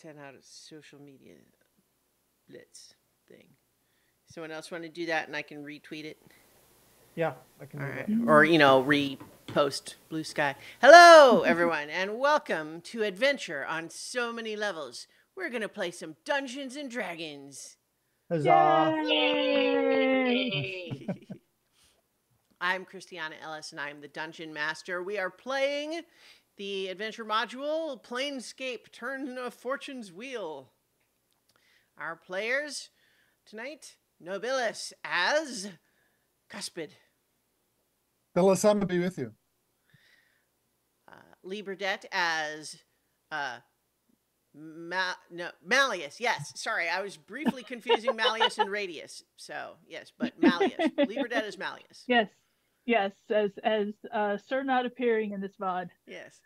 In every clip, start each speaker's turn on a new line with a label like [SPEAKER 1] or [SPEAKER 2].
[SPEAKER 1] sent out a social media blitz thing. Someone else want to do that, and I can retweet it?
[SPEAKER 2] Yeah, I can do that.
[SPEAKER 1] Or, repost Blue Sky. Hello, everyone, and welcome to Adventure on So Many Levels. We're going to play some Dungeons and Dragons.
[SPEAKER 2] Huzzah!
[SPEAKER 3] Yay!
[SPEAKER 1] I'm Christiana Ellis, and I'm the Dungeon Master. We are playing the adventure module, Planescape, Turn of Fortune's Wheel. Our players tonight, Nobilis as Cuspid.
[SPEAKER 4] Belisam will be with you.
[SPEAKER 1] Liberdette as Malleus. Yes, sorry, I was briefly confusing Malleus and Radius. So yes, but Malleus. Liberdette is Malleus.
[SPEAKER 3] Yes, as Sir not appearing in this VOD.
[SPEAKER 1] Yes.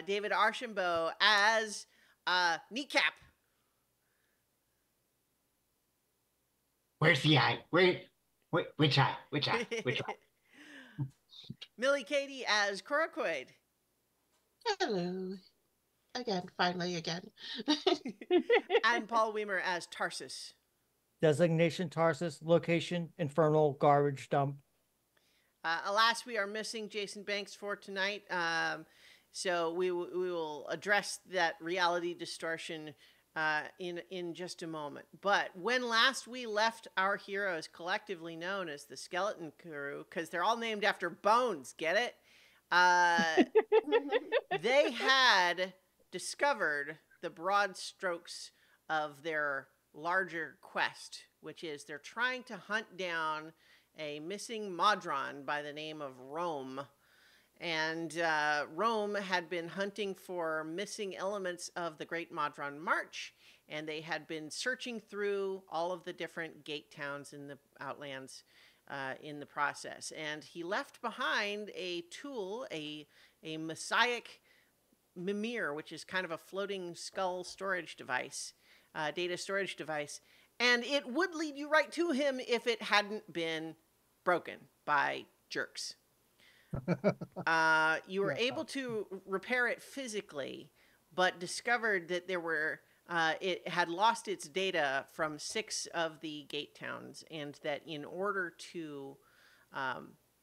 [SPEAKER 1] David Archambault as Kneecap.
[SPEAKER 5] Where's the eye? Which eye? Which eye? Which eye?
[SPEAKER 1] Millie Katie as Coracoid.
[SPEAKER 6] Hello. Finally again.
[SPEAKER 1] And Paul Weimer as Tarsus.
[SPEAKER 2] Designation Tarsus, location Infernal Garbage Dump.
[SPEAKER 1] Alas, we are missing Jason Banks for tonight, so we will address that reality distortion in just a moment. But when last we left our heroes, collectively known as the Skeleton Crew, because they're all named after bones, get it? They had discovered the broad strokes of their larger quest, which is they're trying to hunt down a missing Modron by the name of Rome. And Rome had been hunting for missing elements of the Great Modron March, and they had been searching through all of the different gate towns in the Outlands in the process. And he left behind a tool, a messiac mimir, which is kind of a floating skull storage device, data storage device. And it would lead you right to him if it hadn't been broken by jerks. You were able to repair it physically, but discovered that there were it had lost its data from 6 of the gate towns, and that in order to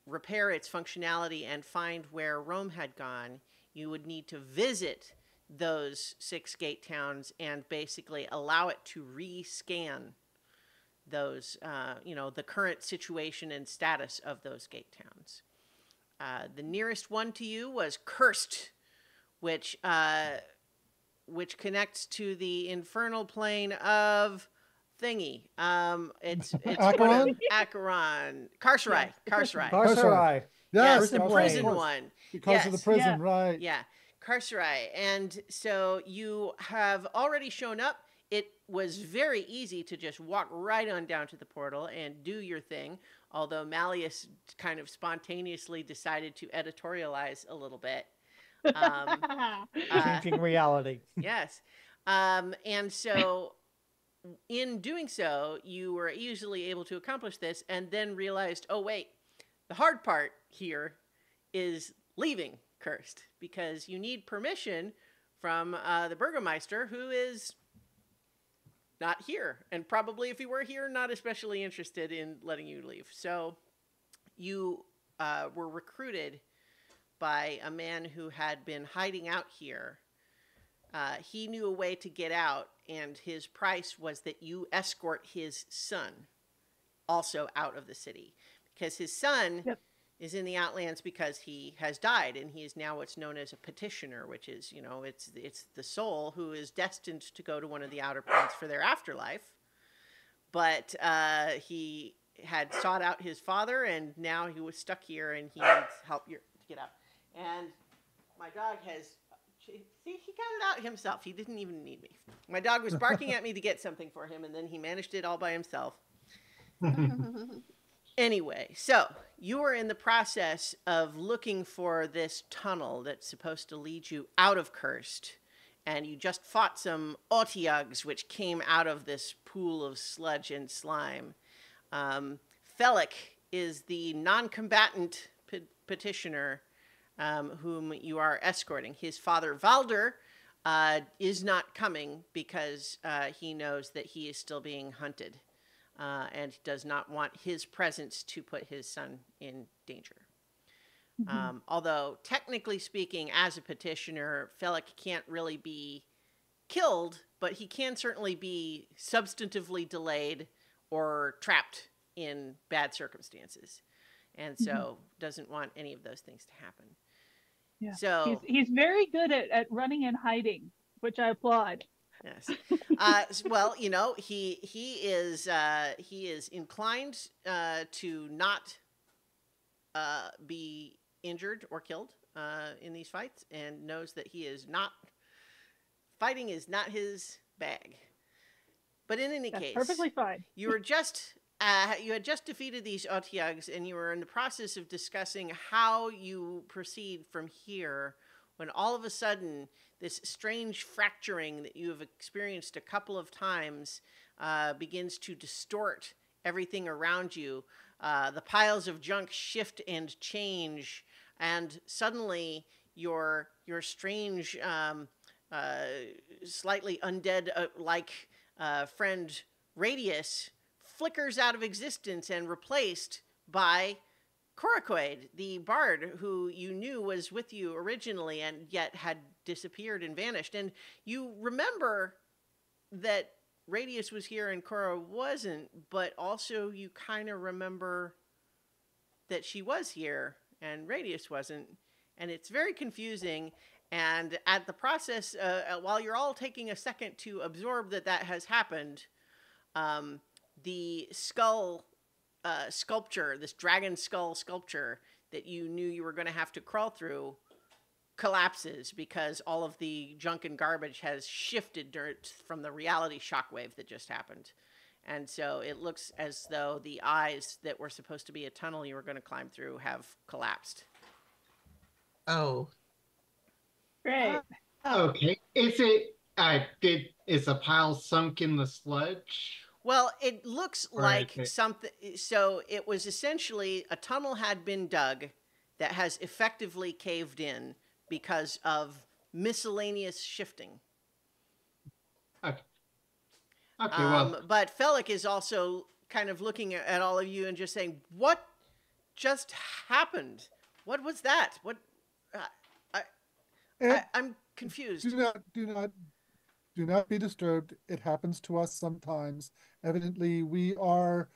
[SPEAKER 1] repair its functionality and find where Rome had gone, you would need to visit those 6 gate towns and basically allow it to rescan those, the current situation and status of those gate towns. The nearest one to you was Cursed, which connects to the infernal plane of thingy. It's
[SPEAKER 4] Acheron?
[SPEAKER 1] Acheron. Carcerai.
[SPEAKER 2] Carcerai.
[SPEAKER 4] Yes,
[SPEAKER 1] the prison one.
[SPEAKER 4] Because of the prison,
[SPEAKER 3] Yeah.
[SPEAKER 4] right.
[SPEAKER 1] Yeah, Carcerai. And so you have already shown up. It was very easy to just walk right on down to the portal and do your thing, although Malleus kind of spontaneously decided to editorialize a little bit.
[SPEAKER 2] Changing reality.
[SPEAKER 1] Yes. And so in doing so, you were easily able to accomplish this, and then realized, oh, wait, the hard part here is leaving Cursed, because you need permission from the Burgomeister, who is not here, and probably if he were here, not especially interested in letting you leave. So you were recruited by a man who had been hiding out here. He knew a way to get out, and his price was that you escort his son also out of the city, because his son is in the Outlands because he has died, and he is now what's known as a petitioner, which is, it's the soul who is destined to go to one of the outer planes for their afterlife. But he had sought out his father, and now he was stuck here, and he needs help to get out. And my dog has, see, he got it out himself. He didn't even need me. My dog was barking at me to get something for him, and then he managed it all by himself. Anyway, so you are in the process of looking for this tunnel that's supposed to lead you out of Cursed, and you just fought some Otyugs, which came out of this pool of sludge and slime. Felic is the non-combatant petitioner whom you are escorting. His father, Valder, is not coming because he knows that he is still being hunted and does not want his presence to put his son in danger. Although, technically speaking, as a petitioner, Felix can't really be killed, but he can certainly be substantively delayed or trapped in bad circumstances. And so doesn't want any of those things to happen.
[SPEAKER 3] Yeah.
[SPEAKER 1] So
[SPEAKER 3] he's very good at running and hiding, which I applaud.
[SPEAKER 1] yes. Well, you know, he is inclined to not be injured or killed in these fights, and knows that fighting is not his bag. But in any
[SPEAKER 3] That's
[SPEAKER 1] case,
[SPEAKER 3] perfectly fine.
[SPEAKER 1] you were just you had just defeated these Otyughs, and you were in the process of discussing how you proceed from here, when all of a sudden this strange fracturing that you have experienced a couple of times begins to distort everything around you. The piles of junk shift and change, and suddenly your strange, slightly undead-like friend Radius flickers out of existence and replaced by Korakoid, the bard who you knew was with you originally and yet had disappeared and vanished. And you remember that Radius was here and Cora wasn't, but also you kind of remember that she was here and Radius wasn't. And it's very confusing. And at the process, while you're all taking a second to absorb that has happened, the skull sculpture, this dragon skull sculpture that you knew you were going to have to crawl through, collapses because all of the junk and garbage has shifted from the reality shockwave that just happened. And so it looks as though the eyes that were supposed to be a tunnel you were going to climb through have collapsed.
[SPEAKER 6] Oh.
[SPEAKER 3] Great.
[SPEAKER 5] Okay. Is the pile sunk in the sludge?
[SPEAKER 1] Well, it looks like
[SPEAKER 5] Right.
[SPEAKER 1] something. So it was essentially a tunnel had been dug that has effectively caved in because of miscellaneous shifting.
[SPEAKER 5] Okay. Okay. Well,
[SPEAKER 1] But Felix is also kind of looking at all of you and just saying, "What just happened? What was that? What? I'm confused."
[SPEAKER 4] Do not be disturbed. It happens to us sometimes. Evidently, we are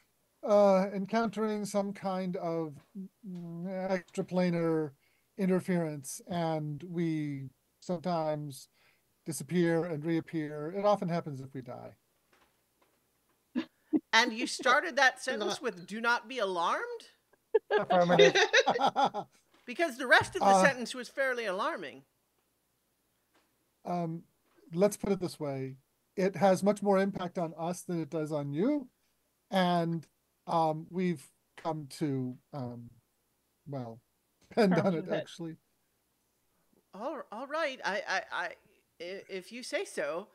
[SPEAKER 4] encountering some kind of extraplanar interference, and we sometimes disappear and reappear. It often happens if we die.
[SPEAKER 1] And you started that sentence with "Do not be alarmed,"
[SPEAKER 2] Affirmative.
[SPEAKER 1] because the rest of the sentence was fairly alarming.
[SPEAKER 4] Let's put it this way. It has much more impact on us than it does on you. And we've come to, depend on it, actually.
[SPEAKER 1] All right. I if you say so.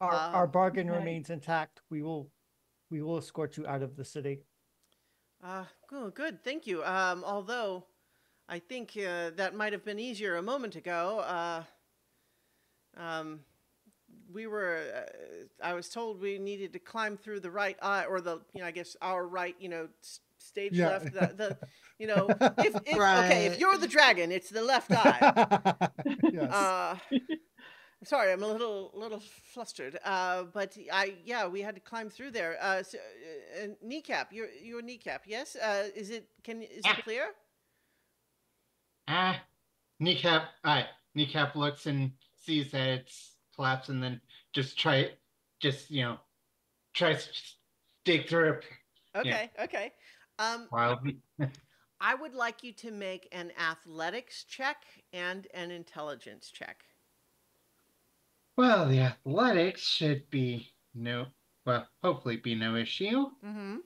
[SPEAKER 2] Our bargain
[SPEAKER 3] right.
[SPEAKER 2] remains intact. We will escort you out of the city.
[SPEAKER 1] Good. Thank you. Although I think that might have been easier a moment ago. I was told we needed to climb through the right eye, or I guess our right, stage left. If
[SPEAKER 6] Right.
[SPEAKER 1] okay, if you're the dragon, it's the left eye.
[SPEAKER 4] Yes.
[SPEAKER 1] Sorry, I'm a little flustered. But we had to climb through there. Kneecap, you're Kneecap, yes? Is it clear?
[SPEAKER 5] Kneecap looks and sees that it's collapsed, and then tries to dig through it.
[SPEAKER 1] Okay, okay.
[SPEAKER 5] While
[SPEAKER 1] I would like you to make an athletics check and an intelligence check.
[SPEAKER 5] Well, the athletics should be hopefully be no issue.
[SPEAKER 1] Mm-hmm.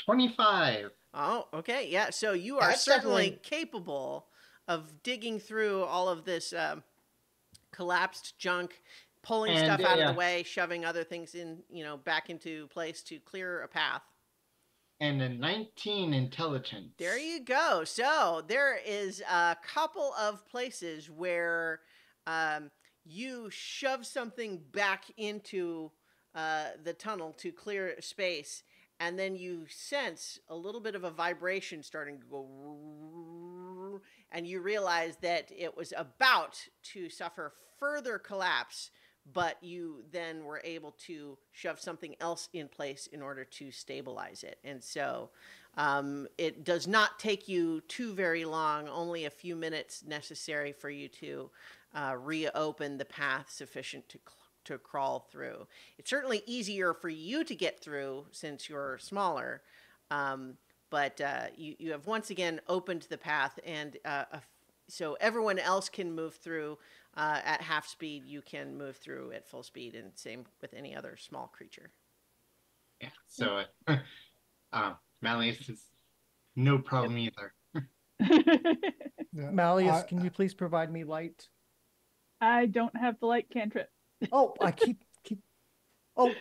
[SPEAKER 5] 25.
[SPEAKER 1] Oh, okay, yeah. So you are
[SPEAKER 6] That's
[SPEAKER 1] certainly
[SPEAKER 6] definitely-
[SPEAKER 1] capable of digging through all of this collapsed junk, pulling stuff out of the way, shoving other things in, back into place to clear a path.
[SPEAKER 5] And a 19 intelligence.
[SPEAKER 1] There you go. So there is a couple of places where you shove something back into the tunnel to clear space, and then you sense a little bit of a vibration starting to go, and you realize that it was about to suffer further collapse, but you then were able to shove something else in place in order to stabilize it. And so it does not take you too very long, only a few minutes necessary for you to reopen the path sufficient to crawl through. It's certainly easier for you to get through since you're smaller, but you have once again opened the path, and so everyone else can move through at half speed. You can move through at full speed, and same with any other small creature.
[SPEAKER 5] Yeah. So, Malleus is no problem either.
[SPEAKER 4] Yeah,
[SPEAKER 2] Malleus, can you please provide me light?
[SPEAKER 3] I don't have the light cantrip.
[SPEAKER 2] Oh, I keep. Oh,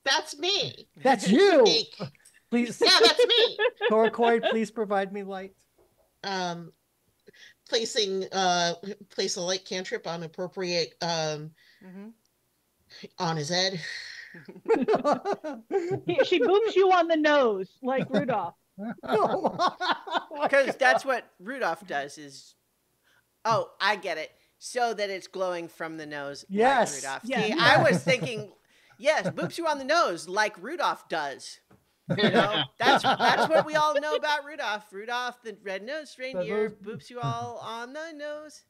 [SPEAKER 6] That's me.
[SPEAKER 2] that's you.
[SPEAKER 6] Eek.
[SPEAKER 2] Please,
[SPEAKER 6] Yeah, that's me.
[SPEAKER 2] Torquoise, please provide me light.
[SPEAKER 6] Place a light cantrip on appropriate
[SPEAKER 1] Mm-hmm.
[SPEAKER 6] on his head.
[SPEAKER 3] She boops you on the nose like Rudolph.
[SPEAKER 1] Because that's what Rudolph does is, oh, I get it. So that it's glowing from the nose
[SPEAKER 2] Yes.
[SPEAKER 1] like Rudolph.
[SPEAKER 3] Yes.
[SPEAKER 1] See, I was thinking, yes, boops you on the nose like Rudolph does. You know, that's what we all know about Rudolph. Rudolph, the red-nosed reindeer, boops you all on the nose.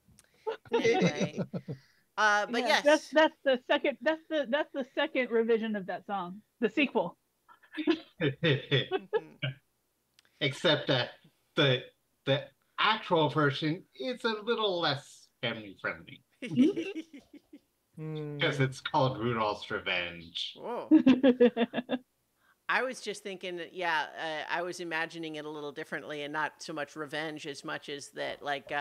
[SPEAKER 1] Anyway, but
[SPEAKER 3] Yeah,
[SPEAKER 1] yes,
[SPEAKER 3] that's the second. That's the second revision of that song. The sequel.
[SPEAKER 5] Except that the actual version is a little less family friendly because it's called Rudolph's Revenge.
[SPEAKER 1] Whoa. I was just thinking that, I was imagining it a little differently, and not so much revenge as much as that, like,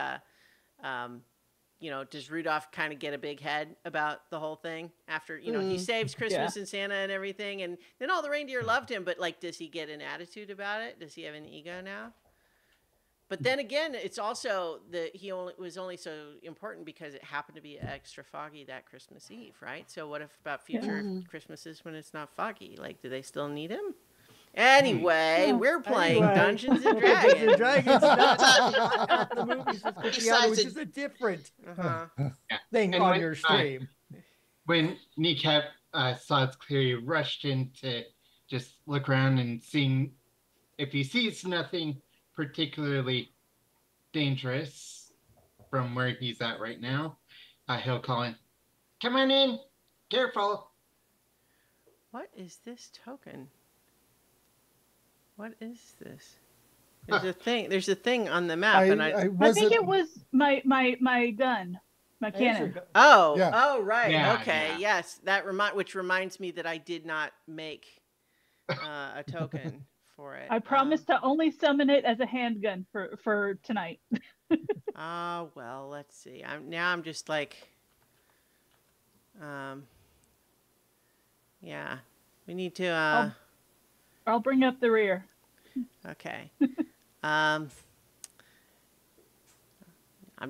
[SPEAKER 1] does Rudolph kind of get a big head about the whole thing after, he saves Christmas and Santa and everything, and then all the reindeer loved him, but, like, does he get an attitude about it? Does he have an ego now? But then again, it's also that he was only so important because it happened to be extra foggy that Christmas Eve, right? So what if about future Christmases when it's not foggy? Like, do they still need him? Anyway, we're playing Dungeons and Dragons.
[SPEAKER 2] Not the movies with Cristiano, which is a different thing
[SPEAKER 5] And
[SPEAKER 2] on
[SPEAKER 5] when-
[SPEAKER 2] your stream.
[SPEAKER 5] When Kneecap saw it's clear, he rushed in to just look around and seeing if he sees nothing particularly dangerous from where he's at right now, he'll call in, "Come on in, careful."
[SPEAKER 1] What is this token? What is this? There's a thing. There's a thing on the map, and
[SPEAKER 3] I think it was my gun, my cannon.
[SPEAKER 1] Oh,
[SPEAKER 4] Yeah.
[SPEAKER 1] oh, right.
[SPEAKER 5] Yeah,
[SPEAKER 1] Okay.
[SPEAKER 5] yeah.
[SPEAKER 1] Yes, which reminds me that I did not make a token for it.
[SPEAKER 3] I promised to only summon it as a handgun for tonight.
[SPEAKER 1] Well, let's see. I'm just like, yeah, we need to.
[SPEAKER 3] I'll bring up the rear.
[SPEAKER 1] Okay. I'm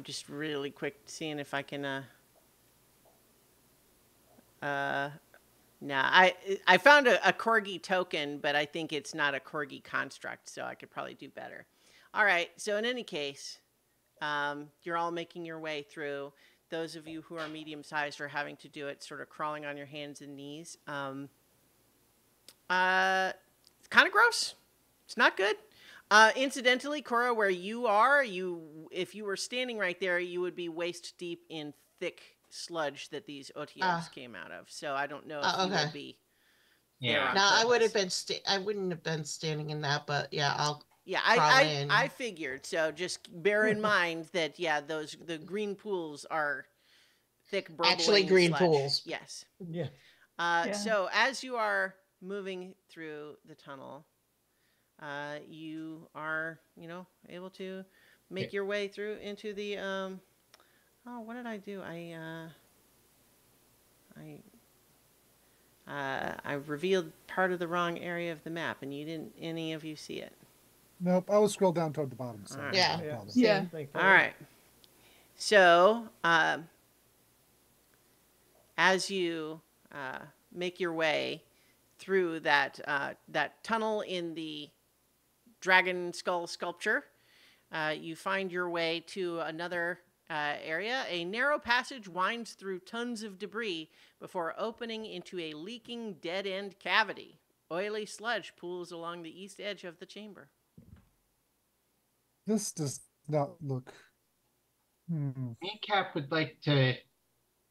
[SPEAKER 1] just really quick seeing if I can. No, I found a corgi token, but I think it's not a corgi construct, so I could probably do better. All right. So in any case, you're all making your way through. Those of you who are medium-sized are having to do it sort of crawling on your hands and knees. It's kind of gross. It's not good. Incidentally, Cora, where you are, if you were standing right there, you would be waist deep in thick sludge that these OTMs came out of. So I don't know if you would be.
[SPEAKER 5] Yeah.
[SPEAKER 6] No, I would have been. I wouldn't have been standing in that, but yeah, I'll.
[SPEAKER 1] Yeah,
[SPEAKER 6] in.
[SPEAKER 1] I figured. So just bear in mind that the green pools are thick, burbling
[SPEAKER 6] Actually green
[SPEAKER 1] sludge.
[SPEAKER 6] pools.
[SPEAKER 1] Yes.
[SPEAKER 2] Yeah.
[SPEAKER 1] So as you are moving through the tunnel, you are, able to make your way through into the, what did I do? I revealed part of the wrong area of the map, and any of you see it.
[SPEAKER 4] Nope, I was scrolled down toward the bottom. So
[SPEAKER 1] All right.
[SPEAKER 6] Yeah.
[SPEAKER 4] no problem.
[SPEAKER 3] Yeah.
[SPEAKER 1] All right. So, as you make your way through that that tunnel in the dragon skull sculpture, you find your way to another area. A narrow passage winds through tons of debris before opening into a leaking dead-end cavity. Oily sludge pools along the east edge of the chamber.
[SPEAKER 4] This does not look.
[SPEAKER 5] Kneecap would like to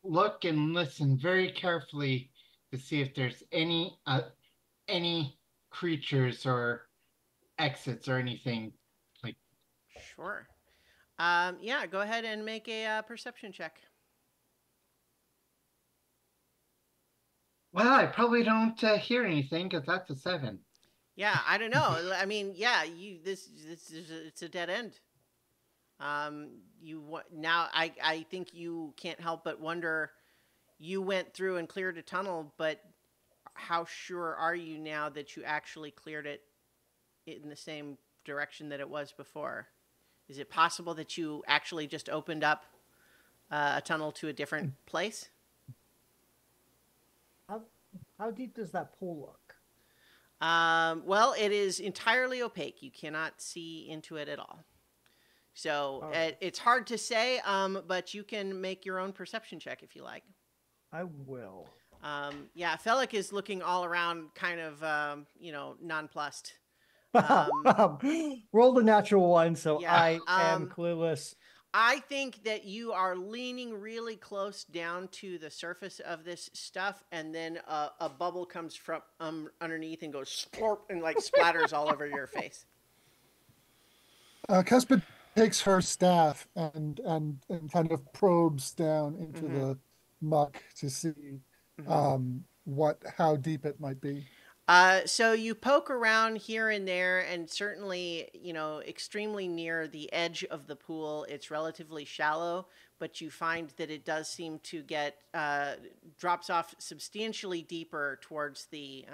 [SPEAKER 5] look and listen very carefully to see if there's any creatures or exits or anything like.
[SPEAKER 1] Sure. Yeah, go ahead and make a perception check.
[SPEAKER 5] Well, I probably don't hear anything because that's a 7.
[SPEAKER 1] Yeah, I don't know. I mean, yeah, this is it's a dead end. Now I think you can't help but wonder. You went through and cleared a tunnel, but how sure are you now that you actually cleared it in the same direction that it was before? Is it possible that you actually just opened up a tunnel to a different place?
[SPEAKER 2] How deep does that pool look?
[SPEAKER 1] Well, it is entirely opaque. You cannot see into it at all. So it's hard to say, but you can make your own perception check if you like.
[SPEAKER 2] I will.
[SPEAKER 1] Yeah, Felix is looking all around kind of, nonplussed.
[SPEAKER 2] Rolled a natural one, so
[SPEAKER 1] Yeah,
[SPEAKER 2] I am clueless.
[SPEAKER 1] I think that you are leaning really close down to the surface of this stuff, and then a bubble comes from underneath and goes splorp and like splatters all over your face.
[SPEAKER 4] Cuspid takes her staff and kind of probes down into the muck to see how deep it might be.
[SPEAKER 1] So you poke around here and there, and certainly, extremely near the edge of the pool. It's relatively shallow, but you find that it does seem to get drops off substantially deeper towards the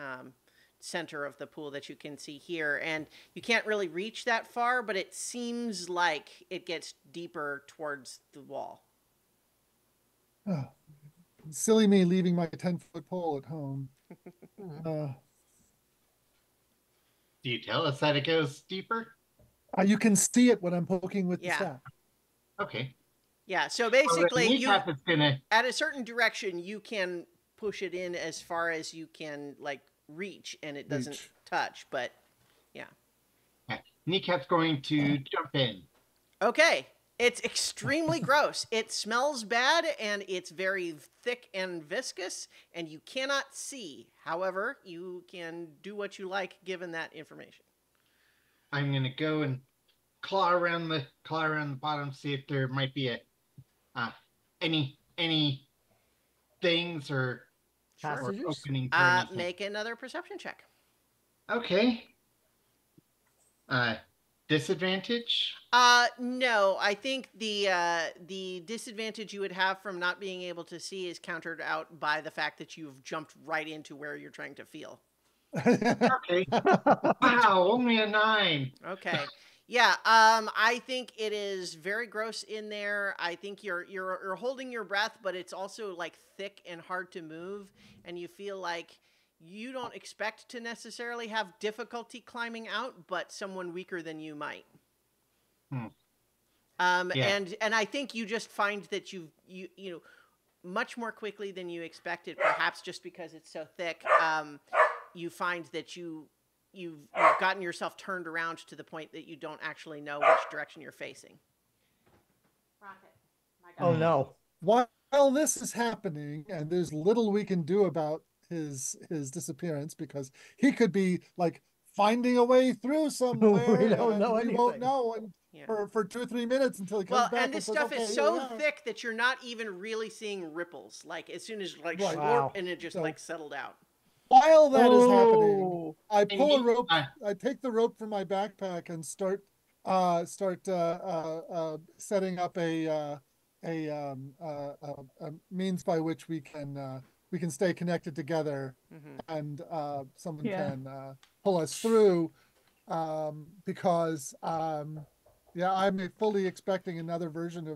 [SPEAKER 1] center of the pool that you can see here. And you can't really reach that far, but it seems like it gets deeper towards the wall.
[SPEAKER 4] Oh, silly me leaving my 10-foot pole at home.
[SPEAKER 5] Do you tell us that it goes deeper?
[SPEAKER 4] You can see it when I'm poking with the staff.
[SPEAKER 5] Okay.
[SPEAKER 1] Yeah, so basically,
[SPEAKER 5] gonna...
[SPEAKER 1] at a certain direction, you can push it in as far as you can, reach, and it doesn't touch, but, yeah.
[SPEAKER 5] Kneecap's going to jump in.
[SPEAKER 1] Okay. It's extremely gross. It smells bad, and it's very thick and viscous, and you cannot see. However, you can do what you like given that information.
[SPEAKER 5] I'm going to go and claw around the bottom, see if there might be any things or openings.
[SPEAKER 1] Make another perception check.
[SPEAKER 5] Okay. Disadvantage?
[SPEAKER 1] No. I think the disadvantage you would have from not being able to see is countered out by the fact that you've jumped right into where you're trying to feel.
[SPEAKER 5] Okay. Wow, only a 9.
[SPEAKER 1] Okay. Yeah. I think it is very gross in there. I think you're holding your breath, but it's also thick and hard to move, and you feel like you don't expect to necessarily have difficulty climbing out, but someone weaker than you might. And I think you just find that you much more quickly than you expected, perhaps just because it's so thick. You find that you've gotten yourself turned around to the point that you don't actually know which direction you're facing.
[SPEAKER 3] Rocket. My God.
[SPEAKER 2] Oh no.
[SPEAKER 4] While this is happening, and there's little we can do about his disappearance, because he could be finding a way through somewhere.
[SPEAKER 2] We don't know anything.
[SPEAKER 4] We won't know for 2 or 3 minutes until he comes back.
[SPEAKER 1] And this stuff is so thick that you're not even really seeing ripples. As soon as and it just settled out.
[SPEAKER 4] While that is happening, I pull a rope. I take the rope from my backpack and start setting up a means by which we can stay connected together, and someone can pull us through, because I'm fully expecting another version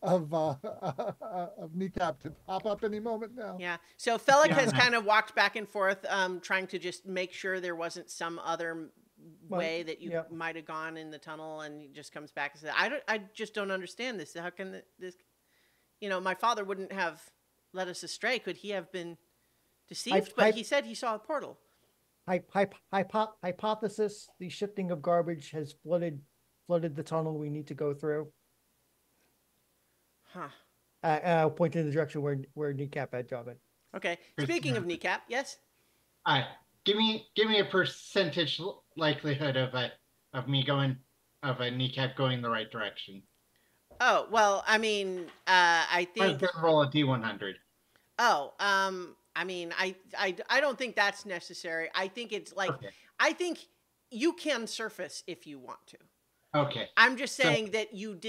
[SPEAKER 4] of Kneecap to pop up any moment now.
[SPEAKER 1] Yeah. So Felix
[SPEAKER 5] Yeah.
[SPEAKER 1] has kind of walked back and forth, trying to just make sure there wasn't some other way that you
[SPEAKER 2] Yep.
[SPEAKER 1] might have gone in the tunnel, and he just comes back and says, I just don't understand this. How can this, my father wouldn't have led us astray. Could he have been deceived? But he said he saw a portal.
[SPEAKER 2] Hypothesis: the shifting of garbage has flooded the tunnel we need to go through.
[SPEAKER 1] Huh.
[SPEAKER 2] I'll point in the direction where Kneecap had Java.
[SPEAKER 1] Okay. Speaking of Kneecap, yes?
[SPEAKER 5] Give me a percentage likelihood of a Kneecap going the right direction.
[SPEAKER 1] Oh, well, I mean, I
[SPEAKER 5] I'm
[SPEAKER 1] think...
[SPEAKER 5] gonna roll a D100.
[SPEAKER 1] Oh, I mean, I don't think that's necessary. I think it's like,
[SPEAKER 5] Okay.
[SPEAKER 1] I think you can surface if you want to.
[SPEAKER 5] Okay.
[SPEAKER 1] I'm just saying that you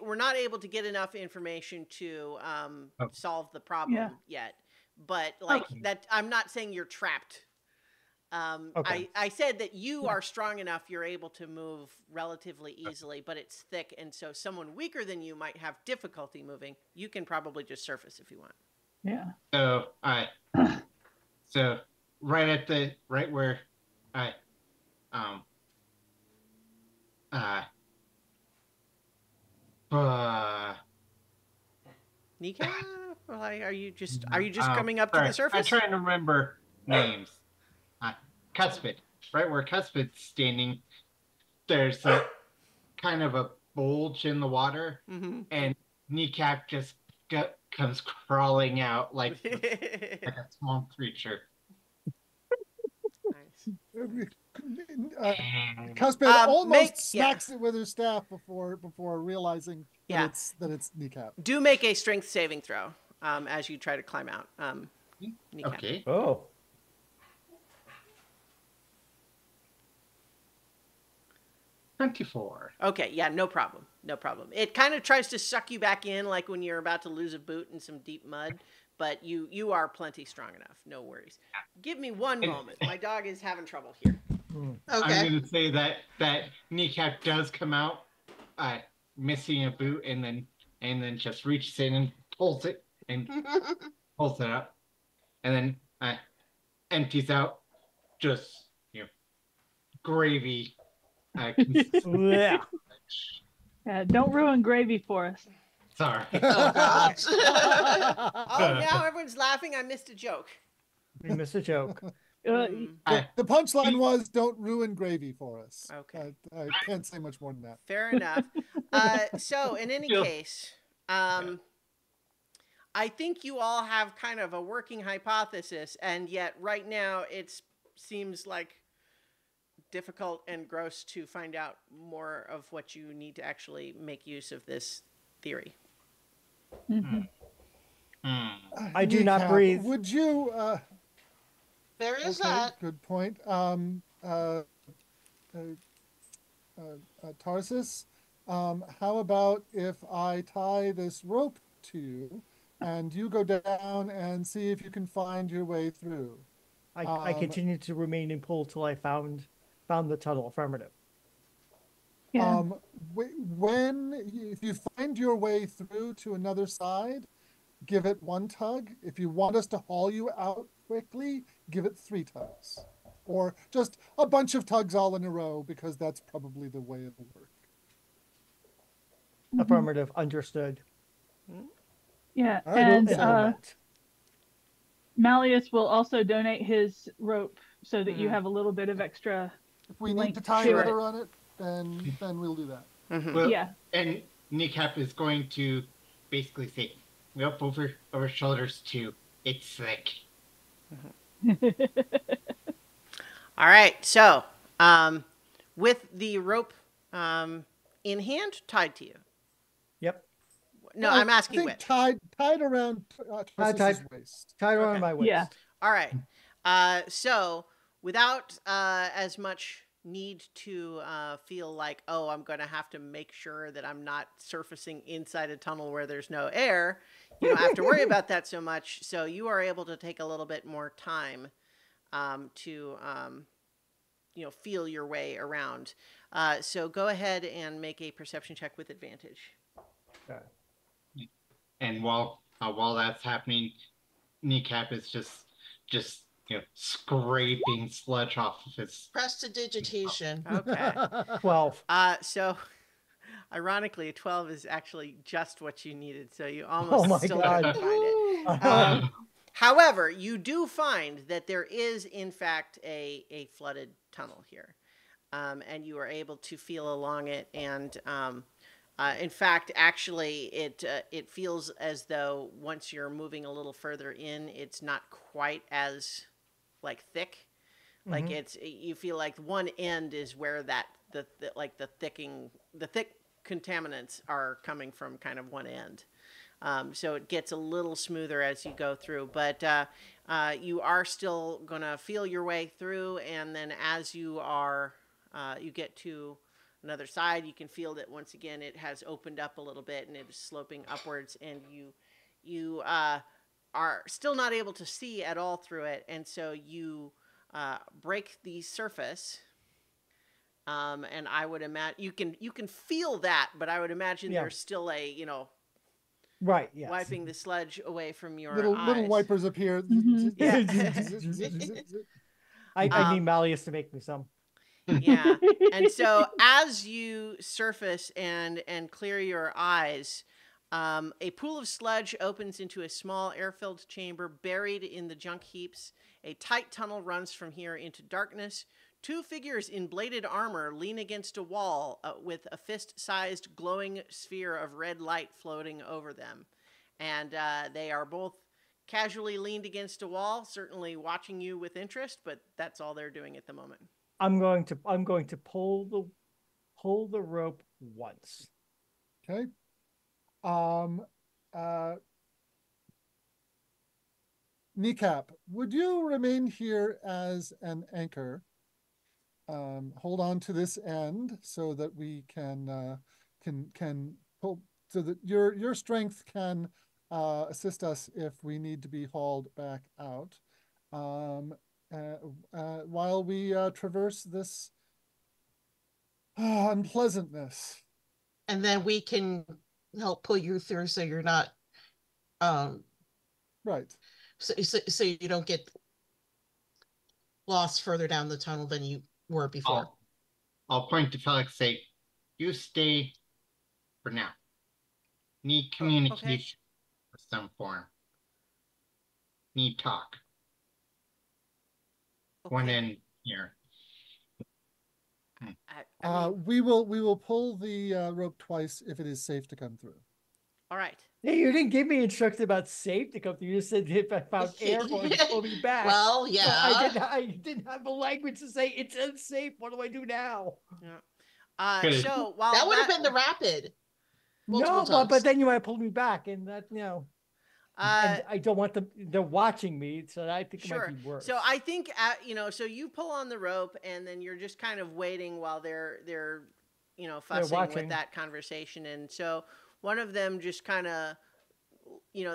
[SPEAKER 1] were not able to get enough information to solve the problem yet. But like that, I'm not saying you're trapped. I said that you are strong enough, you're able to move relatively easily, but it's thick. And so someone weaker than you might have difficulty moving. You can probably just surface if you want.
[SPEAKER 3] Yeah.
[SPEAKER 5] So right where I
[SPEAKER 1] Kneecap? Well, are you just coming up to the surface?
[SPEAKER 5] I'm trying to remember names. Cuspid. Right where Cuspid's standing, there's a kind of a bulge in the water, and Kneecap just comes crawling out like a small creature.
[SPEAKER 1] Nice.
[SPEAKER 4] Cuspid almost smacks it with her staff before realizing that it's Kneecap.
[SPEAKER 1] Do make a strength saving throw as you try to climb out. Kneecap.
[SPEAKER 5] Okay.
[SPEAKER 2] Oh.
[SPEAKER 5] 24.
[SPEAKER 1] Okay, yeah, no problem. No problem. It kind of tries to suck you back in like when you're about to lose a boot in some deep mud, but you are plenty strong enough. No worries. Give me one moment. My dog is having trouble here.
[SPEAKER 6] Okay.
[SPEAKER 5] I'm going to say that Kneecap does come out missing a boot and then just reaches in and pulls it up and then empties out just gravy.
[SPEAKER 2] Yeah.
[SPEAKER 3] Don't ruin gravy for us.
[SPEAKER 5] Sorry.
[SPEAKER 6] Oh God.
[SPEAKER 1] Oh, now everyone's laughing. I missed a joke.
[SPEAKER 2] We missed a joke.
[SPEAKER 4] The punchline was, "Don't ruin gravy for us."
[SPEAKER 1] Okay.
[SPEAKER 4] I can't say much more than that.
[SPEAKER 1] Fair enough. So in any case, I think you all have kind of a working hypothesis, and yet right now it seems like difficult and gross to find out more of what you need to actually make use of this theory.
[SPEAKER 2] I do not breathe.
[SPEAKER 4] Would you?
[SPEAKER 6] There is that.
[SPEAKER 4] Good point. Tarsus, how about if I tie this rope to you, and you go down and see if you can find your way through?
[SPEAKER 2] I continued to remain in pull till I found the tunnel. Affirmative.
[SPEAKER 3] Yeah.
[SPEAKER 4] If you find your way through to another side, give it one tug. If you want us to haul you out quickly, give it 3 tugs. Or just a bunch of tugs all in a row, because that's probably the way it'll work.
[SPEAKER 2] Affirmative. Understood.
[SPEAKER 3] Yeah.
[SPEAKER 4] All right,
[SPEAKER 3] And Malleus will also donate his rope so that you have a little bit of extra.
[SPEAKER 4] If we need to tie another on it, then we'll do that.
[SPEAKER 5] Well,
[SPEAKER 3] Yeah.
[SPEAKER 5] And Kneecap is going to basically say, "Up over shoulders too. It's slick."
[SPEAKER 1] All right. So, with the rope in hand, tied to you.
[SPEAKER 2] Yep.
[SPEAKER 1] No, I'm asking
[SPEAKER 4] I think tied around Tarsus's waist.
[SPEAKER 2] Tied around my waist.
[SPEAKER 3] Yeah.
[SPEAKER 1] All right. So without as much need to feel like, oh, I'm going to have to make sure that I'm not surfacing inside a tunnel where there's no air, you don't have to worry about that so much. So you are able to take a little bit more time to feel your way around. So go ahead and make a perception check with advantage.
[SPEAKER 2] Okay.
[SPEAKER 5] And while that's happening, Kneecap is just scraping sludge off of his.
[SPEAKER 6] Prestidigitation.
[SPEAKER 1] Okay.
[SPEAKER 2] 12.
[SPEAKER 1] So ironically, 12 is actually just what you needed, so you
[SPEAKER 2] Oh
[SPEAKER 1] almost
[SPEAKER 2] my
[SPEAKER 1] still
[SPEAKER 2] God.
[SPEAKER 1] didn't find it. However, you do find that there is, in fact, a flooded tunnel here, and you are able to feel along it. And in fact, actually, it feels as though once you're moving a little further in, it's not quite as like thick. Like you feel like one end is where that the thick contaminants are coming from, kind of one end. So it gets a little smoother as you go through, but you are still gonna feel your way through, and then as you are, you get to another side, you can feel that once again it has opened up a little bit and it is sloping upwards, and you are still not able to see at all through it, and so you break the surface. And I would imagine you can feel that, but I would imagine there's still a
[SPEAKER 2] right. Yes.
[SPEAKER 1] wiping the sludge away from your
[SPEAKER 4] little
[SPEAKER 1] eyes.
[SPEAKER 4] wipers appear.
[SPEAKER 1] Yeah.
[SPEAKER 2] I need Malleus to make me some.
[SPEAKER 1] Yeah. And so as you surface and clear your eyes, a pool of sludge opens into a small air-filled chamber buried in the junk heaps. A tight tunnel runs from here into darkness. Two figures in bladed armor lean against a wall with a fist-sized glowing sphere of red light floating over them. And they are both casually leaned against a wall, certainly watching you with interest, but that's all they're doing at the moment.
[SPEAKER 2] I'm going to pull the rope once.
[SPEAKER 4] Okay. Kneecap, would you remain here as an anchor? Hold on to this end so that we can pull, so that your strength can assist us if we need to be hauled back out. While we traverse this unpleasantness.
[SPEAKER 6] And then we can help pull you through so you're not
[SPEAKER 4] right.
[SPEAKER 6] So you don't get lost further down the tunnel than you were before.
[SPEAKER 5] I'll point to Felix, say, you stay for now. Need communication of some form. Need talk. One in here.
[SPEAKER 4] We will pull the rope twice if it is safe to come through.
[SPEAKER 1] All right.
[SPEAKER 2] Yeah, you didn't give me instructions about safe to come through. You just said if I found air or pull me back.
[SPEAKER 6] Well, yeah.
[SPEAKER 2] So I didn't have the language to say it's unsafe. What do I do now?
[SPEAKER 1] Yeah. So while
[SPEAKER 6] that would have been the rapid.
[SPEAKER 2] But then you might pull me back, and that and I don't want them. They're watching me, so I think it might be worse.
[SPEAKER 1] So I think so you pull on the rope, and then you're just kind of waiting while they're fussing with that conversation, and so one of them just kind of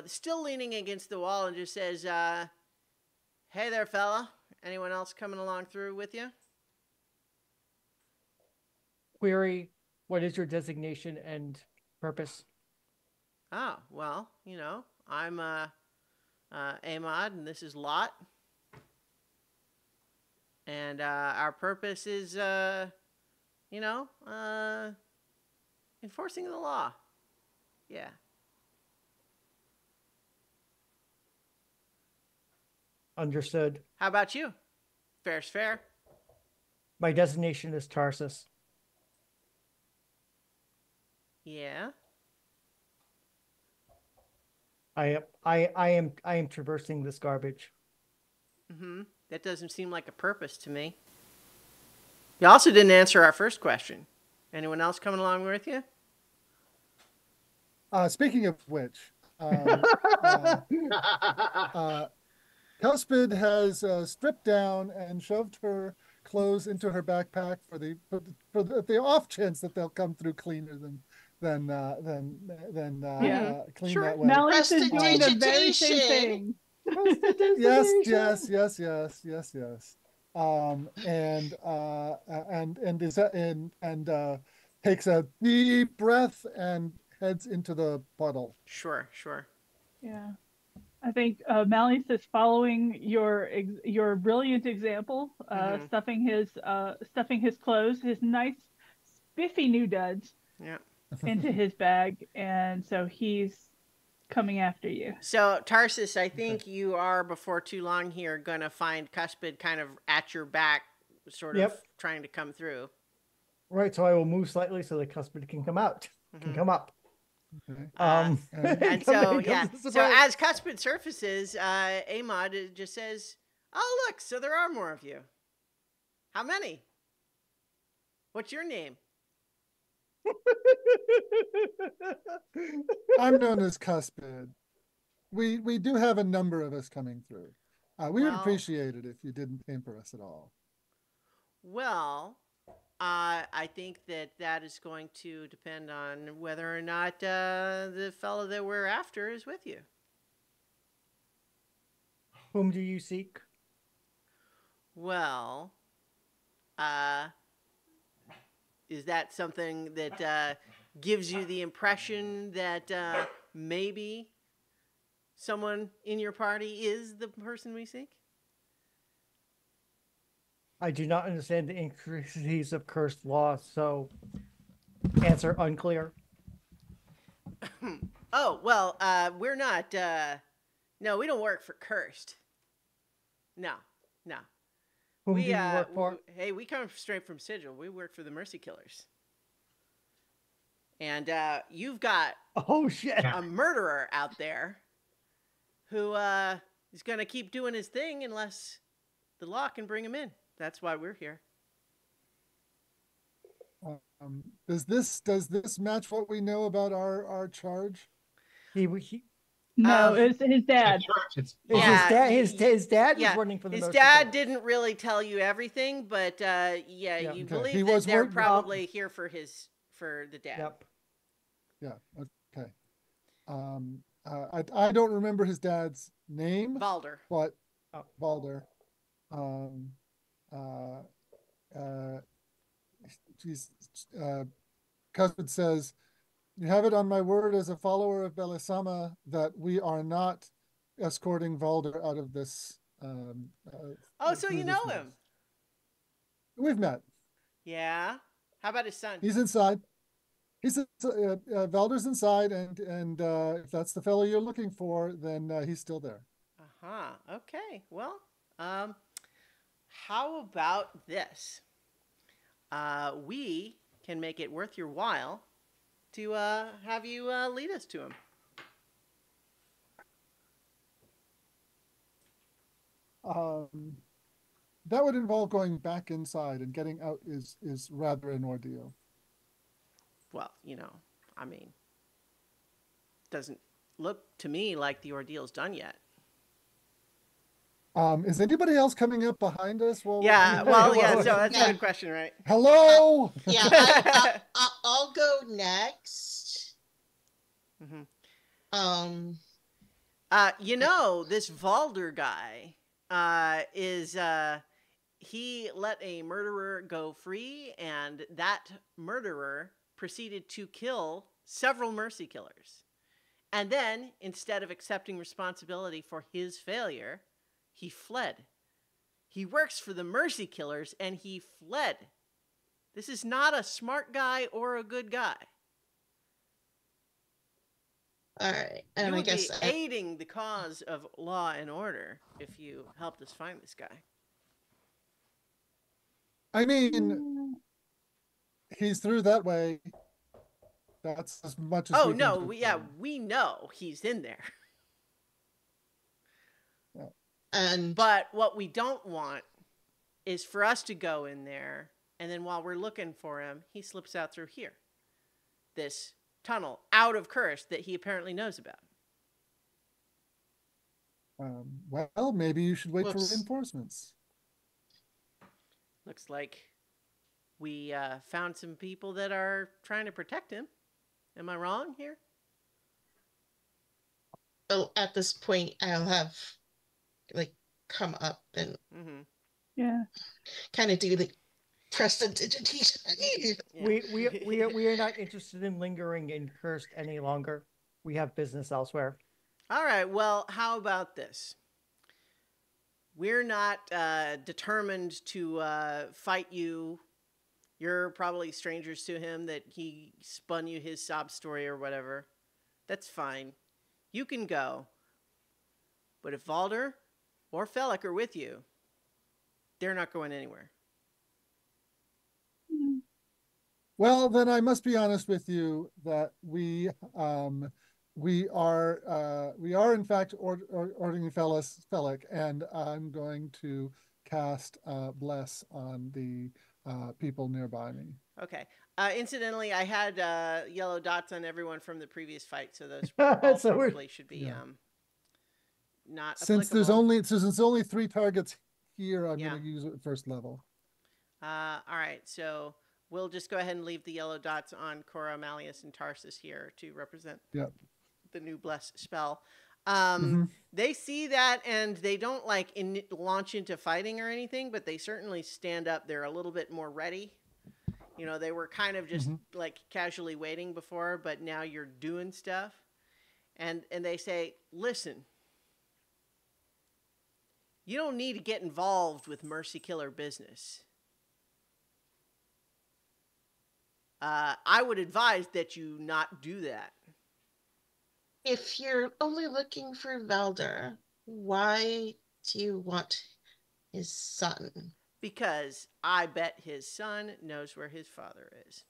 [SPEAKER 1] still leaning against the wall and just says, "Hey there, fella. Anyone else coming along through with you?"
[SPEAKER 2] Query: what is your designation and purpose?
[SPEAKER 1] Oh, well, I'm Ahmad, and this is Lot. And our purpose is, enforcing the law. Yeah.
[SPEAKER 2] Understood.
[SPEAKER 1] How about you? Fair's fair.
[SPEAKER 2] My designation is Tarsus.
[SPEAKER 1] Yeah.
[SPEAKER 2] I am traversing this garbage.
[SPEAKER 1] Mm-hmm. That doesn't seem like a purpose to me. You also didn't answer our first question. Anyone else coming along with you?
[SPEAKER 4] Speaking of which, Cuspid has stripped down and shoved her clothes into her backpack for the off chance that they'll come through cleaner than clean that way.
[SPEAKER 3] Malleus is doing the very same thing.
[SPEAKER 4] Yes. And takes a deep breath and heads into the puddle.
[SPEAKER 1] Sure.
[SPEAKER 3] Yeah. I think Malleus is following your brilliant example, stuffing his clothes, his nice spiffy new duds,
[SPEAKER 1] Yeah.
[SPEAKER 3] into his bag, and so he's coming after you.
[SPEAKER 1] So Tarsus, I think you are before too long here gonna find Cuspid kind of at your back, sort of trying to come through.
[SPEAKER 2] Right, so I will move slightly so the Cuspid can come out, can come up.
[SPEAKER 4] Okay.
[SPEAKER 1] And so yeah, so as Cuspid surfaces, Amod just says, "Oh look, so there are more of you. How many? What's your name?"
[SPEAKER 4] I'm known as Cuspid. We do have a number of us coming through. We would appreciate it if you didn't pamper us at all.
[SPEAKER 1] Well, I think that is going to depend on whether or not the fellow that we're after is with you.
[SPEAKER 2] Whom do you seek?
[SPEAKER 1] Well, is that something that gives you the impression that maybe someone in your party is the person we seek?
[SPEAKER 2] I do not understand the intricacies of cursed law, so answer unclear.
[SPEAKER 1] Oh, well, we're not, no, we don't work for Cursed. No.
[SPEAKER 2] Whom do you work for?
[SPEAKER 1] Hey, we come straight from Sigil. We work for the Mercy Killers. And you've got a murderer out there who is going to keep doing his thing unless the law can bring him in. That's why we're here.
[SPEAKER 4] Does this match what we know about our charge?
[SPEAKER 3] No, it's his dad.
[SPEAKER 2] His dad was running for the
[SPEAKER 1] His
[SPEAKER 2] Mercy
[SPEAKER 1] dad
[SPEAKER 2] Killers.
[SPEAKER 1] didn't really tell you everything, but you believe
[SPEAKER 4] He
[SPEAKER 1] that
[SPEAKER 4] was
[SPEAKER 1] they're probably here for the dad.
[SPEAKER 2] Yep.
[SPEAKER 4] Yeah. Okay. I don't remember his dad's name.
[SPEAKER 1] Valder.
[SPEAKER 4] But Valder. Cuspid says, "You have it on my word as a follower of Belisama that we are not escorting Valder out of this."
[SPEAKER 1] So you know him?
[SPEAKER 4] We've met.
[SPEAKER 1] Yeah. How about his son?
[SPEAKER 4] He's inside. Valder's inside, and if that's the fellow you're looking for, then he's still there.
[SPEAKER 1] Okay. Well, how about this? We can make it worth your while to have you lead us to him.
[SPEAKER 4] That would involve going back inside, and getting out is rather an ordeal.
[SPEAKER 1] Well, I mean, doesn't look to me like the ordeal's done yet.
[SPEAKER 4] Is anybody else coming up behind us?
[SPEAKER 1] So that's a good question, right?
[SPEAKER 4] Hello?
[SPEAKER 6] I'll go next.
[SPEAKER 1] Mm-hmm. This Valder guy is he let a murderer go free, and that murderer proceeded to kill several Mercy Killers. And then, instead of accepting responsibility for his failure, he fled. He works for the Mercy Killers, and he fled. This is not a smart guy or a good guy.
[SPEAKER 6] All right.
[SPEAKER 1] You would be aiding the cause of law and order if you helped us find this guy.
[SPEAKER 4] I mean, he's through that way. That's as much as we can do.
[SPEAKER 1] We know he's in there.
[SPEAKER 6] Yeah.
[SPEAKER 1] But what we don't want is for us to go in there, and then while we're looking for him, he slips out through here. This tunnel out of Curse that he apparently knows about.
[SPEAKER 4] Well, maybe you should wait for reinforcements.
[SPEAKER 1] Looks like we found some people that are trying to protect him. Am I wrong here?
[SPEAKER 6] Well, at this point, I'll have come up and
[SPEAKER 3] yeah,
[SPEAKER 6] kind of do Prestidigitation.
[SPEAKER 1] Yeah.
[SPEAKER 2] We are not interested in lingering in Cursed any longer. We have business elsewhere.
[SPEAKER 1] All right. Well, how about this? We're not determined to fight you. You're probably strangers to him, that he spun you his sob story or whatever. That's fine. You can go. But if Valder or Felix are with you, they're not going anywhere.
[SPEAKER 4] Well, then I must be honest with you that we are in fact ordering Felix, and I'm going to cast bless on the people nearby me.
[SPEAKER 1] Okay. Incidentally, I had yellow dots on everyone from the previous fight, so those
[SPEAKER 2] So
[SPEAKER 1] probably should be
[SPEAKER 4] Yeah.
[SPEAKER 1] not
[SPEAKER 4] Since
[SPEAKER 1] applicable.
[SPEAKER 4] there's only 3 targets here, I'm
[SPEAKER 1] Yeah.
[SPEAKER 4] going to use it at first level.
[SPEAKER 1] All right, so we'll just go ahead and leave the yellow dots on Cora, Malleus, and Tarsus here to represent
[SPEAKER 4] Yep.
[SPEAKER 1] the new bless spell.
[SPEAKER 4] Mhm.
[SPEAKER 1] They see that, and they don't like launch into fighting or anything, but they certainly stand up. They're a little bit more ready. You know, they were kind of just like casually waiting before, but now you're doing stuff. And they say, listen, you don't need to get involved with Mercy Killer business. I would advise that you not do that.
[SPEAKER 6] If you're only looking for Valder, why do you want his son?
[SPEAKER 1] Because I bet his son knows where his father is.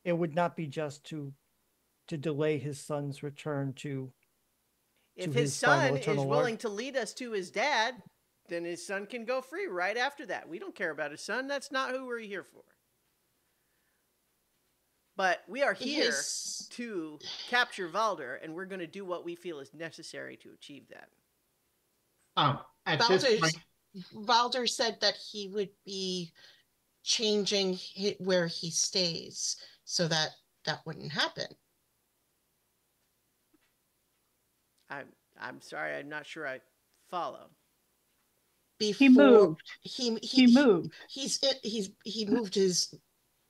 [SPEAKER 2] It would not be just to delay his son's return to
[SPEAKER 1] If
[SPEAKER 2] his
[SPEAKER 1] his son
[SPEAKER 2] final
[SPEAKER 1] is
[SPEAKER 2] eternal
[SPEAKER 1] willing
[SPEAKER 2] Lord.
[SPEAKER 1] to lead us to his dad, then his son can go free right after that. We don't care about his son. That's not who we're here for. But we are here to capture Valder, and we're going to do what we feel is necessary to achieve that.
[SPEAKER 5] At this point,
[SPEAKER 6] Valder said that he would be changing where he stays so that wouldn't happen.
[SPEAKER 1] I'm sorry, I'm not sure I follow.
[SPEAKER 3] He moved.
[SPEAKER 6] He moved. He moved his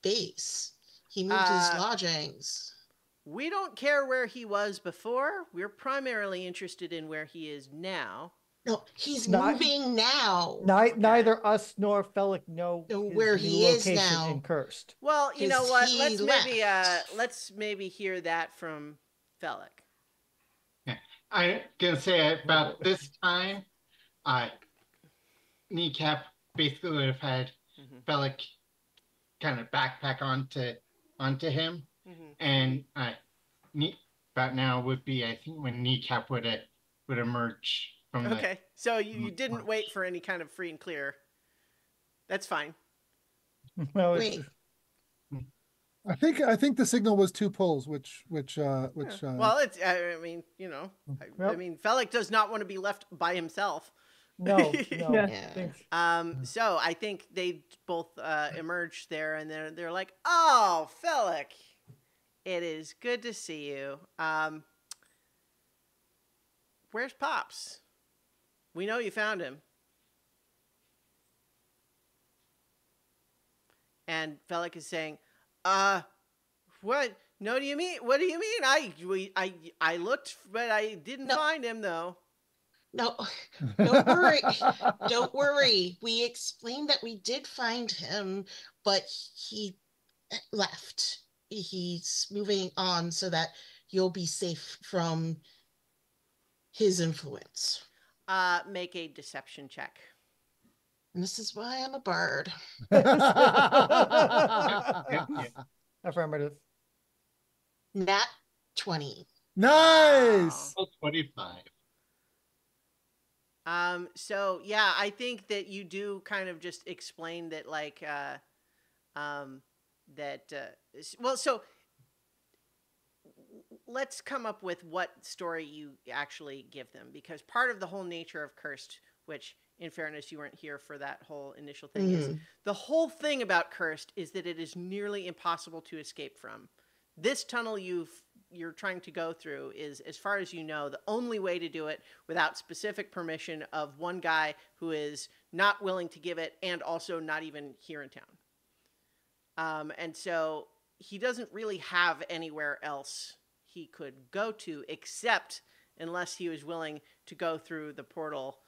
[SPEAKER 6] base. He moved his lodgings.
[SPEAKER 1] We don't care where he was before. We're primarily interested in where he is now.
[SPEAKER 6] No, he's moving now.
[SPEAKER 2] Neither us nor Felix know
[SPEAKER 6] where he is now.
[SPEAKER 2] In Cursed.
[SPEAKER 1] Well, you know what? Let's maybe hear that from Felix.
[SPEAKER 5] Yeah. I'm gonna say about this time, Kneecap basically would have had Felix kind of backpack onto him, and about now would be, I think, when Kneecap would emerge from the.
[SPEAKER 1] Okay, so you didn't wait for any kind of free and clear. That's fine.
[SPEAKER 2] Well,
[SPEAKER 6] Wait.
[SPEAKER 4] I think the signal was 2 pulls, which.
[SPEAKER 1] Well, it's. I mean, you know, I mean, Felix does not want to be left by himself.
[SPEAKER 2] No.
[SPEAKER 6] Yeah.
[SPEAKER 1] So I think they both emerged there, and they're like, "Oh, Felix, it is good to see you. Where's Pops? We know you found him." And Felix is saying, what? No, do you mean? What do you mean? I looked, but I didn't find him, though.
[SPEAKER 6] No, don't worry. Don't worry. We explained that we did find him, but he left. He's moving on so that you'll be safe from his influence.
[SPEAKER 1] Make a deception check.
[SPEAKER 6] And this is why I'm a bard.
[SPEAKER 2] Affirmative.
[SPEAKER 6] Nat 20.
[SPEAKER 4] Nice.
[SPEAKER 5] Wow. 25.
[SPEAKER 1] So yeah, I think that you do kind of just explain that, like, so let's come up with what story you actually give them, because part of the whole nature of Cursed, which in fairness, you weren't here for that whole initial thing, is the whole thing about Cursed is that it is nearly impossible to escape from. This tunnel you've you're trying to go through is, as far as you know, the only way to do it without specific permission of one guy who is not willing to give it and also not even here in town. And so he doesn't really have anywhere else he could go to, except unless he was willing to go through the portal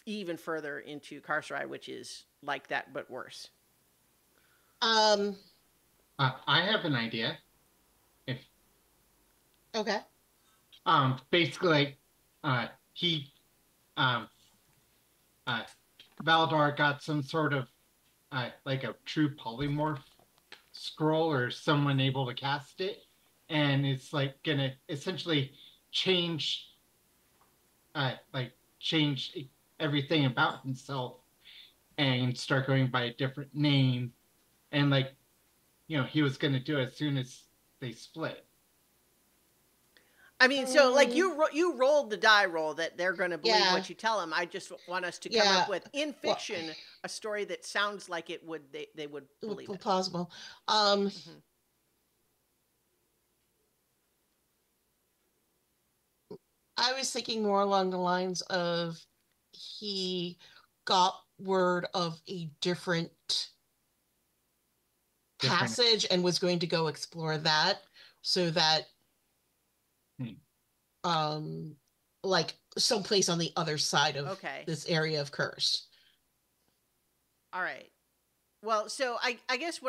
[SPEAKER 1] even further into Carcerai, which is like that but worse.
[SPEAKER 5] I have an idea. If
[SPEAKER 6] Okay.
[SPEAKER 5] Basically, he Valdar got some sort of like a true polymorph scroll or someone able to cast it, and it's like gonna essentially change change everything about himself and start going by a different name, and like, you know, he was gonna do it as soon as they split.
[SPEAKER 1] I mean, so like you rolled the die roll that they're going to believe what you tell them. I just want us to come up with, in fiction, a story that sounds like it would they would believe it.
[SPEAKER 6] Plausible. I was thinking more along the lines of he got word of a different passage and was going to go explore that, so that like someplace on the other side of this area of curse.
[SPEAKER 1] All right. Well, so I guess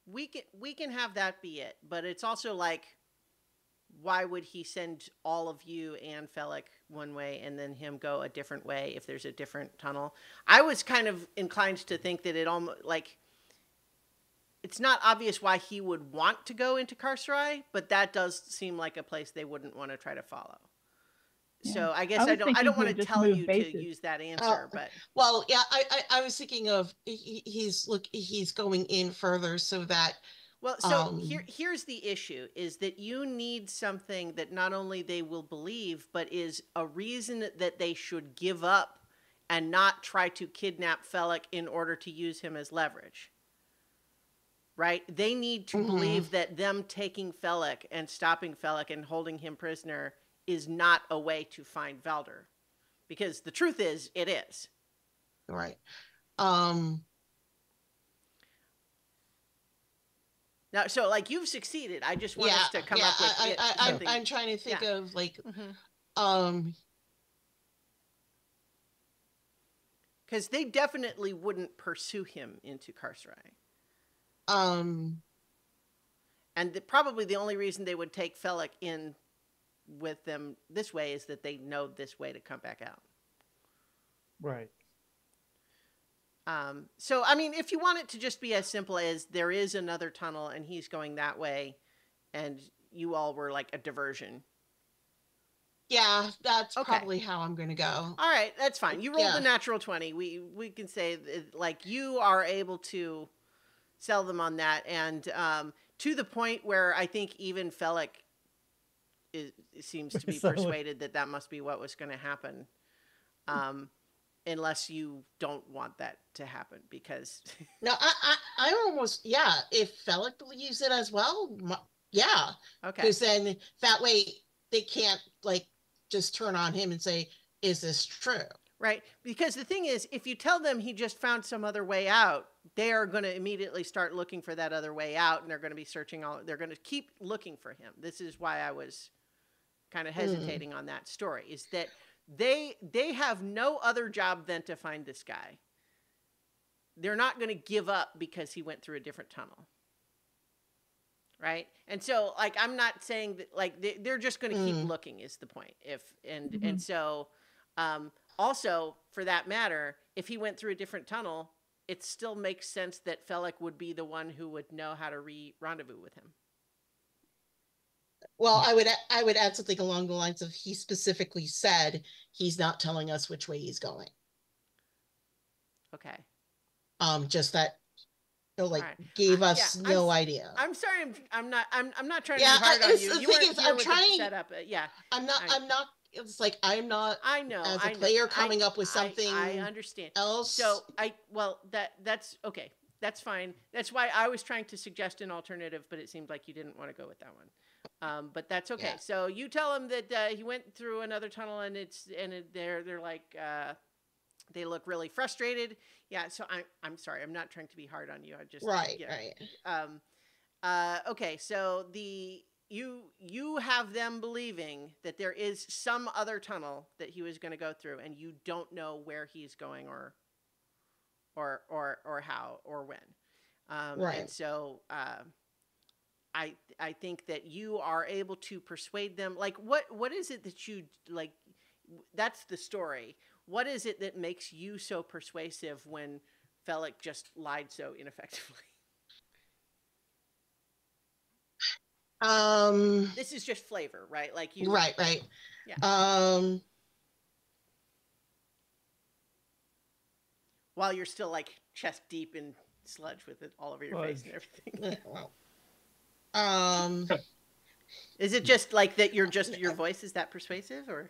[SPEAKER 1] we can have that be it, but it's also like, why would he send all of you and Felix one way and then him go a different way if there's a different tunnel? I was kind of inclined to think that it almost like, it's not obvious why he would want to go into Carcerai, but that does seem like a place they wouldn't want to try to follow. Yeah. So I guess I don't want to tell you to use that answer, but
[SPEAKER 6] well, yeah, I was thinking of he's going in further so that.
[SPEAKER 1] Well, so here's the issue: is that you need something that not only they will believe, but is a reason that they should give up and not try to kidnap Felix in order to use him as leverage. Right? They need to believe that them taking Felix and stopping Felix and holding him prisoner is not a way to find Valdar. Because the truth is, it is.
[SPEAKER 6] Right.
[SPEAKER 1] Now, so like you've succeeded. I just want us to come up with something.
[SPEAKER 6] I'm trying to think of like,
[SPEAKER 1] because they definitely wouldn't pursue him into Carcerai. And probably the only reason they would take Felix in with them this way is that they know this way to come back out.
[SPEAKER 2] Right.
[SPEAKER 1] So, I mean, if you want it to just be as simple as there is another tunnel and he's going that way and you all were like a diversion.
[SPEAKER 6] Yeah, that's probably how I'm going to go.
[SPEAKER 1] All right, that's fine. You rolled a natural 20. We can say that, like, you are able to sell them on that, and to the point where I think even Felix seems to be persuaded that must be what was going to happen, unless you don't want that to happen, because
[SPEAKER 6] no, I almost if Felix believes it as well, because then that way they can't like just turn on him and say, is this true?
[SPEAKER 1] Right, because the thing is, if you tell them he just found some other way out, they are going to immediately start looking for that other way out, and they're going to be searching they're going to keep looking for him. This is why I was kind of hesitating on that story, is that they have no other job than to find this guy. They're not going to give up because he went through a different tunnel. Right? And so, like, I'm not saying that, like, they're just going to keep looking is the point. And so, also, for that matter, if he went through a different tunnel, it still makes sense that Felix would be the one who would know how to rendezvous with him.
[SPEAKER 6] Well, I would add something along the lines of, he specifically said he's not telling us which way he's going.
[SPEAKER 1] Okay.
[SPEAKER 6] Just that, gave us no idea.
[SPEAKER 1] I'm sorry, I'm not trying to be hard on you.
[SPEAKER 6] I'm trying.
[SPEAKER 1] Set up,
[SPEAKER 6] I'm not. It's like I'm not.
[SPEAKER 1] I know.
[SPEAKER 6] As a player, coming up with something.
[SPEAKER 1] I understand.
[SPEAKER 6] Else.
[SPEAKER 1] So that's okay. That's fine. That's why I was trying to suggest an alternative, but it seemed like you didn't want to go with that one. But that's okay.
[SPEAKER 6] Yeah.
[SPEAKER 1] So you tell him that he went through another tunnel, and they're like they look really frustrated. Yeah. So I'm sorry. I'm not trying to be hard on you. I just
[SPEAKER 6] Right,
[SPEAKER 1] yeah.
[SPEAKER 6] right.
[SPEAKER 1] Okay. So you have them believing that there is some other tunnel that he was going to go through, and you don't know where he's going or how or when.
[SPEAKER 6] Right.
[SPEAKER 1] And so I think that you are able to persuade them. Like what is it that you like? That's the story. What is it that makes you so persuasive when Felix just lied so ineffectively? This is just flavor, right? Like you.
[SPEAKER 6] Right, right.
[SPEAKER 1] Yeah. While you're still like chest deep in sludge with it all over your face and everything.
[SPEAKER 6] Well,
[SPEAKER 1] is it just like that? You're just your voice is that persuasive, or?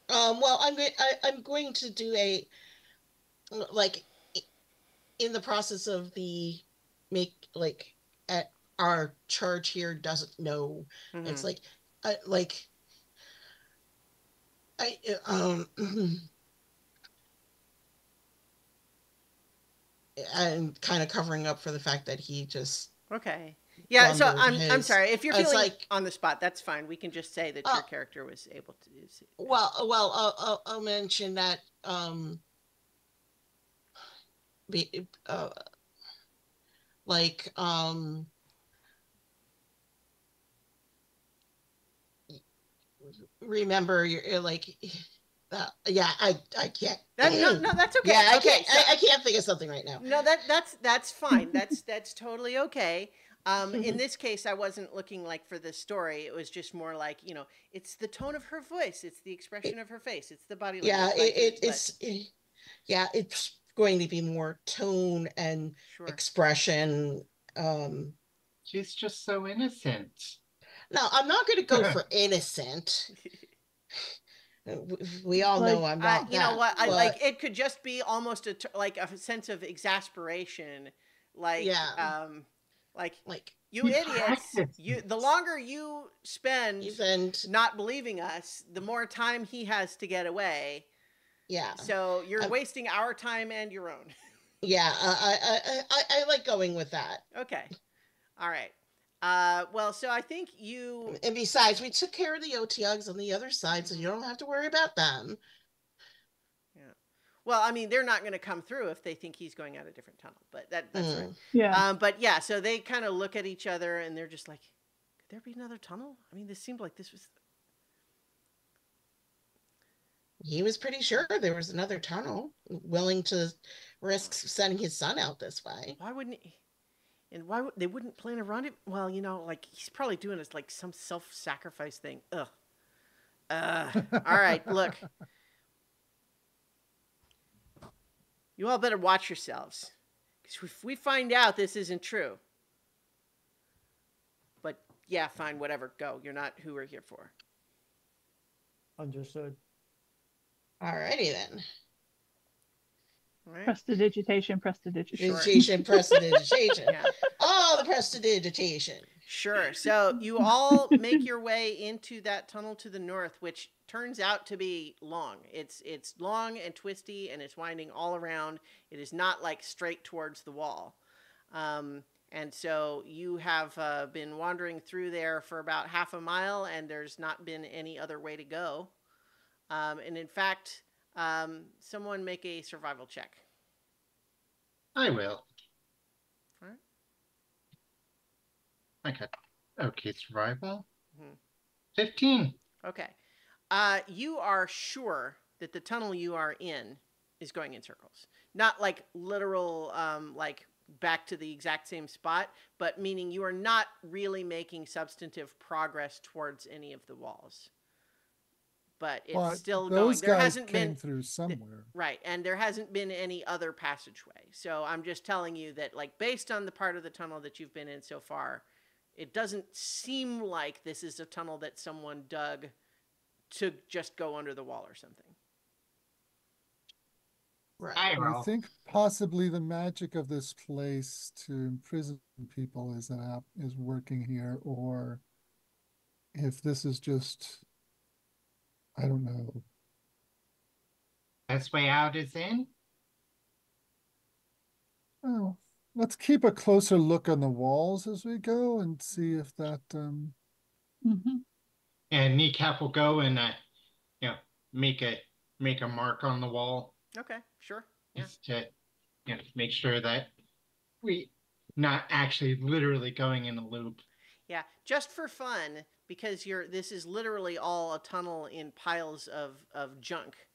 [SPEAKER 6] Well, I'm going to do a like in the process of the our charge here doesn't know. Mm-hmm. It's like I'm kind of covering up for the fact that he just
[SPEAKER 1] okay. Yeah, so I'm sorry if you're feeling like on the spot. That's fine. We can just say that your character was able to.
[SPEAKER 6] Well, I'll mention that remember you're like. Yeah, I can't.
[SPEAKER 1] No, that's okay.
[SPEAKER 6] Yeah,
[SPEAKER 1] okay,
[SPEAKER 6] I can't think of something right now.
[SPEAKER 1] No, that's fine. That's totally okay. In this case, I wasn't looking like for the story. It was just more like, it's the tone of her voice, it's the expression of her face, it's the body language.
[SPEAKER 6] Yeah, it's going to be more tone and expression.
[SPEAKER 5] She's just so innocent.
[SPEAKER 6] No, I'm not going to go for innocent. We all know I'm not.
[SPEAKER 1] You know what? Like it could just be almost like a sense of exasperation, like you idiots. The longer you spend not believing us, the more time he has to get away.
[SPEAKER 6] Yeah.
[SPEAKER 1] So you're wasting our time and your own.
[SPEAKER 6] Yeah, I like going with that.
[SPEAKER 1] Okay. All right. Well, so I think you...
[SPEAKER 6] And besides, we took care of the OTUGs on the other side, so you don't have to worry about them.
[SPEAKER 1] Yeah. Well, I mean, they're not going to come through if they think he's going out a different tunnel, but that's right.
[SPEAKER 3] Yeah.
[SPEAKER 1] But yeah, so they kind of look at each other and they're just like, could there be another tunnel? I mean, this seemed like this was...
[SPEAKER 6] He was pretty sure there was another tunnel, willing to risk sending his son out this way.
[SPEAKER 1] Why wouldn't he... And why they wouldn't plan around it? Well, like he's probably doing this like some self-sacrifice thing. Ugh. All right, look. You all better watch yourselves. Because if we find out this isn't true. But yeah, fine, whatever. Go. You're not who we're here for.
[SPEAKER 2] Understood.
[SPEAKER 6] All righty then.
[SPEAKER 1] Right.
[SPEAKER 3] Prestidigitation.
[SPEAKER 6] Yeah. Oh, the prestidigitation.
[SPEAKER 1] Sure. So you all make your way into that tunnel to the north, which turns out to be long. It's long and twisty, and it's winding all around. It is not like straight towards the wall. And so you have been wandering through there for about half a mile, and there's not been any other way to go. And in fact, someone make a survival check.
[SPEAKER 5] I will.
[SPEAKER 1] All right.
[SPEAKER 5] Okay, survival. 15.
[SPEAKER 1] Okay. You are sure that the tunnel you are in is going in circles. Not like literal, like back to the exact same spot, but meaning you are not really making substantive progress towards any of the walls. But it's still going.
[SPEAKER 4] Those guys came through somewhere.
[SPEAKER 1] Right, and there hasn't been any other passageway. So I'm just telling you that, like, based on the part of the tunnel that you've been in so far, it doesn't seem like this is a tunnel that someone dug to just go under the wall or something.
[SPEAKER 6] Right.
[SPEAKER 4] I think possibly the magic of this place to imprison people is working here, or if this is just, I don't know.
[SPEAKER 5] Best way out is in.
[SPEAKER 4] Oh, let's keep a closer look on the walls as we go and see if that.
[SPEAKER 3] Mm-hmm.
[SPEAKER 5] And Kneecap will go and you know, make a mark on the wall.
[SPEAKER 1] Okay, sure. Yeah.
[SPEAKER 5] Just to make sure that we not actually literally going in a loop.
[SPEAKER 1] Yeah, just for fun, because this is literally all a tunnel in piles of junk.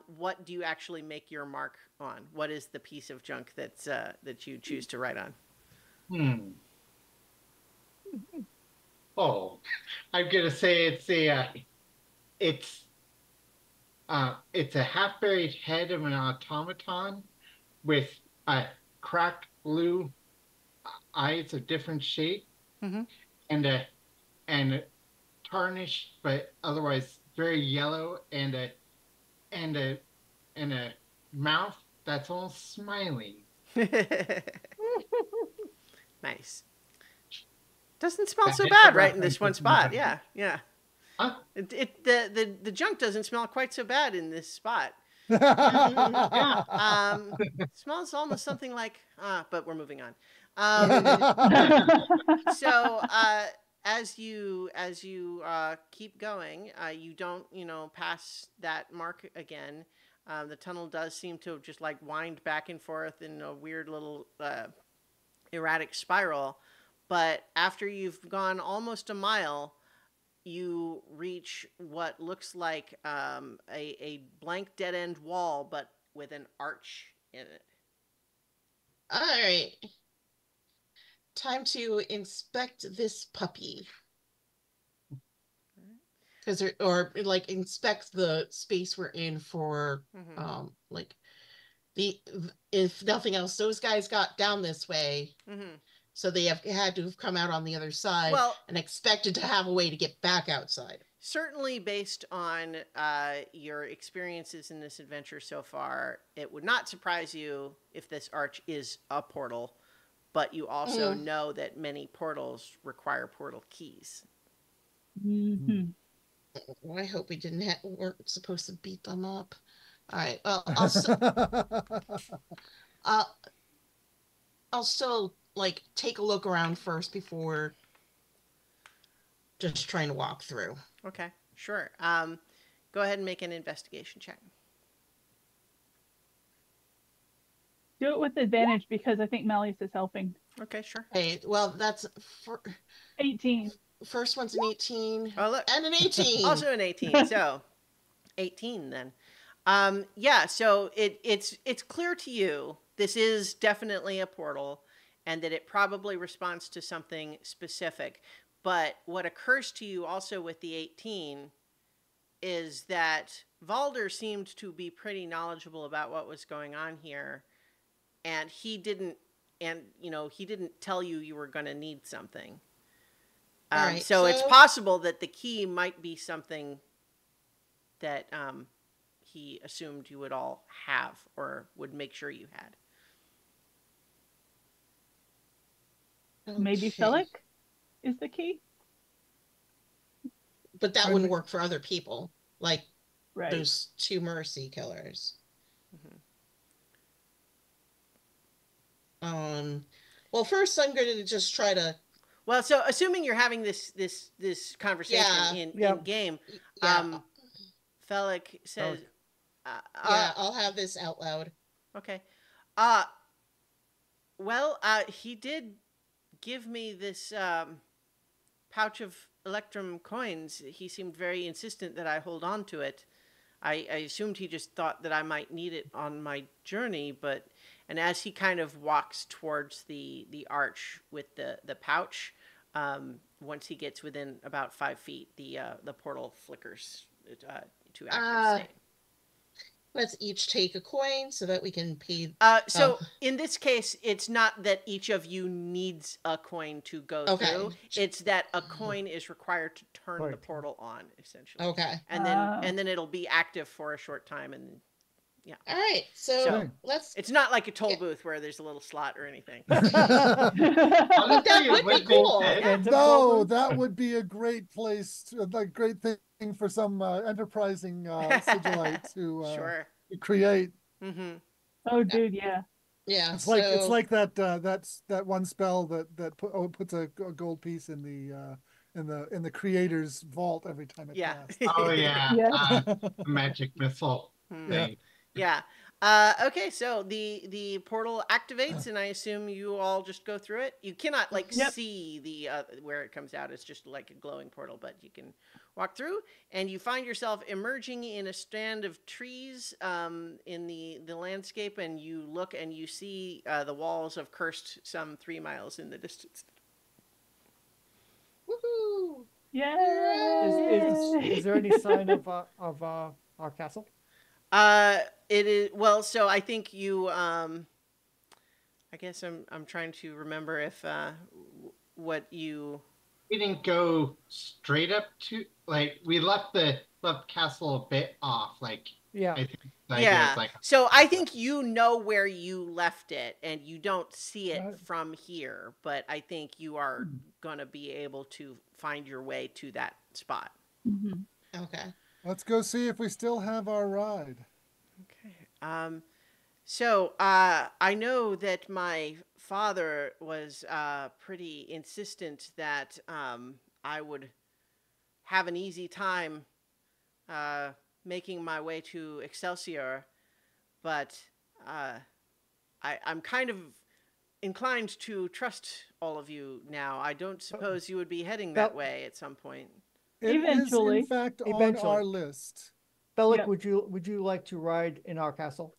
[SPEAKER 1] What do you actually make your mark on? What is the piece of junk that's that you choose to write on?
[SPEAKER 5] Oh, I'm gonna say it's a half-buried head of an automaton with cracked blue eyes of different shape,
[SPEAKER 1] Mm-hmm.
[SPEAKER 5] and a tarnished but otherwise very yellow, and a mouth that's all smiling.
[SPEAKER 1] Nice. Doesn't smell so bad right in this one spot. Yeah, yeah.
[SPEAKER 5] Huh?
[SPEAKER 1] The junk doesn't smell quite so bad in this spot.
[SPEAKER 5] Yeah.
[SPEAKER 1] Smells almost something like but we're moving on. So as you keep going, you don't pass that mark again. The tunnel does seem to just like wind back and forth in a weird little erratic spiral, but after you've gone almost a mile, you reach what looks like a blank dead end wall, but with an arch in it.
[SPEAKER 6] All right. Time to inspect this puppy. Because or like inspect the space we're in for like if nothing else, those guys got down this way. So they had to have come out on the other side and expected to have a way to get back outside.
[SPEAKER 1] Certainly, based on your experiences in this adventure so far, it would not surprise you if this arch is a portal, but you also know that many portals require portal keys.
[SPEAKER 3] Mm-hmm.
[SPEAKER 6] Well, I hope we weren't supposed to beat them up. All right. Well, I'll still like take a look around first before just trying to walk through.
[SPEAKER 1] Okay, sure. Go ahead and make an investigation check.
[SPEAKER 3] Do it with advantage because I think Malleus is helping.
[SPEAKER 1] Okay, sure.
[SPEAKER 6] Hey, well, that's
[SPEAKER 3] 18.
[SPEAKER 6] First one's an 18.
[SPEAKER 1] Oh, look.
[SPEAKER 6] And an 18.
[SPEAKER 1] Also an 18. So 18 then. Yeah, so it's clear to you this is definitely a portal and that it probably responds to something specific. But what occurs to you also with the 18 is that Valder seemed to be pretty knowledgeable about what was going on here, and he didn't tell you were going to need something.
[SPEAKER 6] Right,
[SPEAKER 1] so it's possible that the key might be something that he assumed you would all have or would make sure you had.
[SPEAKER 6] Okay.
[SPEAKER 3] Maybe Felic is the key?
[SPEAKER 6] But that wouldn't work for other people. Like those 2 mercy killers. Well, first I'm going to just try to.
[SPEAKER 1] Well, so assuming you're having this conversation in game, Felic says,
[SPEAKER 6] I'll have this out loud.
[SPEAKER 1] Okay. Well, he did give me this pouch of Electrum coins. He seemed very insistent that I hold on to it. I assumed he just thought that I might need it on my journey, and as he kind of walks towards the arch with the pouch, once he gets within about 5 feet, the portal flickers to active state.
[SPEAKER 6] Let's each take a coin so that we can pay.
[SPEAKER 1] In this case, it's not that each of you needs a coin to go through. It's that a coin is required to turn the portal on, essentially.
[SPEAKER 6] Okay.
[SPEAKER 1] And then it'll be active for a short time, and Yeah.
[SPEAKER 6] All right, so let's.
[SPEAKER 1] It's not like a toll booth where there's a little slot or anything.
[SPEAKER 6] That would be cool.
[SPEAKER 4] No, that would be a great place, a great thing for some enterprising sigilite to create.
[SPEAKER 1] Mm-hmm.
[SPEAKER 3] Oh, dude, yeah.
[SPEAKER 6] Yeah,
[SPEAKER 4] it's like that that one spell that puts a gold piece in the creator's vault every time it casts.
[SPEAKER 5] Oh yeah,
[SPEAKER 3] Yeah.
[SPEAKER 5] magic missile thing.
[SPEAKER 1] Yeah. Okay, so the portal activates, and I assume you all just go through it. You cannot see the where it comes out. It's just like a glowing portal, but you can walk through, and you find yourself emerging in a stand of trees in the landscape, and you look and you see the walls of Cursed some 3 miles in the distance.
[SPEAKER 6] Woohoo!
[SPEAKER 3] Yeah.
[SPEAKER 2] Is there any sign of our castle?
[SPEAKER 1] It is so I think you I guess I'm trying to remember if what you
[SPEAKER 5] We didn't go straight up to we left the castle a bit off. I think the idea is
[SPEAKER 1] so I think you know where you left it and you don't see it from here, but I think you are gonna be able to find your way to that spot.
[SPEAKER 3] Mm-hmm.
[SPEAKER 6] Okay.
[SPEAKER 4] Let's go see if we still have our ride.
[SPEAKER 1] Okay. So I know that my father was pretty insistent that I would have an easy time making my way to Excelsior, but I'm kind of inclined to trust all of you now. I don't suppose you would be heading that way at some point.
[SPEAKER 3] Eventually.
[SPEAKER 4] It is, in fact, on our list.
[SPEAKER 2] Bellic, would you like to ride in our castle?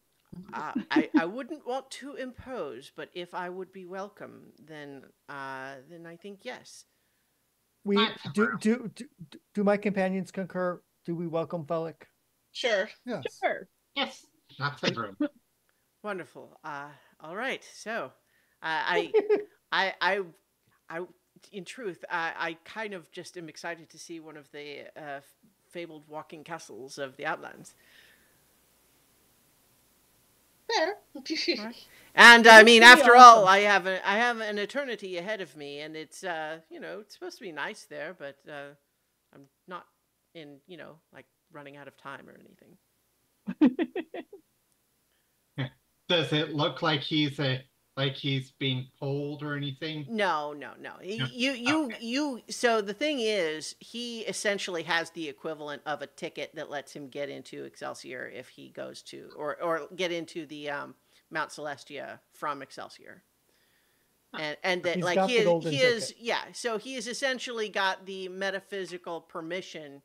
[SPEAKER 1] I wouldn't want to impose, but if I would be welcome, then I think yes.
[SPEAKER 2] We do my companions concur? Do we welcome Bellic?
[SPEAKER 6] Sure.
[SPEAKER 4] Yes.
[SPEAKER 3] Sure.
[SPEAKER 5] yes, that's the room.
[SPEAKER 1] Wonderful. All right. So, I in truth, I kind of just am excited to see one of the fabled walking castles of the Outlands.
[SPEAKER 6] Fair.
[SPEAKER 1] And I mean, after all, I have an eternity ahead of me, and it's it's supposed to be nice there, but I'm not in like running out of time or anything.
[SPEAKER 5] Does it look like he's being pulled or anything?
[SPEAKER 1] No. You. So the thing is, he essentially has the equivalent of a ticket that lets him get into Excelsior if he goes to, or get into the Mount Celestia from Excelsior. And that like he is so he has essentially got the metaphysical permission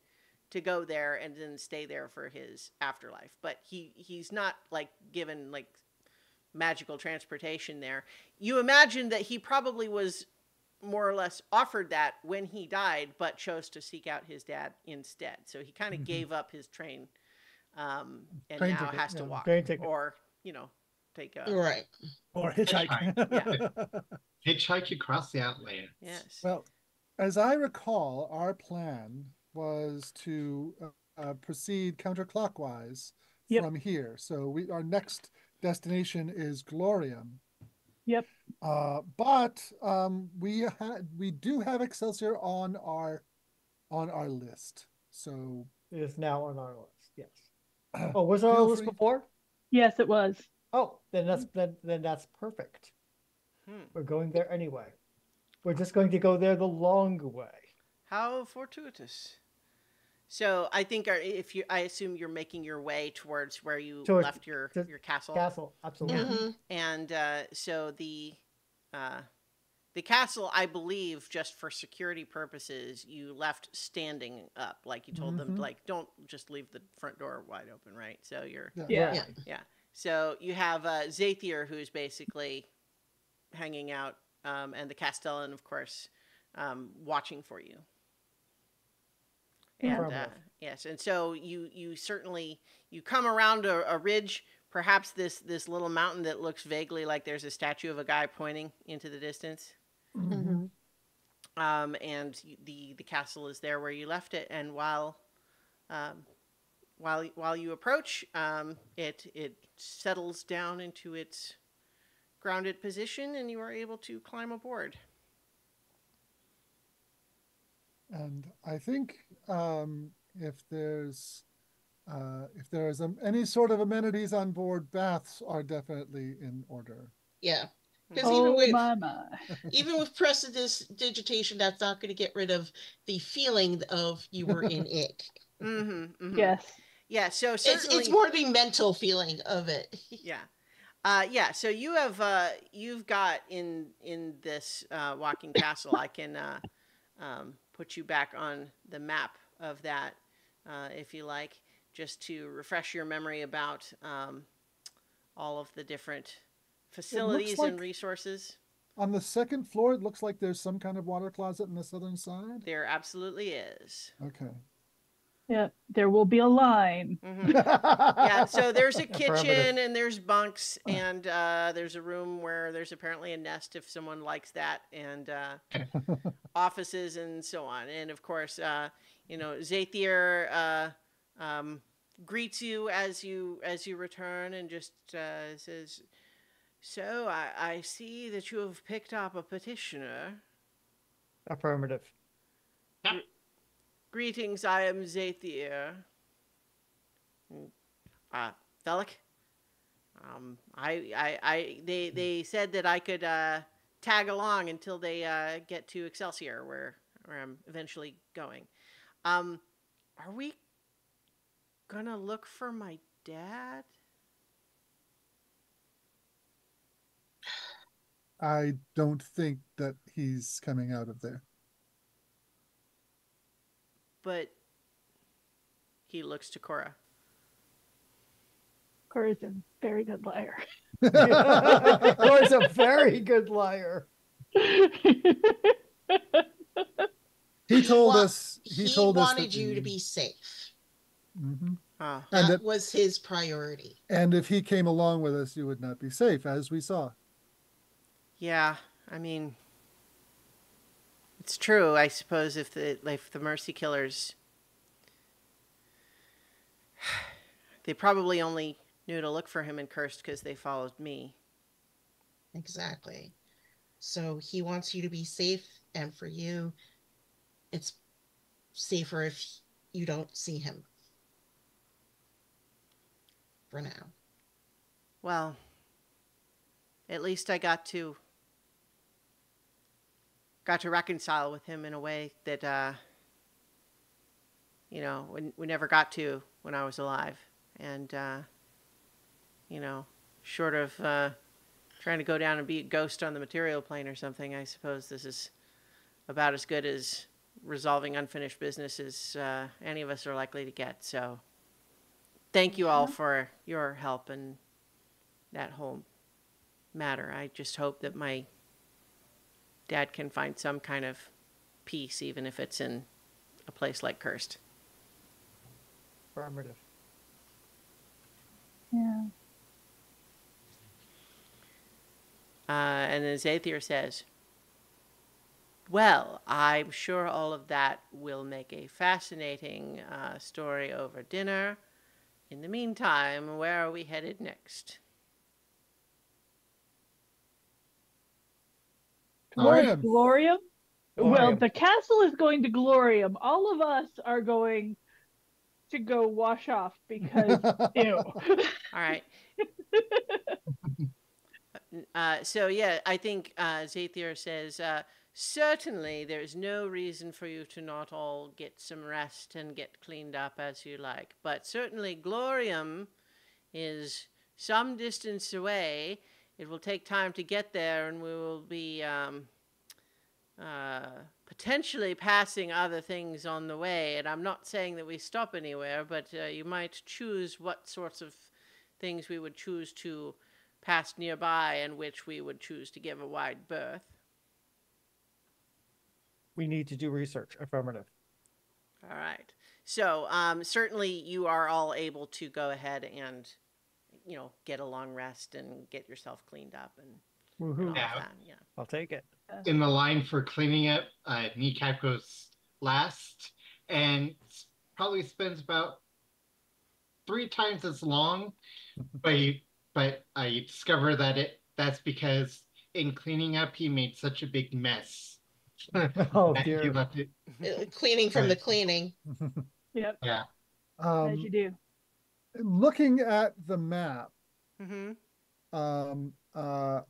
[SPEAKER 1] to go there and then stay there for his afterlife. But he's not like given like magical transportation there. You imagine that he probably was more or less offered that when he died, but chose to seek out his dad instead. So he kind of gave up his train and
[SPEAKER 4] train
[SPEAKER 1] now
[SPEAKER 4] ticket,
[SPEAKER 1] has to walk or take a
[SPEAKER 6] Right.
[SPEAKER 4] Or hitchhike.
[SPEAKER 5] Hitchhike across the Outlands.
[SPEAKER 1] Yes.
[SPEAKER 4] Well, as I recall, our plan was to proceed counterclockwise from here. So our next destination is Glorium.
[SPEAKER 3] Yep.
[SPEAKER 4] But we do have Excelsior on our list. So
[SPEAKER 2] it is now on our list. Yes. Oh, was it on our list before?
[SPEAKER 3] Yes, it was.
[SPEAKER 2] Oh, then that's perfect. We're going there anyway. We're just going to go there the long way.
[SPEAKER 1] How fortuitous. So I think I assume you're making your way towards where you left your castle.
[SPEAKER 2] Castle, absolutely.
[SPEAKER 6] Mm-hmm.
[SPEAKER 1] And so the castle, I believe, just for security purposes, you left standing up. Like you told them, like don't just leave the front door wide open, right? So you're
[SPEAKER 3] yeah.
[SPEAKER 1] So you have Zathier, who's basically hanging out, and the Castellan, of course, watching for you. And yes, and so you certainly come around a ridge, perhaps this little mountain that looks vaguely like there's a statue of a guy pointing into the distance.
[SPEAKER 2] Mm-hmm.
[SPEAKER 1] And the castle is there where you left it. And while while you approach, it settles down into its grounded position, and you are able to climb aboard.
[SPEAKER 4] And I think if there's any sort of amenities on board, baths are definitely in order.
[SPEAKER 6] Yeah. Because even with prestidigitation, that's not going to get rid of the feeling of you were in it.
[SPEAKER 1] Mm-hmm, mm-hmm.
[SPEAKER 3] Yes.
[SPEAKER 1] Yeah. So certainly,
[SPEAKER 6] it's more the mental feeling of it.
[SPEAKER 1] Yeah. Yeah. So you've got in this walking castle. I can put you back on the map of that if you like, just to refresh your memory about all of the different facilities and resources.
[SPEAKER 4] On the second floor, it looks like there's some kind of water closet on the southern side.
[SPEAKER 1] There absolutely is.
[SPEAKER 4] Okay.
[SPEAKER 3] Yeah, there will be a line.
[SPEAKER 1] Mm-hmm. Yeah, so there's a kitchen and there's bunks and there's a room where there's apparently a nest if someone likes that, and offices and so on. And of course, Zathier greets you as you return and just says, "So I see that you have picked up a petitioner."
[SPEAKER 2] Affirmative.
[SPEAKER 1] Greetings, I am Zathier. Velik. They said that I could tag along until they get to Excelsior, where I'm eventually going. Are we gonna look for my dad?
[SPEAKER 4] I don't think that he's coming out of there.
[SPEAKER 1] But he looks to Cora.
[SPEAKER 3] Cora's a very good liar.
[SPEAKER 2] Cora's a very good liar.
[SPEAKER 4] He told us.
[SPEAKER 6] He wanted you to be safe.
[SPEAKER 4] Mm-hmm.
[SPEAKER 6] That was his priority.
[SPEAKER 4] And if he came along with us, you would not be safe, as we saw.
[SPEAKER 1] Yeah, I mean, it's true. I suppose if the Mercy Killers, they probably only knew to look for him in Cursed because they followed me.
[SPEAKER 6] Exactly. So he wants you to be safe, and for you, it's safer if you don't see him. For now.
[SPEAKER 1] Well, at least I got to reconcile with him in a way that we never got to when I was alive. And short of trying to go down and be a ghost on the material plane or something, I suppose this is about as good as resolving unfinished business as any of us are likely to get. So thank you all for your help in that whole matter. I just hope that my dad can find some kind of peace, even if it's in a place like Cursed.
[SPEAKER 2] Affirmative.
[SPEAKER 3] Yeah.
[SPEAKER 1] And then Zathier says, "Well, I'm sure all of that will make a fascinating story over dinner. In the meantime, where are we headed next?"
[SPEAKER 3] Glorium.
[SPEAKER 2] Glorium.
[SPEAKER 3] Well, the castle is going to Glorium. All of us are going to go wash off because ew.
[SPEAKER 1] All right. I think Zathier says, certainly there's no reason for you to not all get some rest and get cleaned up as you like. But certainly Glorium is some distance away. It will take time to get there, and we will be potentially passing other things on the way. And I'm not saying that we stop anywhere, but you might choose what sorts of things we would choose to pass nearby and which we would choose to give a wide berth.
[SPEAKER 2] We need to do research. Affirmative.
[SPEAKER 1] All right. So certainly you are all able to go ahead and get a long rest and get yourself cleaned up and all that. Yeah.
[SPEAKER 2] I'll take it.
[SPEAKER 5] In the line for cleaning up, Kneecap goes last and probably spends about 3 times as long, but I discover that that's because in cleaning up he made such a big mess
[SPEAKER 2] Oh
[SPEAKER 5] that he
[SPEAKER 2] dear.
[SPEAKER 5] left it.
[SPEAKER 6] Cleaning from the cleaning.
[SPEAKER 3] Yep,
[SPEAKER 5] Yeah.
[SPEAKER 3] as you do.
[SPEAKER 4] Looking at the map,
[SPEAKER 1] Mm-hmm.
[SPEAKER 4] um, uh,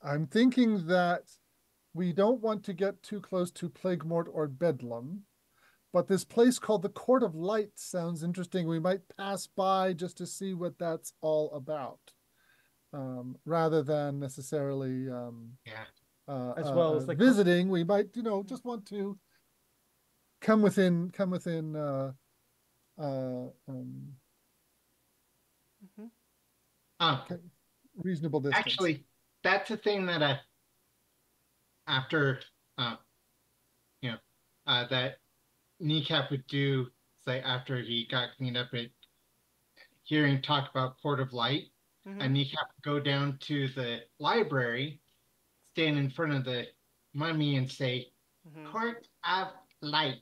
[SPEAKER 4] I'm thinking that we don't want to get too close to Plaguemort or Bedlam, but this place called the Court of Light sounds interesting. We might pass by just to see what that's all about, rather than necessarily
[SPEAKER 2] As well as the
[SPEAKER 4] visiting. We might, just want to come within
[SPEAKER 5] Oh,
[SPEAKER 4] reasonable distance.
[SPEAKER 5] actually, that's a thing that after that Kneecap would do, say after he got cleaned up, at hearing talk about Court of Light, and Kneecap would go down to the library, stand in front of the mummy and say, Court of Light.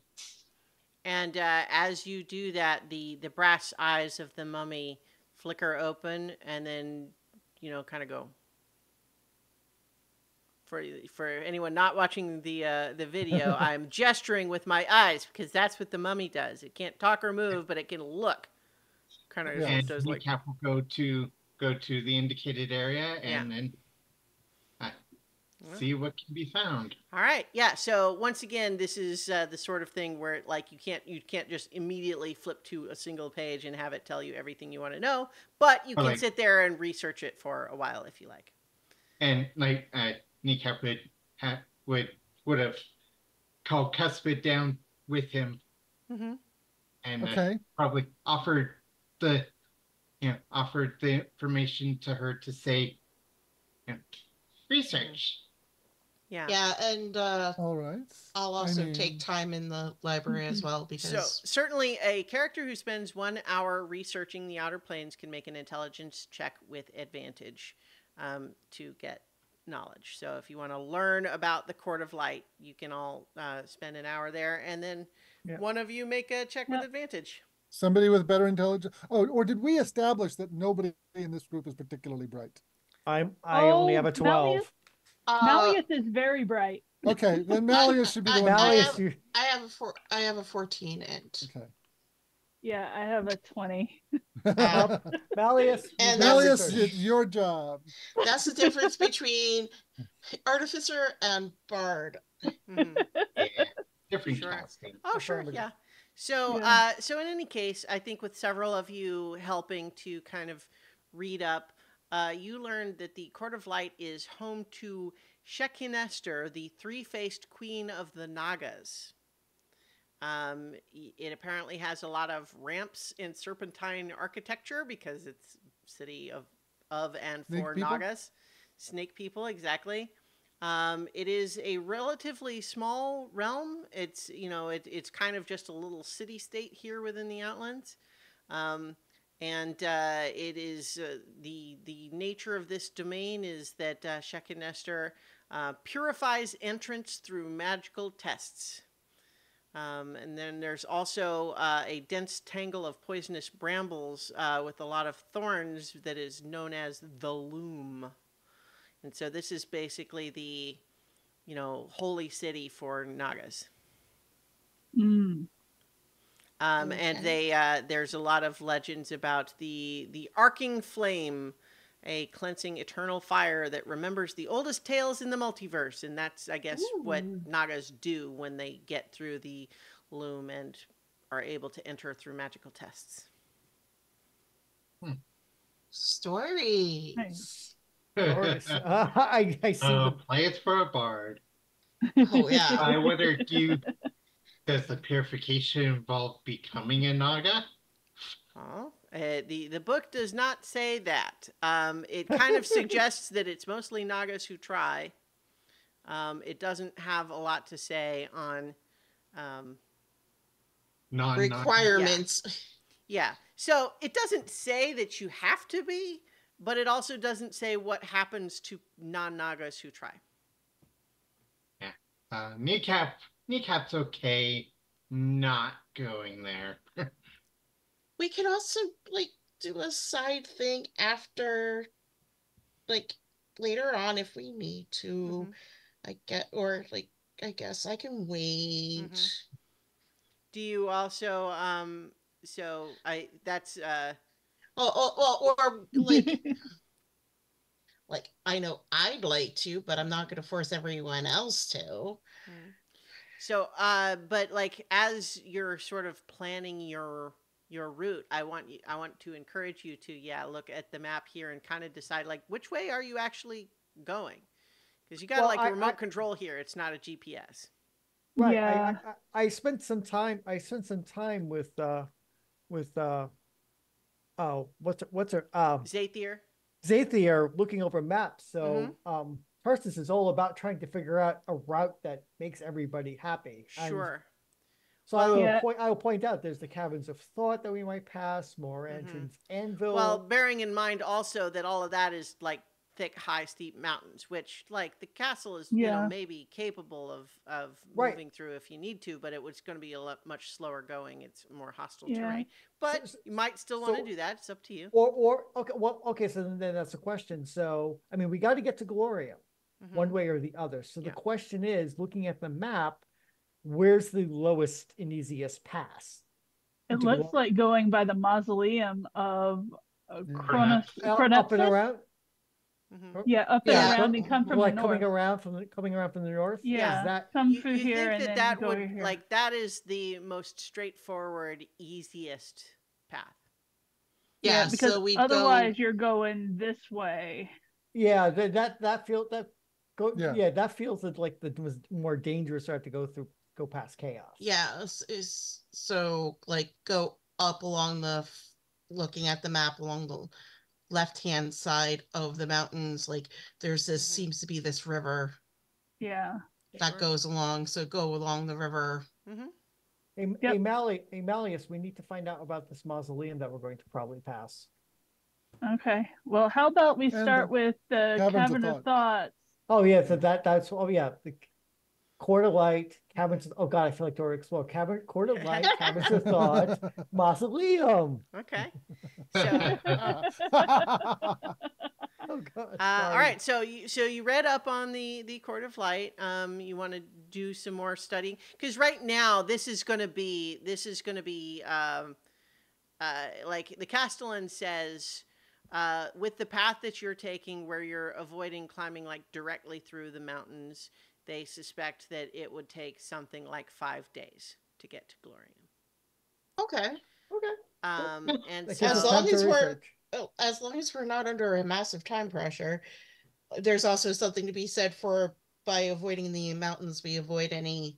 [SPEAKER 1] And as you do that, the brass eyes of the mummy flicker open and then, kind of go. For anyone not watching the video, I'm gesturing with my eyes because that's what the mummy does. It can't talk or move, but it can look. Kind of
[SPEAKER 5] And
[SPEAKER 1] does like.
[SPEAKER 5] Kneecap will go to the indicated area and then see what can be found.
[SPEAKER 1] All right, yeah. So once again, this is the sort of thing where you can't just immediately flip to a single page and have it tell you everything you want to know, but you can sit there and research it for a while if you like.
[SPEAKER 5] And Kneecap would have called Cuspid down with him, and probably offered the information to her to say, research.
[SPEAKER 1] Yeah.
[SPEAKER 6] Yeah, and
[SPEAKER 4] all right.
[SPEAKER 6] I'll also take time in the library as well because.
[SPEAKER 1] So certainly, a character who spends 1 hour researching the Outer Planes can make an intelligence check with advantage to get knowledge. So if you want to learn about the Court of Light, you can all spend an hour there, and then one of you make a check with advantage.
[SPEAKER 4] Somebody with better intelligence. Oh, or did we establish that nobody in this group is particularly bright?
[SPEAKER 2] I only have a 12.
[SPEAKER 3] Malleus is very bright.
[SPEAKER 4] Okay, then Malleus should be the one.
[SPEAKER 6] I have a 14 int.
[SPEAKER 4] Okay.
[SPEAKER 3] Yeah, I have a 20.
[SPEAKER 2] Malleus,
[SPEAKER 4] it's your job.
[SPEAKER 6] That's the difference between Artificer and Bard.
[SPEAKER 5] Different casting.
[SPEAKER 1] Oh, sure, yeah. So, so in any case, I think with several of you helping to kind of read up, you learned that the Court of Light is home to Shekinester, the 3-faced queen of the Nagas. It apparently has a lot of ramps in serpentine architecture because it's a city of and for Nagas. Snake people, exactly. It is a relatively small realm. It's, it's kind of just a little city-state here within the Outlands. And it is the nature of this domain is that Shekinester purifies entrance through magical tests. And then there's also a dense tangle of poisonous brambles with a lot of thorns that is known as the Loom. And so this is basically the, holy city for Nagas.
[SPEAKER 3] Mm.
[SPEAKER 1] And there's a lot of legends about the arcing flame, a cleansing eternal fire that remembers the oldest tales in the multiverse. And that's, I guess, what Nagas do when they get through the Loom and are able to enter through magical tests.
[SPEAKER 6] Stories.
[SPEAKER 2] Nice. I see.
[SPEAKER 5] Play it for a bard.
[SPEAKER 6] Oh, yeah.
[SPEAKER 5] I wonder, does the purification involve becoming a Naga?
[SPEAKER 1] Oh, the book does not say that. It kind of suggests that it's mostly Nagas who try. It doesn't have a lot to say on
[SPEAKER 6] requirements.
[SPEAKER 1] Yeah. So it doesn't say that you have to be, but it also doesn't say what happens to non-Nagas who try.
[SPEAKER 5] Yeah. Kneecap's okay not going there.
[SPEAKER 6] We can also like do a side thing after, like later on if we need to. I get, or like I guess I can wait.
[SPEAKER 1] Do you also so I that's
[SPEAKER 6] Or like I know I'd like to, but I'm not going to force everyone else to.
[SPEAKER 1] So but like as you're sort of planning your route, I want to encourage you to look at the map here and kind of decide like which way are you actually going? Because you got like a remote control here. It's not a GPS.
[SPEAKER 2] Right.
[SPEAKER 3] Yeah.
[SPEAKER 2] I spent some time with oh, what's her Zathier looking over maps. So Tarsus is all about trying to figure out a route that makes everybody happy.
[SPEAKER 1] Sure.
[SPEAKER 2] And so I will point out there's the Caverns of Thought that we might pass, more entrance Anvil.
[SPEAKER 1] Well, bearing in mind also that all of that is like thick, high, steep mountains, which like the castle is, you know, maybe capable of moving through if you need to, but it was going to be a lot much slower going. It's more hostile terrain, but you might still want to do that. It's up to you.
[SPEAKER 2] Okay, so then that's a question. So, I mean, we got to get to Gloria one way or the other. So the question is, looking at the map, where's the lowest and easiest pass?
[SPEAKER 3] It looks like going by the mausoleum of Cronus.
[SPEAKER 2] Up and around.
[SPEAKER 3] Yeah, up and around and come from
[SPEAKER 2] like
[SPEAKER 3] the
[SPEAKER 2] coming
[SPEAKER 3] north.
[SPEAKER 2] around from the north.
[SPEAKER 3] Yeah, come through here and then
[SPEAKER 1] that
[SPEAKER 3] go
[SPEAKER 1] would
[SPEAKER 3] here.
[SPEAKER 1] like that is the most straightforward, easiest path.
[SPEAKER 6] Yeah,
[SPEAKER 3] because
[SPEAKER 6] so
[SPEAKER 3] otherwise you're going this way.
[SPEAKER 2] Yeah, that feels like the was more dangerous route to go past chaos.
[SPEAKER 6] Yeah, so like go up along looking at the map along the left-hand side of the mountains, like there's this seems to be this river that goes along, so go along the river.
[SPEAKER 2] Hey, Malleus, we need to find out about this mausoleum that we're going to probably pass.
[SPEAKER 3] Okay, well, how about we start with the Cavern of Thoughts?
[SPEAKER 2] Oh yeah, so that's the Court of Light, Caverns of, oh god, I feel like Dora Explorer. Court of Light, Caverns of Thought, Mausoleum.
[SPEAKER 1] Okay. So
[SPEAKER 2] oh god.
[SPEAKER 1] All right, so you read up on the Court of Light. You want to do some more studying because right now this is going to be like the Castellan says, with the path that you're taking, where you're avoiding climbing like directly through the mountains, they suspect that it would take something like 5 days to get to Glorium.
[SPEAKER 6] Okay.
[SPEAKER 1] And
[SPEAKER 6] so as long as we're not under a massive time pressure, there's also something to be said for by avoiding the mountains, we avoid any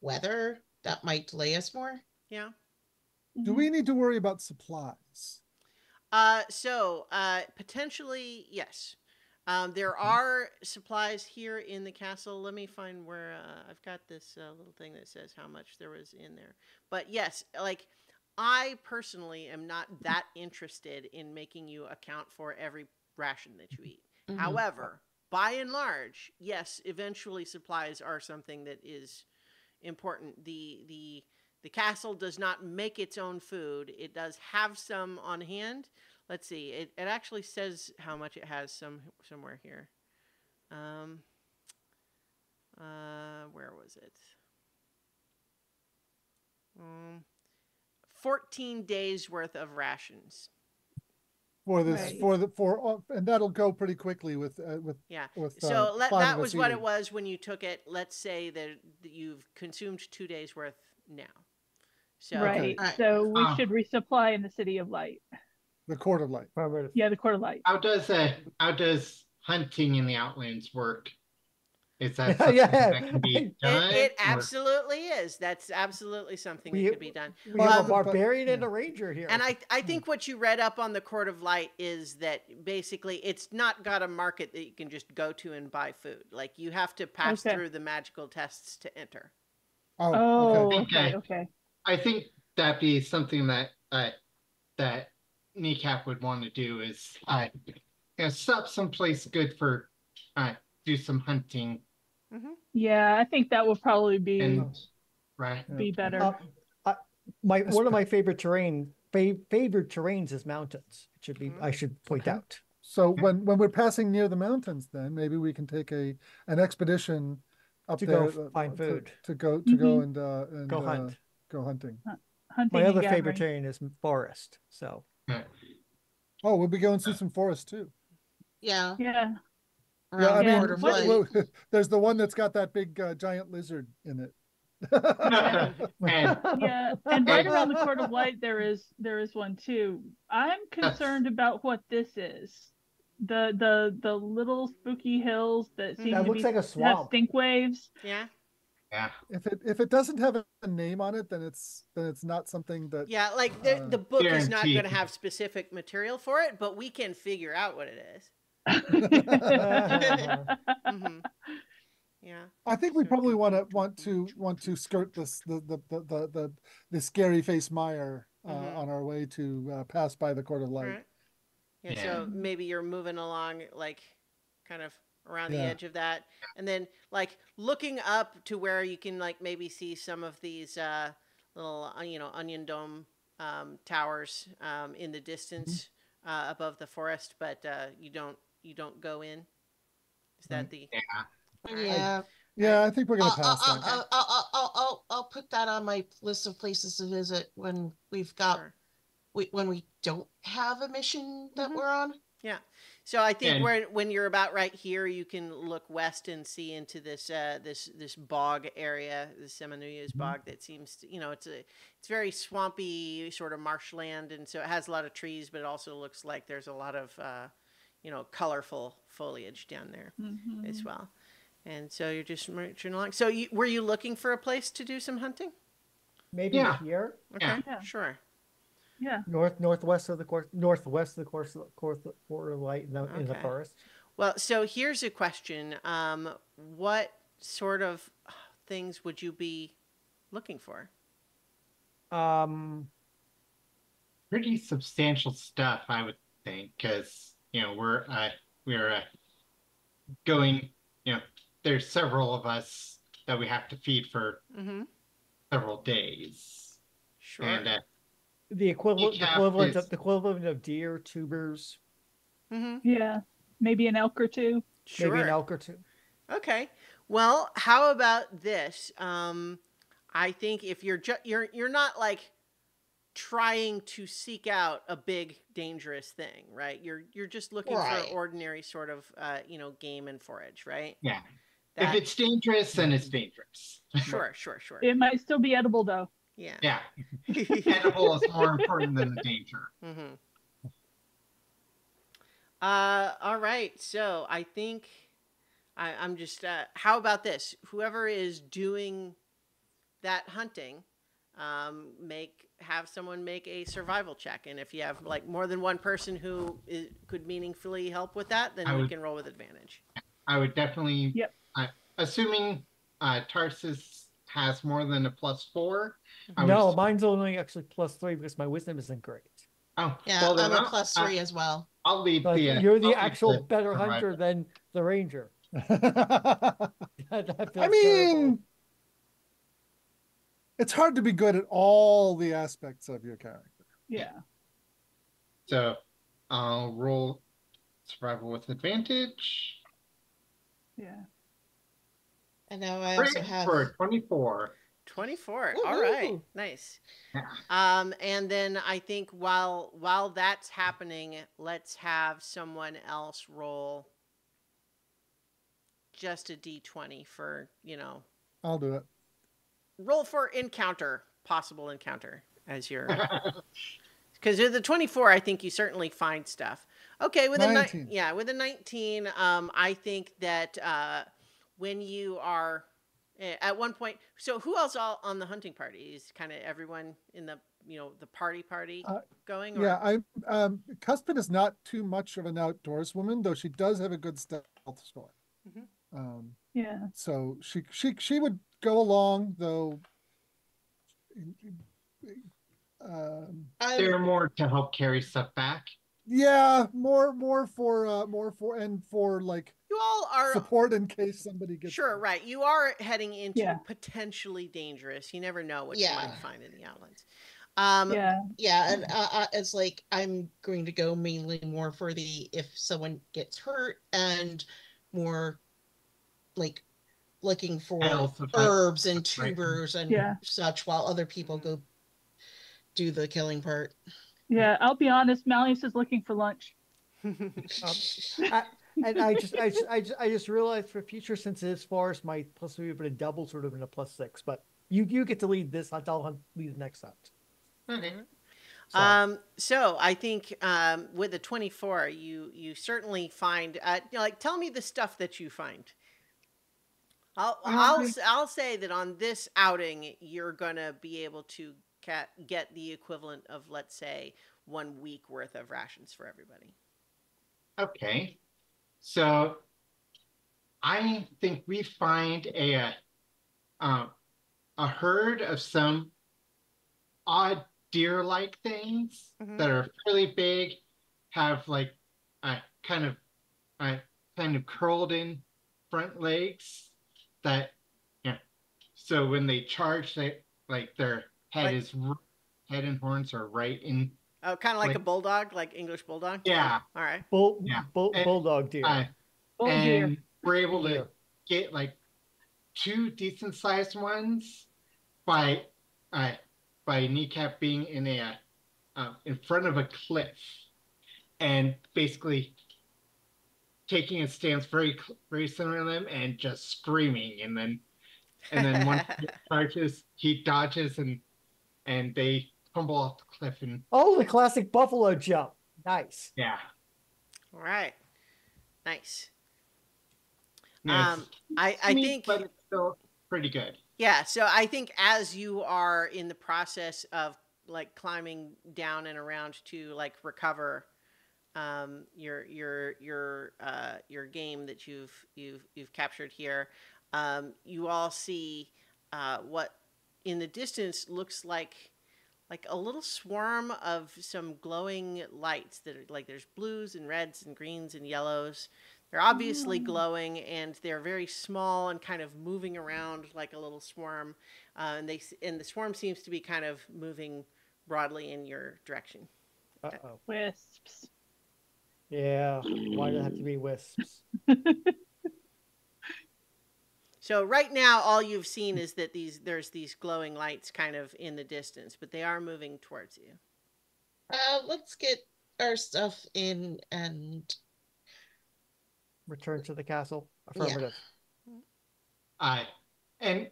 [SPEAKER 6] weather that might delay us more.
[SPEAKER 1] Yeah.
[SPEAKER 4] Do we need to worry about supplies?
[SPEAKER 1] Potentially, yes. There are supplies here in the castle. Let me find where I've got this little thing that says how much there was in there. But yes, like I personally am not that interested in making you account for every ration that you eat. However, by and large, yes, eventually supplies are something that is important. The castle does not make its own food. It does have some on hand. Let's see. It actually says how much it has somewhere here. Where was it? 14 days worth of rations.
[SPEAKER 4] For this, and that'll go pretty quickly with
[SPEAKER 1] so that was what it was when you took it. Let's say that you've consumed 2 days worth now.
[SPEAKER 3] So so we should resupply in the City of Light.
[SPEAKER 4] The Court of Light.
[SPEAKER 3] Yeah, the Court of Light.
[SPEAKER 5] How does hunting in the Outlands work? Is that something that can be done?
[SPEAKER 1] It absolutely is. That's absolutely something that could be done.
[SPEAKER 2] We have a barbarian and a ranger here.
[SPEAKER 1] And I think what you read up on the Court of Light is that basically it's not got a market that you can just go to and buy food. Like you have to pass through the magical tests to enter.
[SPEAKER 3] Okay.
[SPEAKER 5] I think that'd be something that that Kneecap would want to do is stop someplace good for do some hunting.
[SPEAKER 3] Yeah, I think that would probably be be better.
[SPEAKER 2] one of my favorite favorite terrains is mountains. It should be, I should point
[SPEAKER 4] Okay.
[SPEAKER 2] out.
[SPEAKER 4] So when we're passing near the mountains, then maybe we can take an expedition up
[SPEAKER 2] To
[SPEAKER 4] there
[SPEAKER 2] go find food.
[SPEAKER 4] to go and
[SPEAKER 2] Go hunt.
[SPEAKER 4] go hunting.
[SPEAKER 3] Hunting
[SPEAKER 2] My
[SPEAKER 3] and
[SPEAKER 2] other favorite
[SPEAKER 3] gathering.
[SPEAKER 2] terrain is forest. So
[SPEAKER 4] Oh, we'll be going to see some forest too.
[SPEAKER 6] Yeah,
[SPEAKER 3] Yeah.
[SPEAKER 4] Yeah, I
[SPEAKER 6] around
[SPEAKER 3] Yeah,
[SPEAKER 6] Port of
[SPEAKER 3] what-
[SPEAKER 6] Light.
[SPEAKER 4] there's the one that's got that big giant lizard in it.
[SPEAKER 5] And
[SPEAKER 3] Yeah, and right around the Court of Light there is one too. I'm concerned about what this is. The little spooky hills that seem
[SPEAKER 2] that
[SPEAKER 3] to
[SPEAKER 2] looks
[SPEAKER 3] be
[SPEAKER 2] like a
[SPEAKER 3] have
[SPEAKER 2] swamp.
[SPEAKER 3] stink waves.
[SPEAKER 1] Yeah.
[SPEAKER 5] yeah,
[SPEAKER 4] If it doesn't have a name on it, then it's not something that.
[SPEAKER 1] Yeah, like the book is not
[SPEAKER 5] guaranteed.
[SPEAKER 1] going to have specific material for it, but we can figure out what it is. Hmm. Yeah.
[SPEAKER 4] I think we
[SPEAKER 1] So
[SPEAKER 4] probably
[SPEAKER 1] do-
[SPEAKER 4] want to skirt this the scary face mire
[SPEAKER 1] Mhm.
[SPEAKER 4] on our way to pass by the Court of
[SPEAKER 1] All
[SPEAKER 4] Light.
[SPEAKER 1] right. Yeah,
[SPEAKER 5] Yeah.
[SPEAKER 1] so maybe you're moving along like kind of around the
[SPEAKER 4] Yeah.
[SPEAKER 1] edge of that, and then like looking up to where you can like maybe see some of these little onion dome towers in the distance above the forest, but you don't go in. Is that
[SPEAKER 4] Right.
[SPEAKER 1] the
[SPEAKER 5] yeah.
[SPEAKER 1] All right.
[SPEAKER 6] Yeah.
[SPEAKER 4] Yeah, I think we're gonna pass that.
[SPEAKER 6] I'll put that on my list of places to visit when we've got
[SPEAKER 1] Sure.
[SPEAKER 6] when we don't have a mission that
[SPEAKER 1] Mhm.
[SPEAKER 6] we're on.
[SPEAKER 1] Yeah. So I think
[SPEAKER 5] And-
[SPEAKER 1] when you're about right here, you can look west and see into this this bog area, the Seminuyas bog. That seems to, it's very swampy, sort of marshland, and so it has a lot of trees, but it also looks like there's a lot of colorful foliage down there
[SPEAKER 3] Mhm.
[SPEAKER 1] as well. And so you're just marching along. So were you looking for a place to do some hunting?
[SPEAKER 2] maybe
[SPEAKER 5] Yeah.
[SPEAKER 2] here,
[SPEAKER 1] Okay,
[SPEAKER 3] Yeah.
[SPEAKER 1] sure.
[SPEAKER 3] Yeah.
[SPEAKER 2] northwest of the course Court of Light in the
[SPEAKER 1] Okay.
[SPEAKER 2] forest.
[SPEAKER 1] Well, so here's a question. What sort of things would you be looking for?
[SPEAKER 5] Pretty substantial stuff, I would think, because we're going. There's several of us that we have to feed for
[SPEAKER 1] Mm-hmm.
[SPEAKER 5] several days,
[SPEAKER 1] Sure.
[SPEAKER 5] and
[SPEAKER 2] The equivalent,
[SPEAKER 5] Decaf is-
[SPEAKER 2] the equivalent of deer, tubers,
[SPEAKER 1] Mm-hmm.
[SPEAKER 3] Yeah. Maybe an elk or two.
[SPEAKER 1] Sure.
[SPEAKER 2] maybe an elk or two.
[SPEAKER 1] Okay. Well, how about this? I think if you're not like trying to seek out a big dangerous thing, right? You're just looking
[SPEAKER 6] Right.
[SPEAKER 1] for ordinary sort of game and forage, right?
[SPEAKER 5] yeah,
[SPEAKER 1] That,
[SPEAKER 5] if it's dangerous, then it's dangerous.
[SPEAKER 1] sure.
[SPEAKER 3] It might still be edible though.
[SPEAKER 1] Yeah.
[SPEAKER 5] Yeah, edible is more important than the danger.
[SPEAKER 1] Mm-hmm. All right. So I think I'm just. How about this? Whoever is doing that hunting, have someone make a survival check, and if you have like more than one person who could meaningfully help with that, then you can roll with advantage.
[SPEAKER 5] I would definitely.
[SPEAKER 3] Yep.
[SPEAKER 5] Assuming Tarsus has more than a +4. I
[SPEAKER 2] No,
[SPEAKER 5] would-
[SPEAKER 2] mine's only actually +3 because my wisdom isn't great.
[SPEAKER 5] Oh,
[SPEAKER 6] Yeah,
[SPEAKER 5] well, then
[SPEAKER 6] I'm a
[SPEAKER 5] I'll-
[SPEAKER 6] +3 as well.
[SPEAKER 5] I'll lead
[SPEAKER 2] Like,
[SPEAKER 5] the.
[SPEAKER 2] you're the
[SPEAKER 5] I'll lead
[SPEAKER 2] actual
[SPEAKER 5] the
[SPEAKER 2] better
[SPEAKER 5] survival.
[SPEAKER 2] hunter than the ranger.
[SPEAKER 4] I
[SPEAKER 2] That feels
[SPEAKER 4] mean,
[SPEAKER 2] terrible.
[SPEAKER 4] it's hard to be good at all the aspects of your character.
[SPEAKER 3] Yeah.
[SPEAKER 5] So I'll roll survival with advantage.
[SPEAKER 3] Yeah.
[SPEAKER 6] And now I also
[SPEAKER 5] Great
[SPEAKER 6] have
[SPEAKER 5] for 24.
[SPEAKER 1] 24. All right.
[SPEAKER 6] Woohoo.
[SPEAKER 1] Nice.
[SPEAKER 5] Yeah.
[SPEAKER 1] And then I think while that's happening, let's have someone else roll just a d20 for,
[SPEAKER 4] I'll do it.
[SPEAKER 1] roll for encounter, possible encounter as your because with the 24, I think you certainly find stuff. Okay, with
[SPEAKER 4] 19.
[SPEAKER 1] with a 19, I think that when you are at one point, so who else all on the hunting party? Is kind of everyone in the the party going? Or?
[SPEAKER 4] Yeah, Cuspid is not too much of an outdoors woman, though she does have a good stealth score.
[SPEAKER 3] Yeah.
[SPEAKER 4] So she would go along, though.
[SPEAKER 5] They're more to help carry stuff back.
[SPEAKER 4] Yeah, more for and for like
[SPEAKER 1] You all are
[SPEAKER 4] support in case somebody gets
[SPEAKER 1] sure,
[SPEAKER 4] hurt.
[SPEAKER 1] right. You are heading into
[SPEAKER 3] Yeah.
[SPEAKER 1] potentially dangerous. You never know what you
[SPEAKER 6] Yeah.
[SPEAKER 1] might find in the outlands.
[SPEAKER 3] Yeah.
[SPEAKER 6] Yeah, and it's like I'm going to go mainly more for the if someone gets hurt and more like looking for
[SPEAKER 5] Health effect,
[SPEAKER 6] herbs and
[SPEAKER 5] right?
[SPEAKER 6] tubers and
[SPEAKER 3] Yeah.
[SPEAKER 6] such while other people go do the killing part.
[SPEAKER 3] Yeah. I'll be honest, Malleus is looking for lunch.
[SPEAKER 2] Um, I, and I just realized for future, since it is forest, my plus would have been a double, sort of in a +6. But you get to lead this. I'll lead the next hunt.
[SPEAKER 5] Okay.
[SPEAKER 1] So I think with the 24, you certainly find like tell me the stuff that you find. I'll say that on this outing you're gonna be able to get the equivalent of, let's say, 1 week worth of rations for everybody.
[SPEAKER 5] Okay. So I think we find uh, a herd of some odd deer-like things
[SPEAKER 1] Mhm.
[SPEAKER 5] that are fairly big, have like a kind of uh, kind of curled in front legs that, yeah. So when they charge, they like their head
[SPEAKER 1] Like
[SPEAKER 5] is head and horns are right in
[SPEAKER 1] oh, kind of like a
[SPEAKER 5] like,
[SPEAKER 1] bulldog, like English bulldog.
[SPEAKER 5] yeah,
[SPEAKER 1] All right.
[SPEAKER 5] yeah. And
[SPEAKER 2] Bulldog deer.
[SPEAKER 5] uh,
[SPEAKER 3] Oh dear.
[SPEAKER 5] and we're able to
[SPEAKER 2] Deer.
[SPEAKER 5] get like two decent sized ones by uh by Kneecap being in front of a cliff and basically taking a stance very similar to them and just screaming, and then one charges, he dodges, and they tumble off the cliff, and
[SPEAKER 2] Oh, the classic buffalo jump. Nice.
[SPEAKER 5] yeah.
[SPEAKER 1] All right. Nice.
[SPEAKER 5] Yeah, it's
[SPEAKER 1] I
[SPEAKER 5] neat,
[SPEAKER 1] think
[SPEAKER 5] but it's still pretty good.
[SPEAKER 1] yeah. So I think as you are in the process of like climbing down and around to like recover your game that you've captured here, you all see what in the distance looks like a little swarm of some glowing lights that are like there's blues and reds and greens and yellows. They're obviously glowing and they're very small and kind of moving around like a little swarm. And the swarm seems to be kind of moving broadly in your direction.
[SPEAKER 2] Uh-oh.
[SPEAKER 3] Wisps.
[SPEAKER 2] Yeah. Why did it have to be wisps?
[SPEAKER 1] So right now, all you've seen is that there's these glowing lights kind of in the distance, but they are moving towards you.
[SPEAKER 6] Let's get our stuff in and
[SPEAKER 2] Return to the castle.
[SPEAKER 6] yeah.
[SPEAKER 2] Affirmative.
[SPEAKER 5] I and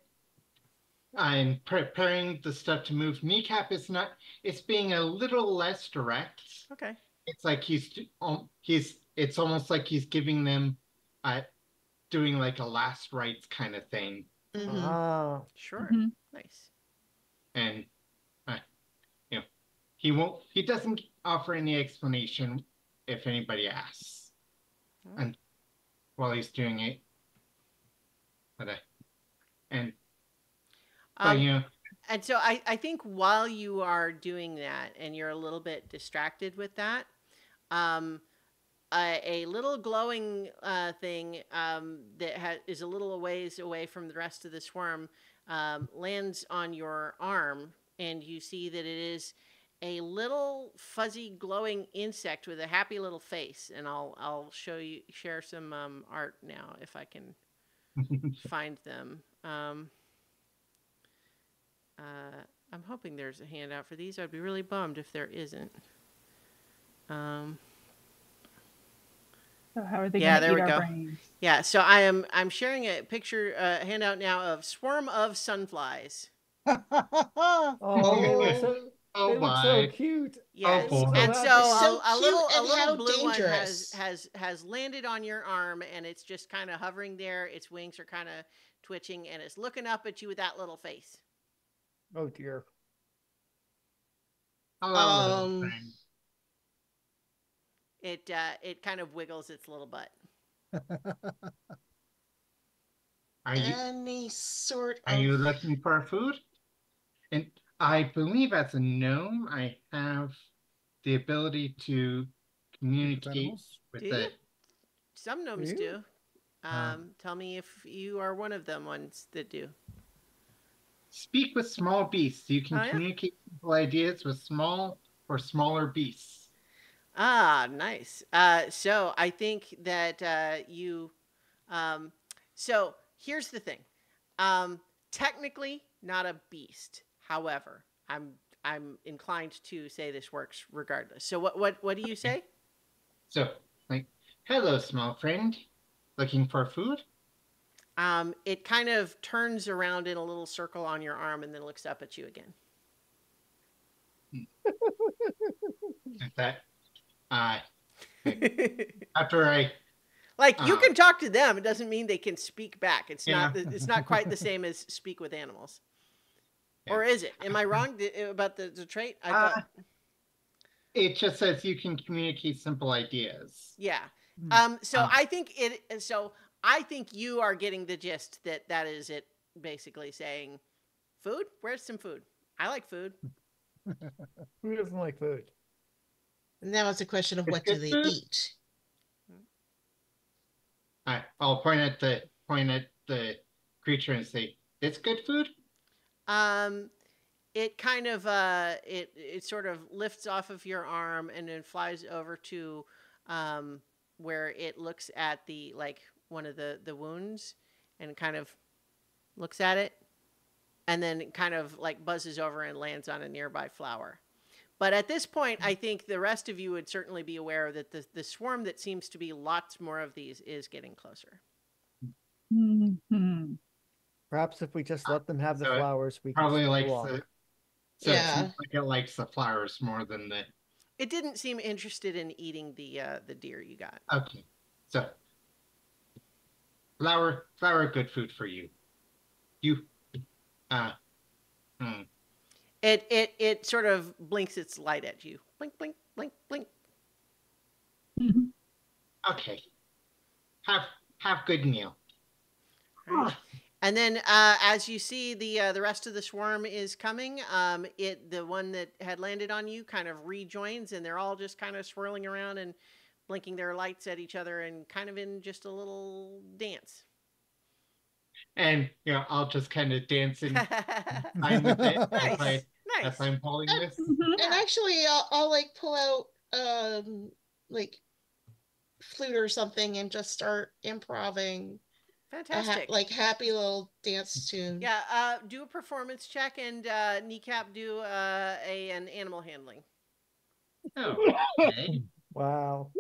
[SPEAKER 5] I'm preparing the stuff to move. Kneecap is not. It's being a little less direct.
[SPEAKER 1] Okay.
[SPEAKER 5] It's like he's. It's almost like he's giving them, doing like a last rites kind of thing,
[SPEAKER 6] Mhm.
[SPEAKER 2] Ah.
[SPEAKER 1] Sure.
[SPEAKER 3] Mhm.
[SPEAKER 1] Nice.
[SPEAKER 5] and he won't. He doesn't offer any explanation if anybody asks, and while he's doing it, but and but
[SPEAKER 1] And so I think while you are doing that and you're a little bit distracted with that, a little glowing thing that is a little ways away from the rest of the swarm lands on your arm, and you see that it is a little fuzzy glowing insect with a happy little face. And I'll share some art now if I can find them. I'm hoping there's a handout for these. I'd be really bummed if there isn't.
[SPEAKER 3] So how are they
[SPEAKER 1] Yeah,
[SPEAKER 3] going
[SPEAKER 1] there
[SPEAKER 3] to
[SPEAKER 1] we
[SPEAKER 3] eat
[SPEAKER 1] go.
[SPEAKER 3] our brains?
[SPEAKER 1] Yeah, so I'm sharing a picture handout now of swarm of sunflies.
[SPEAKER 2] Oh, they look so
[SPEAKER 5] oh
[SPEAKER 2] they look so
[SPEAKER 5] my!
[SPEAKER 2] cute.
[SPEAKER 1] Yes,
[SPEAKER 5] Oh boy!
[SPEAKER 1] and
[SPEAKER 2] happy.
[SPEAKER 1] so
[SPEAKER 6] So
[SPEAKER 1] a
[SPEAKER 6] cute
[SPEAKER 1] little
[SPEAKER 6] and how
[SPEAKER 1] blue one
[SPEAKER 6] dangerous.
[SPEAKER 1] has landed on your arm, and it's just kind of hovering there. Its wings are kind of twitching, and it's looking up at you with that little face.
[SPEAKER 2] Oh dear.
[SPEAKER 5] Hello, little thing.
[SPEAKER 1] It kind of wiggles its little butt.
[SPEAKER 6] Any sort
[SPEAKER 5] Are
[SPEAKER 6] of
[SPEAKER 5] you looking for food? And I believe as a gnome, I have the ability to communicate
[SPEAKER 4] animals?
[SPEAKER 5] with
[SPEAKER 1] Do
[SPEAKER 5] the.
[SPEAKER 1] you? Some gnomes
[SPEAKER 2] you?
[SPEAKER 1] do. Tell me if you are one of them ones that do.
[SPEAKER 5] Speak with small beasts. You can
[SPEAKER 1] Oh, yeah?
[SPEAKER 5] communicate simple ideas with small or smaller beasts.
[SPEAKER 1] Ah, nice. So I think that you. So here's the thing. Technically, not a beast. However, I'm inclined to say this works regardless. So what do you say?
[SPEAKER 5] So, like, hello, small friend. Looking for food?
[SPEAKER 1] It kind of turns around in a little circle on your arm and then looks up at you again.
[SPEAKER 5] Is that after I
[SPEAKER 1] Like you can talk to them, it doesn't mean they can speak back. It's
[SPEAKER 5] Yeah.
[SPEAKER 1] not. It's not quite the same as speak with animals.
[SPEAKER 5] Yeah.
[SPEAKER 1] Or is it? Am I wrong about the trait? I thought.
[SPEAKER 5] It just says you can communicate simple ideas.
[SPEAKER 1] Yeah. So I think it. So I think you are getting the gist that that is it. Basically saying, food. Where's some food? I like food.
[SPEAKER 2] Who doesn't like food?
[SPEAKER 6] Now it's a question of
[SPEAKER 5] It's
[SPEAKER 6] what do
[SPEAKER 5] good
[SPEAKER 6] they
[SPEAKER 5] food.
[SPEAKER 6] eat?
[SPEAKER 5] I'll point at the creature and say, "It's good food."
[SPEAKER 1] It kind of it sort of lifts off of your arm and then flies over to where it looks at the like one of the wounds and kind of looks at it and then kind of like buzzes over and lands on a nearby flower. But at this point, I think the rest of you would certainly be aware that the swarm that seems to be lots more of these is getting closer.
[SPEAKER 3] Mhm.
[SPEAKER 2] Perhaps if we just let them have the
[SPEAKER 5] So it
[SPEAKER 2] flowers, we can
[SPEAKER 5] Probably
[SPEAKER 2] sneak
[SPEAKER 5] likes
[SPEAKER 2] along.
[SPEAKER 5] the. So it
[SPEAKER 6] Yeah.
[SPEAKER 5] seems like it likes the flowers more than the.
[SPEAKER 1] It didn't seem interested in eating the deer you got.
[SPEAKER 5] Okay, so flower, good food for you. You, uh, hmm.
[SPEAKER 1] It sort of blinks its light at you. Blink, blink, blink, blink.
[SPEAKER 3] Mhm.
[SPEAKER 5] Okay. Have good meal.
[SPEAKER 1] Right. And then as you see the rest of the swarm is coming, the one that had landed on you kind of rejoins, and they're all just kind of swirling around and blinking their lights at each other and kind of in just a little dance.
[SPEAKER 5] And I'll just kind of dance in time with it
[SPEAKER 1] Nice,
[SPEAKER 5] as
[SPEAKER 1] nice.
[SPEAKER 5] I'm pulling this.
[SPEAKER 3] Mhm.
[SPEAKER 6] And actually, I'll like pull out like flute or something and just start improving
[SPEAKER 1] Fantastic.
[SPEAKER 6] like happy little dance tune.
[SPEAKER 1] Yeah, do a performance check and Kneecap do an animal handling.
[SPEAKER 5] Oh, okay.
[SPEAKER 2] Wow.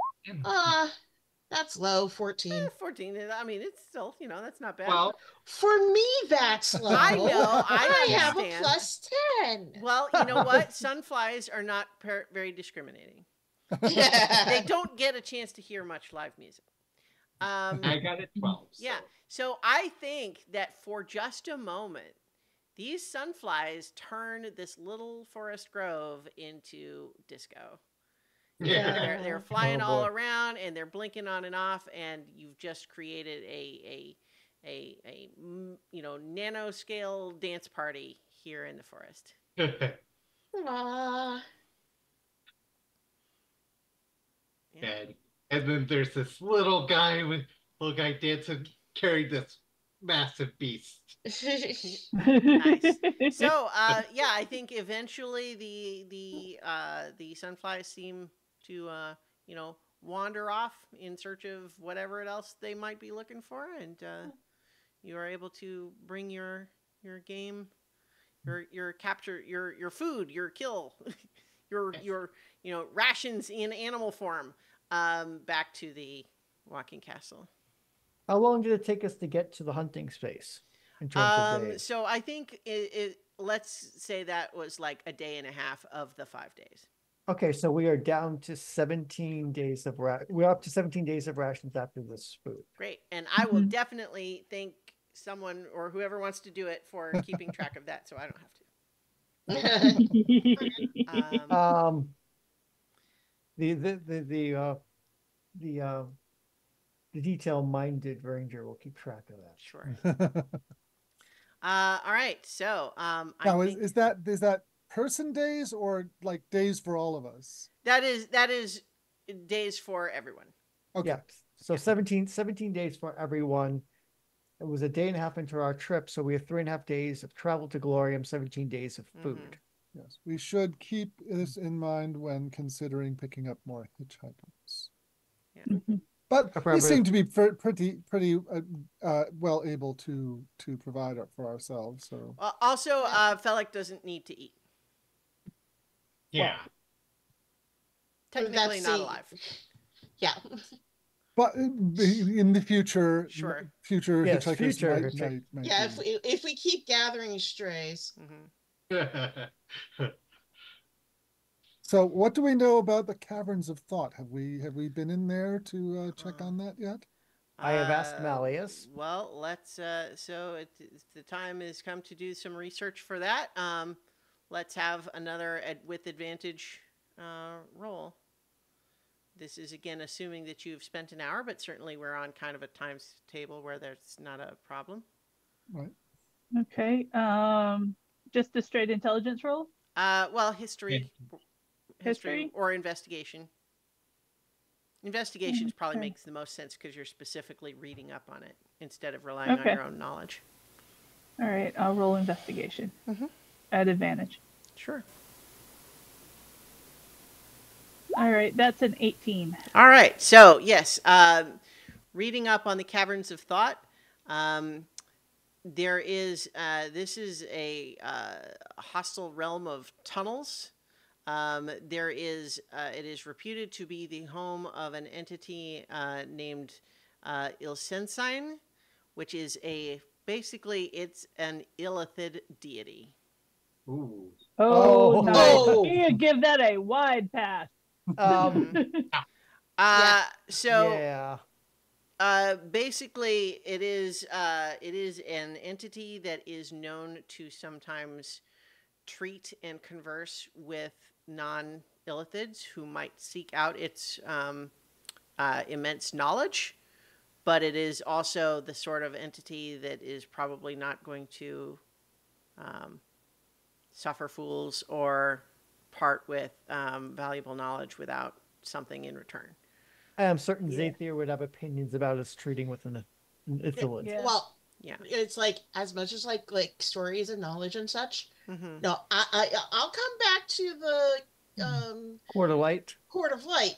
[SPEAKER 6] That's low, 14.
[SPEAKER 1] 14. I mean, it's still, that's not bad.
[SPEAKER 5] Well,
[SPEAKER 6] For me, that's low.
[SPEAKER 1] I know, I
[SPEAKER 6] have a
[SPEAKER 1] understand.
[SPEAKER 6] plus 10.
[SPEAKER 1] Well, you know what? Sunflies are not very discriminating. They don't get a chance to hear much live music.
[SPEAKER 5] I got a 12.
[SPEAKER 1] Yeah. So I think that for just a moment, these sunflies turn this little forest grove into disco.
[SPEAKER 5] Yeah.
[SPEAKER 1] They're flying all
[SPEAKER 2] boy.
[SPEAKER 1] around and they're blinking on and off, and you've just created a nanoscale dance party here in the forest.
[SPEAKER 6] Aww.
[SPEAKER 1] Yeah.
[SPEAKER 5] And then there's this little guy dancing, carrying this massive beast.
[SPEAKER 1] Nice. So, yeah, I think eventually the sunflies seem to wander off in search of whatever else they might be looking for, and you are able to bring your game, your capture, your food, your kill, your rations in animal form, back to the walking castle.
[SPEAKER 2] How long did it take us to get to the hunting space in terms of days?
[SPEAKER 1] So I think let's say that was like a day and a half of the 5 days.
[SPEAKER 2] Okay, so we are down to 17 days of we're up to 17 days of rations after this food.
[SPEAKER 1] Great. And I will definitely thank someone or whoever wants to do it for keeping track of that so I don't have to.
[SPEAKER 2] The detail-minded ranger will keep track of that.
[SPEAKER 1] Sure. All right. So
[SPEAKER 4] Now,
[SPEAKER 1] I think
[SPEAKER 4] is that person days or like days for all of us?
[SPEAKER 1] that is days for everyone.
[SPEAKER 4] Okay.
[SPEAKER 2] Yeah. So 17 days for everyone. It was a day and a half into our trip, so we have 3.5 days of travel to Glorium, 17 days of food.
[SPEAKER 4] Yes, we should keep this in mind when considering picking up more hitchhikers. But we seem to be pretty well able to provide for ourselves. So
[SPEAKER 1] also, Felix doesn't need to eat.
[SPEAKER 5] Yeah.
[SPEAKER 1] Technically not alive.
[SPEAKER 6] Yeah.
[SPEAKER 4] But in the future,
[SPEAKER 1] Sure.
[SPEAKER 4] future
[SPEAKER 2] Yes,
[SPEAKER 4] hitchhikers
[SPEAKER 2] future
[SPEAKER 4] might
[SPEAKER 6] Yeah,
[SPEAKER 4] be.
[SPEAKER 6] if we keep gathering strays.
[SPEAKER 4] So what do we know about the Caverns of Thought? Have we been in there to check on that yet?
[SPEAKER 2] I have asked Malleus.
[SPEAKER 1] Well, let's so the time has come to do some research for that. Let's have another with advantage roll. This is again assuming that you've spent an hour, but certainly we're on kind of a times table where there's not a problem.
[SPEAKER 4] Right.
[SPEAKER 3] Okay. Just a straight intelligence roll?
[SPEAKER 1] Well, history
[SPEAKER 3] History
[SPEAKER 1] or investigation. Investigations probably makes the most sense because you're specifically reading up on it instead of relying on your own knowledge.
[SPEAKER 3] All right, I'll roll investigation at advantage.
[SPEAKER 1] Sure.
[SPEAKER 3] All right, that's an 18.
[SPEAKER 1] All right, so yes, reading up on the Caverns of Thought. There is this is a hostile realm of tunnels. There is it is reputed to be the home of an entity named Ilsensine, which is basically it's an illithid deity.
[SPEAKER 5] Ooh.
[SPEAKER 3] Oh, nice.
[SPEAKER 6] Oh.
[SPEAKER 3] You give that a wide pass.
[SPEAKER 1] So basically it is an entity that is known to sometimes treat and converse with non-illithids who might seek out its immense knowledge, but it is also the sort of entity that is probably not going to suffer fools or part with valuable knowledge without something in return.
[SPEAKER 2] I am certain Zathir would have opinions about us treating with an illithid.
[SPEAKER 3] Yeah.
[SPEAKER 6] Well, it's like as much as like stories and knowledge and such. No, I'll come back to the
[SPEAKER 2] Court of Light.
[SPEAKER 6] Court of Light.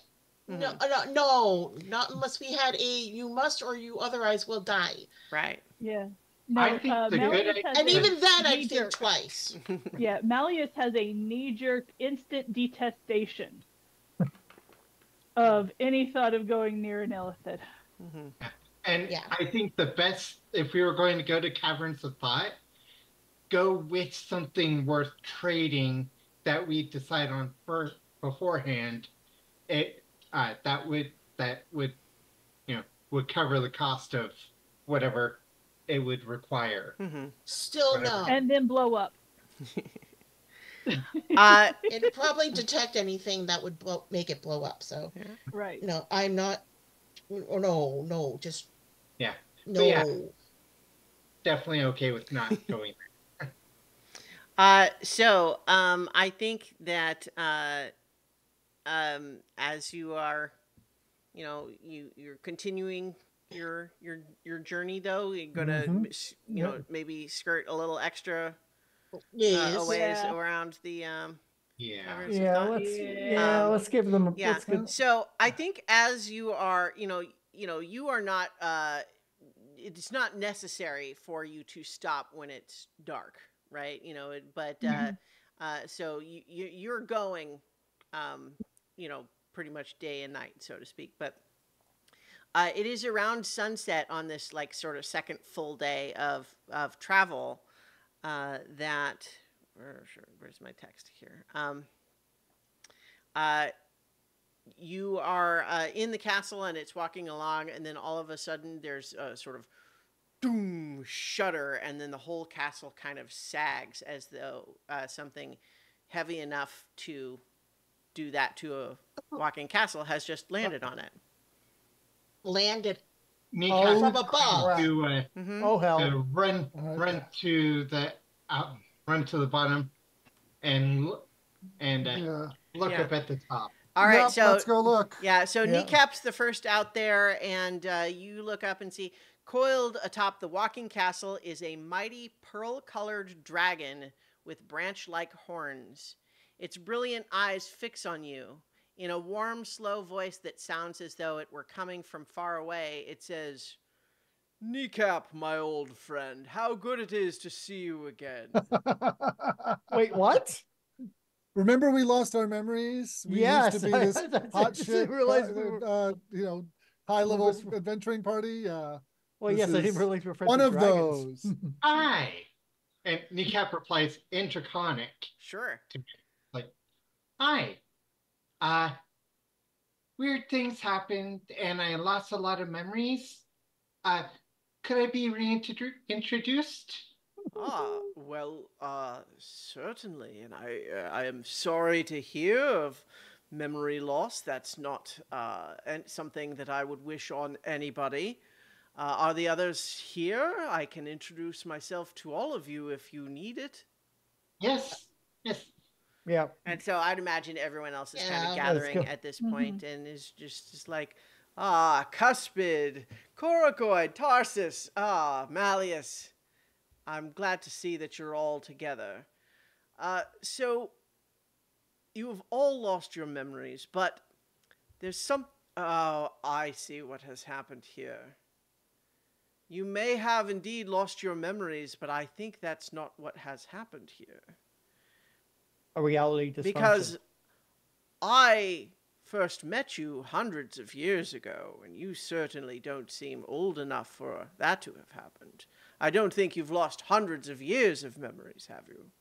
[SPEAKER 6] No, not unless we had you must or you otherwise will die.
[SPEAKER 1] Right.
[SPEAKER 3] Yeah. No,
[SPEAKER 5] I think the
[SPEAKER 3] Malleus
[SPEAKER 5] good
[SPEAKER 3] has
[SPEAKER 6] And
[SPEAKER 3] a
[SPEAKER 6] even then, I'd think
[SPEAKER 3] knee-jerk-
[SPEAKER 6] twice.
[SPEAKER 3] Yeah, Malleus has a knee-jerk instant detestation of any thought of going near an illithid.
[SPEAKER 5] And I think the best, if we were going to go to Caverns of Thought, go with something worth trading that we decide on first beforehand. That would would cover the cost of whatever it would require.
[SPEAKER 6] Still no.
[SPEAKER 3] And then blow up.
[SPEAKER 6] It'd probably detect anything that would make it blow up. So,
[SPEAKER 3] Right.
[SPEAKER 6] no, I'm not. No, just
[SPEAKER 5] Yeah.
[SPEAKER 6] no.
[SPEAKER 5] Yeah, definitely okay with not going there.
[SPEAKER 1] I think that as you are, you're continuing your journey, though you're gonna maybe skirt a little extra
[SPEAKER 6] Yes.
[SPEAKER 1] ways around the Caverns of Thought.
[SPEAKER 2] Let's give them.
[SPEAKER 1] Yeah.
[SPEAKER 2] Let's give,
[SPEAKER 1] So I think as you are, you are not. It's not necessary for you to stop when it's dark, right? But so you're going, pretty much day and night, so to speak. But it is around sunset on this like sort of second full day of travel that. Where's my text here? You are in the castle and it's walking along, and then all of a sudden there's a sort of doom shudder, and then the whole castle kind of sags as though something heavy enough to do that to a walking castle has just landed on it.
[SPEAKER 6] Landed
[SPEAKER 5] Nika
[SPEAKER 6] from above.
[SPEAKER 2] oh hell!
[SPEAKER 5] to run to the run to the bottom and look up at the top.
[SPEAKER 1] All right,
[SPEAKER 4] Yep,
[SPEAKER 1] so
[SPEAKER 4] let's go look.
[SPEAKER 1] Yeah, so
[SPEAKER 2] Yeah.
[SPEAKER 1] Kneecap's the first out there, and you look up and see coiled atop the walking castle is a mighty pearl-colored dragon with branch-like horns. Its brilliant eyes fix on you. In a warm, slow voice that sounds as though it were coming from far away, it says, "Kneecap, my old friend, how good it is to see you again."
[SPEAKER 2] Wait, what?
[SPEAKER 4] Remember we lost our memories? We used to
[SPEAKER 2] Yes,
[SPEAKER 4] be this
[SPEAKER 2] I
[SPEAKER 4] hot
[SPEAKER 2] didn't
[SPEAKER 4] shit,
[SPEAKER 2] realize we were.
[SPEAKER 4] high level
[SPEAKER 2] was-
[SPEAKER 4] adventuring party.
[SPEAKER 2] Well,
[SPEAKER 4] This
[SPEAKER 2] yes, I didn't
[SPEAKER 4] is
[SPEAKER 2] realize we were friends
[SPEAKER 4] one
[SPEAKER 2] with
[SPEAKER 4] of
[SPEAKER 2] dragons.
[SPEAKER 4] those.
[SPEAKER 5] Hi. And Kneecap replies in Draconic
[SPEAKER 1] Sure.
[SPEAKER 5] to me, like, hi. Uh, Weird things happened and I lost a lot of memories. Uh, could I be reintroduced?
[SPEAKER 1] Well, certainly, and I am sorry to hear of memory loss. That's not something that I would wish on anybody. Are the others here? I can introduce myself to all of you if you need it.
[SPEAKER 5] Yes. Yes.
[SPEAKER 2] Yeah.
[SPEAKER 1] And so I'd imagine everyone else is kind of
[SPEAKER 6] Yeah.
[SPEAKER 1] gathering
[SPEAKER 2] Let's go.
[SPEAKER 1] at this point and is just like, Cuspid, Coracoid, Tarsus, Malleus. I'm glad to see that you're all together. So you have all lost your memories, but there's some. Oh, I see what has happened here. You may have indeed lost your memories, but I think that's not what has happened here.
[SPEAKER 2] A reality dysfunction.
[SPEAKER 1] Because I first met you hundreds of years ago, and you certainly don't seem old enough for that to have happened. I don't think you've lost hundreds of years of memories, have you?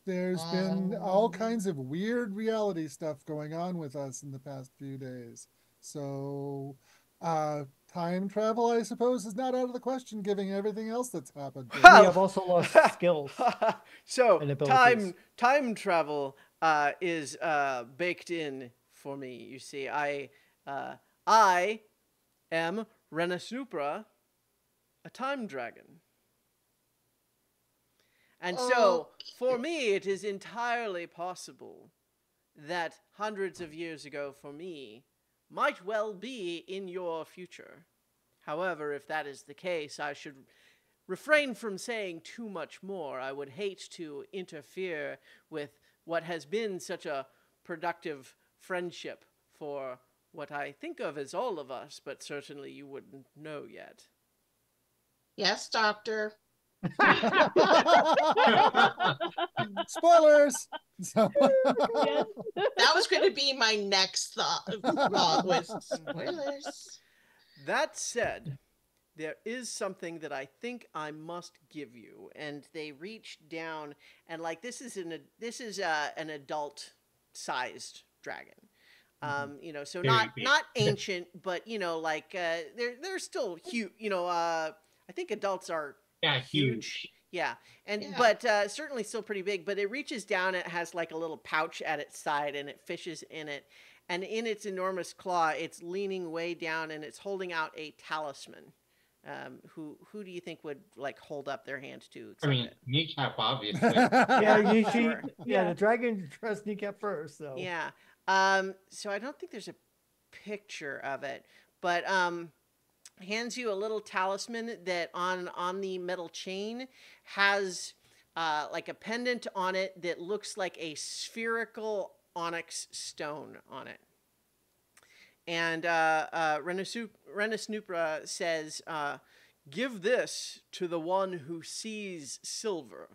[SPEAKER 4] There's been all kinds of weird reality stuff going on with us in the past few days. So, time travel, I suppose, is not out of the question, given everything else that's happened.
[SPEAKER 2] We have also lost skills.
[SPEAKER 1] So
[SPEAKER 2] and abilities.
[SPEAKER 1] time travel is baked in for me. You see, I am Renasnupra, a time dragon. And so, for me, it is entirely possible that hundreds of years ago for me might well be in your future. However, if that is the case, I should refrain from saying too much more. I would hate to interfere with what has been such a productive friendship for what I think of as all of us, but certainly you wouldn't know yet.
[SPEAKER 6] Yes, doctor.
[SPEAKER 4] Spoilers.
[SPEAKER 3] Yes.
[SPEAKER 6] That was going to be my next thought with spoilers.
[SPEAKER 1] That said, there is something that I think I must give you, and they reach down and like this is an adult sized dragon. So
[SPEAKER 5] Very
[SPEAKER 1] not
[SPEAKER 5] big.
[SPEAKER 1] not ancient, but like they're still huge. I think adults are
[SPEAKER 5] Yeah,
[SPEAKER 1] huge. Yeah, but certainly still pretty big. But it reaches down. It has like a little pouch at its side, and it fishes in it. And in its enormous claw, it's leaning way down, and it's holding out a talisman. Who do you think would like hold up their hand to?
[SPEAKER 5] I mean,
[SPEAKER 1] it?
[SPEAKER 5] Kneecap, obviously.
[SPEAKER 2] Yeah,
[SPEAKER 1] Sure.
[SPEAKER 2] the dragon trusts Kneecap first, so.
[SPEAKER 1] Yeah. So I don't think there's a picture of it, but hands you a little talisman that on the metal chain has like a pendant on it that looks like a spherical onyx stone on it. And Renasnupra says, "Give this to the one who sees silver.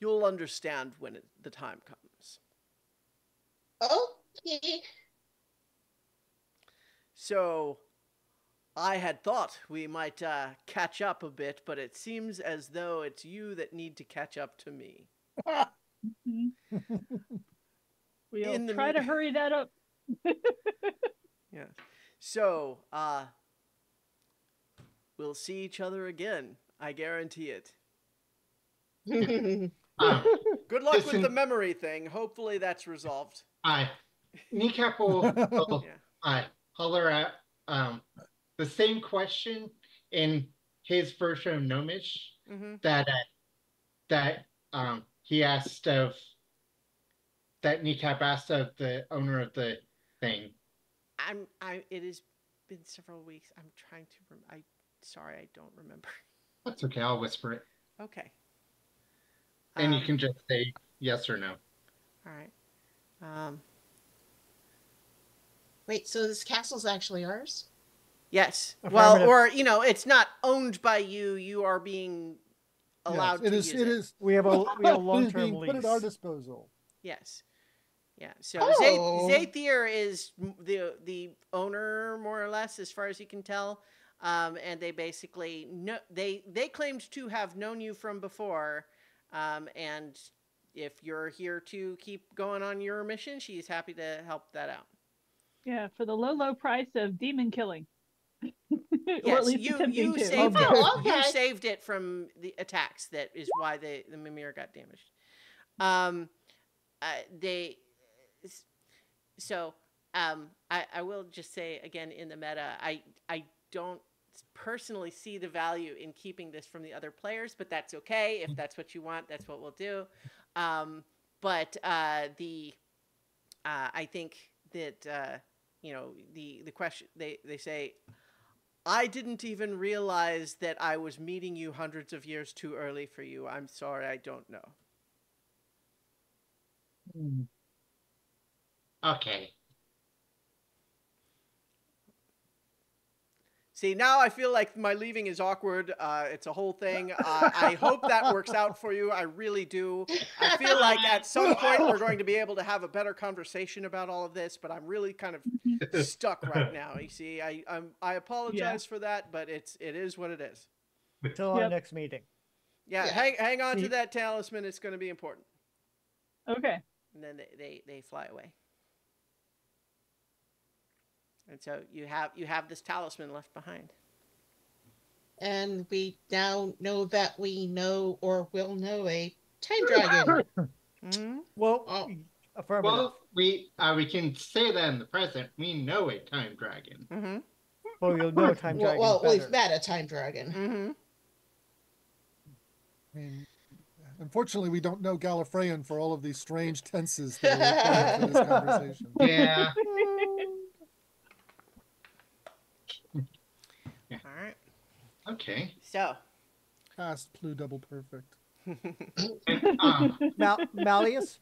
[SPEAKER 1] You'll understand when the time comes."
[SPEAKER 6] Okay.
[SPEAKER 1] So, I had thought we might catch up a bit, but it seems as though it's you that need to catch up to me.
[SPEAKER 3] We'll try to hurry that up.
[SPEAKER 1] Yeah. So, we'll see each other again. I guarantee it. Good luck with the memory thing. Hopefully that's resolved.
[SPEAKER 5] Kneecap will
[SPEAKER 1] Yeah.
[SPEAKER 5] holler at the same question in his version of Gnomish
[SPEAKER 1] Mm-hmm.
[SPEAKER 5] that he asked of that Kneecap asked of the owner of the thing.
[SPEAKER 1] It has been several weeks. I'm trying to. Sorry, I don't remember.
[SPEAKER 5] That's okay. I'll whisper it.
[SPEAKER 1] Okay.
[SPEAKER 5] And you can just say yes or no.
[SPEAKER 1] All right.
[SPEAKER 6] Wait, so this castle's actually ours?
[SPEAKER 1] Yes. Well, or it's not owned by you. You are being allowed to use it.
[SPEAKER 4] It is.
[SPEAKER 2] We have a long-term lease.
[SPEAKER 4] Put at our disposal.
[SPEAKER 1] Yes. Yeah. So
[SPEAKER 6] Oh.
[SPEAKER 1] Zathier is the owner, more or less, as far as you can tell. And they basically they claimed to have known you from before. And if you're here to keep going on your mission, she's happy to help that out.
[SPEAKER 3] Yeah, for the low price of demon killing.
[SPEAKER 1] Yes,
[SPEAKER 3] or at least
[SPEAKER 1] you
[SPEAKER 3] attempting to.
[SPEAKER 1] saved it.
[SPEAKER 6] Oh, okay.
[SPEAKER 1] You saved it from the attacks. That is why the Mimir got damaged. I will just say again in the meta, I don't personally see the value in keeping this from the other players, but that's okay. If that's what you want, that's what we'll do. But I think that the question they say, I didn't even realize that I was meeting you hundreds of years too early for you. I'm sorry, I don't know.
[SPEAKER 5] Okay.
[SPEAKER 1] See, now I feel like my leaving is awkward. It's a whole thing. I hope that works out for you. I really do. I feel like at some point we're going to be able to have a better conversation about all of this, but I'm really kind of stuck right now. You see, I apologize for that, but it is what it is.
[SPEAKER 2] Until our next meeting.
[SPEAKER 1] Yeah, hang on to that talisman. It's going to be important.
[SPEAKER 3] Okay.
[SPEAKER 1] And then they fly away. And so you have this talisman left behind.
[SPEAKER 6] And we now know that we know or will know a time dragon.
[SPEAKER 1] Mm-hmm.
[SPEAKER 2] Well, affirmative.
[SPEAKER 5] Well, we can say that in the present. We know a time dragon.
[SPEAKER 1] Mm-hmm.
[SPEAKER 2] Well, you'll know time dragon.
[SPEAKER 6] Well,
[SPEAKER 2] better.
[SPEAKER 6] we've met a time dragon.
[SPEAKER 1] Mm-hmm.
[SPEAKER 4] I mean, unfortunately, we don't know Gallifreyan for all of these strange tenses that are required for this conversation.
[SPEAKER 5] Yeah.
[SPEAKER 1] All right.
[SPEAKER 5] Okay.
[SPEAKER 1] So.
[SPEAKER 4] Past Plu double perfect.
[SPEAKER 2] Malleus,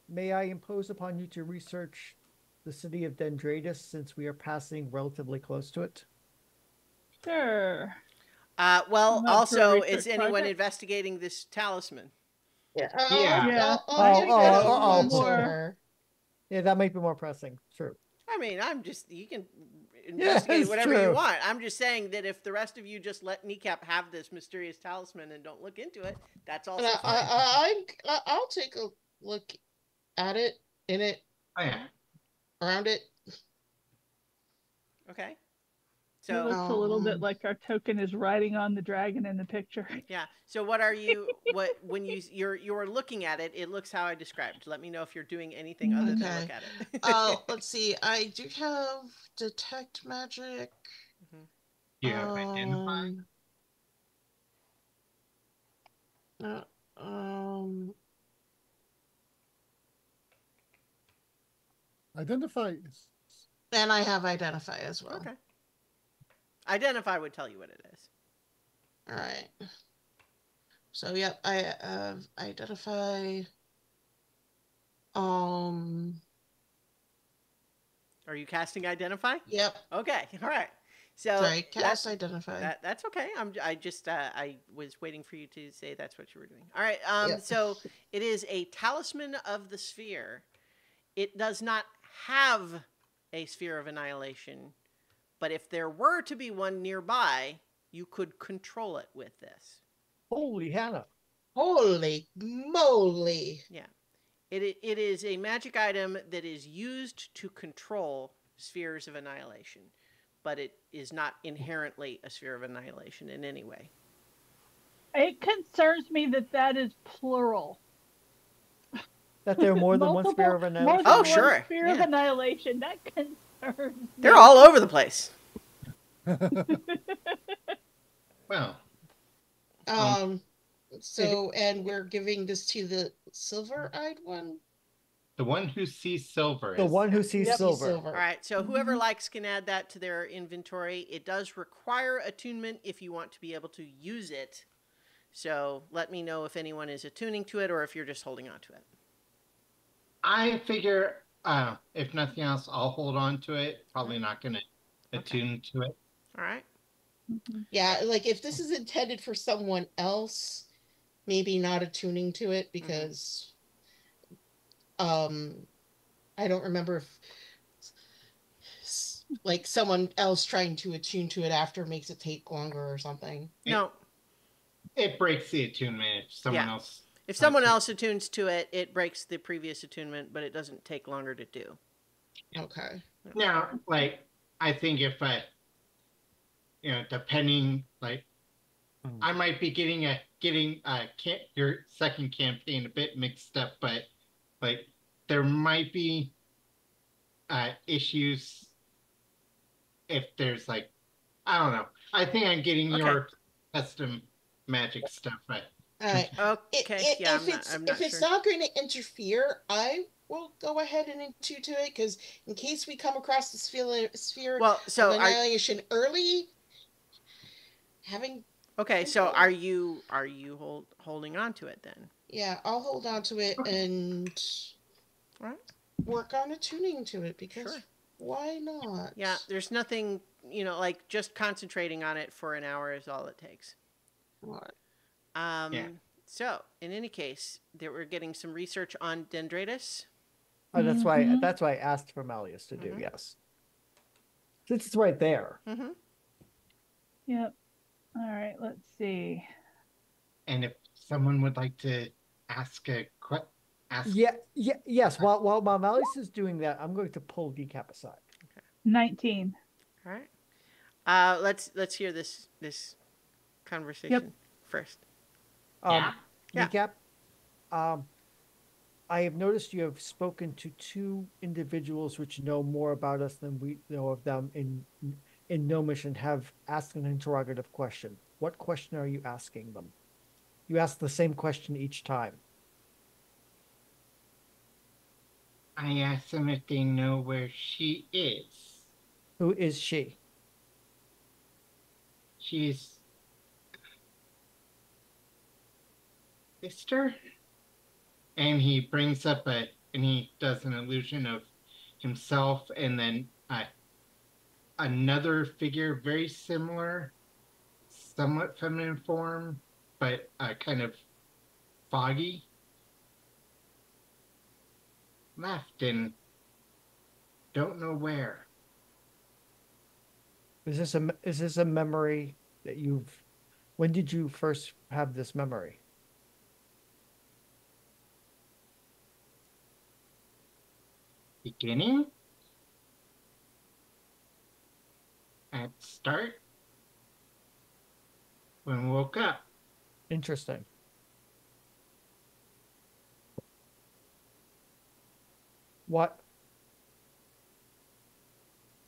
[SPEAKER 2] may I impose upon you to research the city of Dendradus since we are passing relatively close to it?
[SPEAKER 3] Sure.
[SPEAKER 1] Well, also, is
[SPEAKER 3] research
[SPEAKER 1] anyone
[SPEAKER 3] project?
[SPEAKER 1] investigating this talisman?
[SPEAKER 6] Yeah.
[SPEAKER 3] Yeah.
[SPEAKER 2] Yeah, that might be more pressing. True.
[SPEAKER 1] I mean, you can investigate whatever you
[SPEAKER 2] true.
[SPEAKER 1] want. I'm just saying that if the rest of you just let Kneecap have this mysterious talisman and don't look into it, that's also fine.
[SPEAKER 6] I'll take a look at it, in it, around it.
[SPEAKER 1] Okay.
[SPEAKER 3] It
[SPEAKER 1] So
[SPEAKER 3] looks a little bit like our token is riding on the dragon in the picture.
[SPEAKER 1] yeah. So what are you? When you're looking at it? It looks how I described. Let me know if you're doing anything other than look at it.
[SPEAKER 6] Let's see. I do have detect magic.
[SPEAKER 5] Do you have identify?
[SPEAKER 4] Identify.
[SPEAKER 6] And I have identify as well.
[SPEAKER 1] Okay. Identify would tell you what it is.
[SPEAKER 6] All right. So yep, I identify.
[SPEAKER 1] Are you casting identify?
[SPEAKER 6] Yep.
[SPEAKER 1] Okay. All right. So
[SPEAKER 6] Sorry, cast identify.
[SPEAKER 1] That's okay. I was waiting for you to say that's what you were doing. All right.
[SPEAKER 6] Yep.
[SPEAKER 1] So it is a talisman of the sphere. It does not have a sphere of annihilation, but if there were to be one nearby, you could control it with this.
[SPEAKER 2] Holy Hannah.
[SPEAKER 6] Holy moly.
[SPEAKER 1] Yeah. It is a magic item that is used to control spheres of annihilation, but it is not inherently a sphere of annihilation in any way.
[SPEAKER 3] It concerns me that is plural.
[SPEAKER 2] That there are more than one sphere of annihilation?
[SPEAKER 1] Oh, sure.
[SPEAKER 3] Sphere of annihilation. That concerns me.
[SPEAKER 1] They're all over the place.
[SPEAKER 5] Well.
[SPEAKER 6] So, and we're giving this to the silver-eyed one?
[SPEAKER 5] The one who sees silver.
[SPEAKER 2] The one who sees
[SPEAKER 6] Yep.
[SPEAKER 2] silver.
[SPEAKER 1] All right. So whoever likes can add that to their inventory. It does require attunement if you want to be able to use it. So let me know if anyone is attuning to it or if you're just holding on to it.
[SPEAKER 5] I figure, if nothing else, I'll hold on to it. Probably not going to attune to it.
[SPEAKER 1] All right.
[SPEAKER 6] Yeah, like if this is intended for someone else, maybe not attuning to it because I don't remember if like someone else trying to attune to it after makes it take longer or something.
[SPEAKER 1] No.
[SPEAKER 5] It breaks the attunement if someone else.
[SPEAKER 1] If someone else attunes to it, it breaks the previous attunement, but it doesn't take longer to do.
[SPEAKER 6] Okay.
[SPEAKER 5] Now, like, I think if depending, like, I might be getting your second campaign a bit mixed up, but like there might be issues if there's like, I don't know. I think I'm getting your custom magic stuff.
[SPEAKER 6] All right.
[SPEAKER 1] Okay. Yeah,
[SPEAKER 6] if it's not going to interfere, I will go ahead and attune to it because in case we come across the sphere of annihilation early, having.
[SPEAKER 1] Okay, so are you holding on to it then?
[SPEAKER 6] Yeah, I'll hold on to it and work on attuning to it because why not?
[SPEAKER 1] Yeah, there's nothing, like just concentrating on it for an hour is all it takes.
[SPEAKER 6] What?
[SPEAKER 1] So in any case, we're getting some research on Dendritus.
[SPEAKER 2] Oh, that's why I asked for Malleus to do, yes. Since it's right there.
[SPEAKER 3] Yep. All right, let's see.
[SPEAKER 5] And if someone would like to ask
[SPEAKER 2] yes. While Malleus is doing that, I'm going to pull Decap aside.
[SPEAKER 3] Okay. 19.
[SPEAKER 1] All right. Let's hear this conversation first.
[SPEAKER 2] Decap, I have noticed you have spoken to two individuals which know more about us than we know of them in Gnomish and have asked an interrogative question. What question are you asking them? You ask the same question each time.
[SPEAKER 5] I ask them if they know where she is.
[SPEAKER 2] Who is she?
[SPEAKER 5] She's sister? And he brings up and he does an illusion of himself and then another figure very similar, somewhat feminine form, but kind of foggy. Left and don't know where.
[SPEAKER 2] Is this a memory that when did you first have this memory?
[SPEAKER 5] Beginning? At start? When we woke up.
[SPEAKER 2] Interesting. What?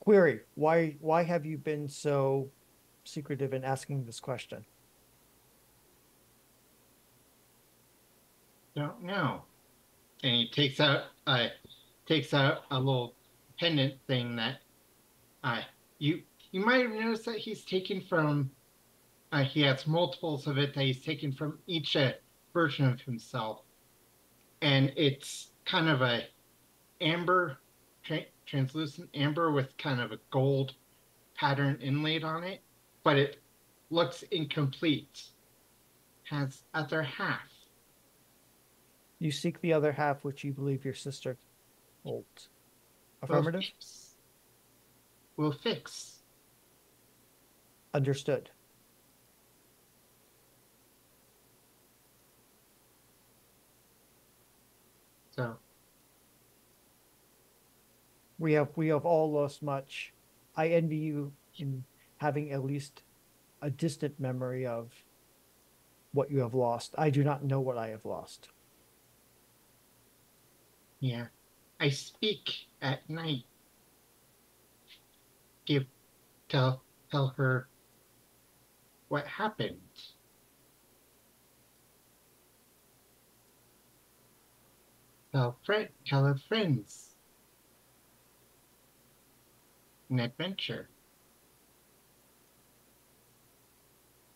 [SPEAKER 2] Query, why have you been so secretive in asking this question?
[SPEAKER 5] Don't know. And he takes out a little pendant thing that you might have noticed that he's taken from he has multiples of it that he's taken from each version of himself. And it's kind of a amber, translucent amber with kind of a gold pattern inlaid on it, but it looks incomplete. Has other half.
[SPEAKER 2] You seek the other half, which you believe your sister holds. Affirmative?
[SPEAKER 5] We'll fix.
[SPEAKER 2] Understood.
[SPEAKER 5] So
[SPEAKER 2] we have all lost much. I envy you in having at least a distant memory of what you have lost. I do not know what I have lost.
[SPEAKER 5] Yeah. I speak at night. Tell her what happened. Tell our friends. An adventure.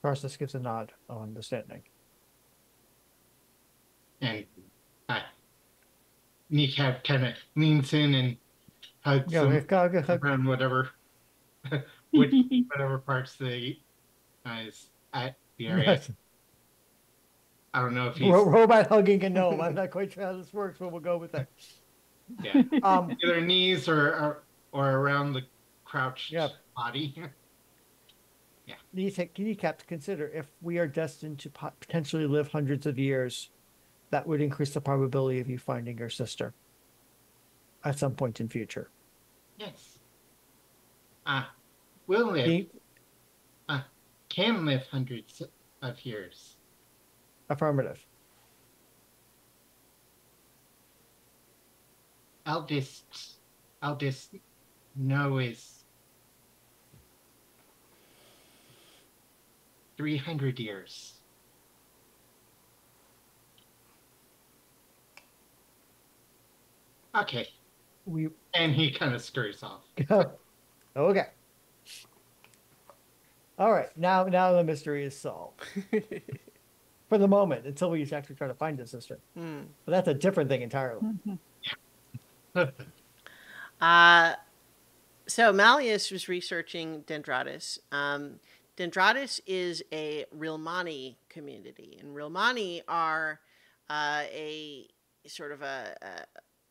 [SPEAKER 2] Tarsus gives a nod on understanding.
[SPEAKER 5] And Kneecap kind of leans in and hugs
[SPEAKER 2] Yeah,
[SPEAKER 5] him
[SPEAKER 2] hug.
[SPEAKER 5] around whatever parts is at the area. I don't know if he's
[SPEAKER 2] robot hugging a gnome. I'm not quite sure how this works, but we'll go with it.
[SPEAKER 5] Yeah. Either knees or around the crouched body. Yeah.
[SPEAKER 2] Kneecap to consider if we are destined to potentially live hundreds of years, that would increase the probability of you finding your sister at some point in future.
[SPEAKER 5] Yes. Will live. Can live hundreds of years.
[SPEAKER 2] Affirmative.
[SPEAKER 5] Eldest no is 300 years. Okay. And he kind of scurries off.
[SPEAKER 2] Okay. All right. Now the mystery is solved. For the moment, until we actually try to find his sister. But that's a different thing entirely.
[SPEAKER 1] So Malleus was researching Dendratus. Dendratus is a Rilmani community, and Rilmani are a sort of a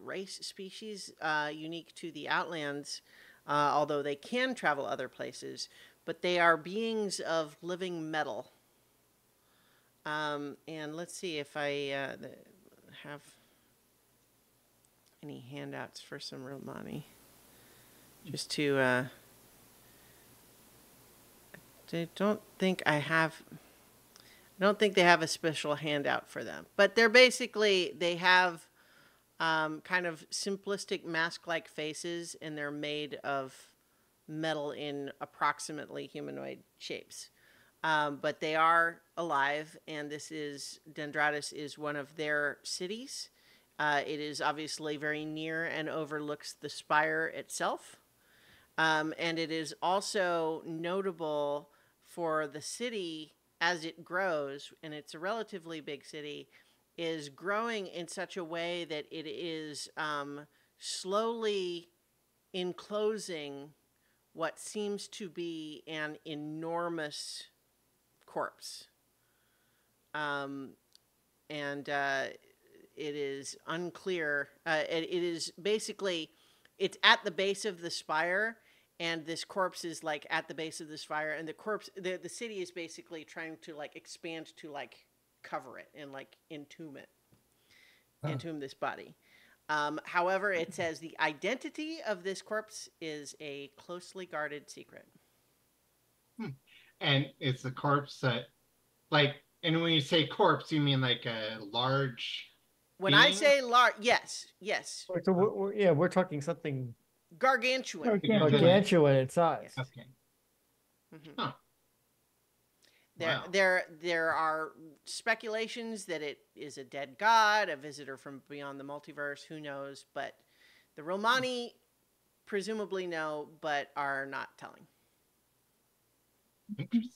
[SPEAKER 1] race species unique to the Outlands, although they can travel other places, but they are beings of living metal. And let's see if I have any handouts for some Rilmani. Just to, I don't think they have a special handout for them. But they're basically, they have kind of simplistic mask-like faces, and they're made of metal in approximately humanoid shapes. But they are alive, and Dendratus is one of their cities. It is obviously very near and overlooks the spire itself. And it is also notable for the city as it grows, and it's a relatively big city, is growing in such a way that it is slowly enclosing what seems to be an enormous corpse. It is unclear. It is basically, it's at the base of the spire, and this corpse is like at the base of the spire, and the city is basically trying to like expand to like cover it and like entomb this body. However, it says the identity of this corpse is a closely guarded secret.
[SPEAKER 5] And it's the corpse that, like, and when you say corpse, you mean like a large
[SPEAKER 1] When
[SPEAKER 5] being?
[SPEAKER 1] I say large, yes.
[SPEAKER 2] So we're talking something
[SPEAKER 1] gargantuan.
[SPEAKER 2] Gargantuan in size.
[SPEAKER 1] Yes.
[SPEAKER 5] Okay.
[SPEAKER 1] Mm-hmm.
[SPEAKER 5] Huh.
[SPEAKER 1] Wow. There are speculations that it is a dead god, a visitor from beyond the multiverse, who knows, but the Romani presumably know, but are not telling.
[SPEAKER 5] Interesting.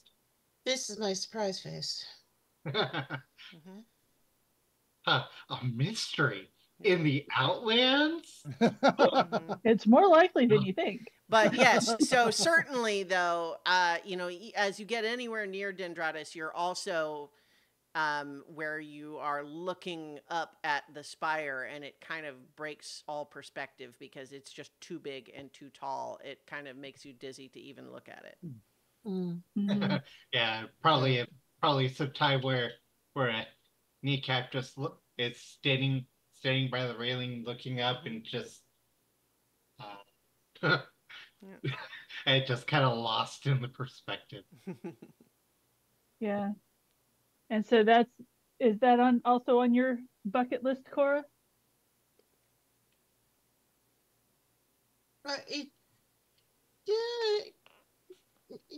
[SPEAKER 6] This is my surprise face.
[SPEAKER 1] Mm-hmm.
[SPEAKER 5] A mystery in the Outlands?
[SPEAKER 1] Mm-hmm.
[SPEAKER 3] It's more likely than you think.
[SPEAKER 1] But yes, so certainly though, as you get anywhere near Dendratus, you're also where you are looking up at the spire, and it kind of breaks all perspective because it's just too big and too tall. It kind of makes you dizzy to even look at it.
[SPEAKER 3] Mm-hmm.
[SPEAKER 5] Yeah, probably some time where a Kneecap just is standing by the railing, looking up, and just it just kind of lost in the perspective.
[SPEAKER 3] Yeah. And so is that also on your bucket list, Cora?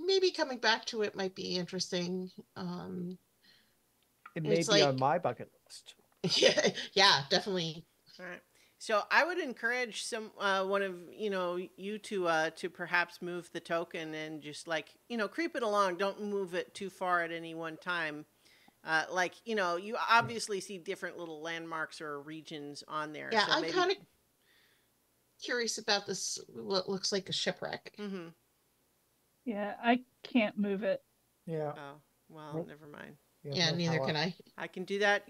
[SPEAKER 6] Maybe coming back to it might be interesting.
[SPEAKER 2] It may be on my bucket list.
[SPEAKER 6] Yeah, definitely.
[SPEAKER 1] All right. So I would encourage one of you to perhaps move the token and just like creep it along. Don't move it too far at any one time. You obviously see different little landmarks or regions on there.
[SPEAKER 6] Yeah,
[SPEAKER 1] so
[SPEAKER 6] I'm
[SPEAKER 1] maybe...
[SPEAKER 6] kind of curious about this. What looks like a shipwreck.
[SPEAKER 1] Mm-hmm.
[SPEAKER 3] Yeah, I can't move it.
[SPEAKER 2] Yeah.
[SPEAKER 1] Oh well,
[SPEAKER 2] Nope.
[SPEAKER 1] never mind.
[SPEAKER 6] Yeah,
[SPEAKER 2] no
[SPEAKER 6] neither
[SPEAKER 2] power.
[SPEAKER 6] can I.
[SPEAKER 1] I can do that.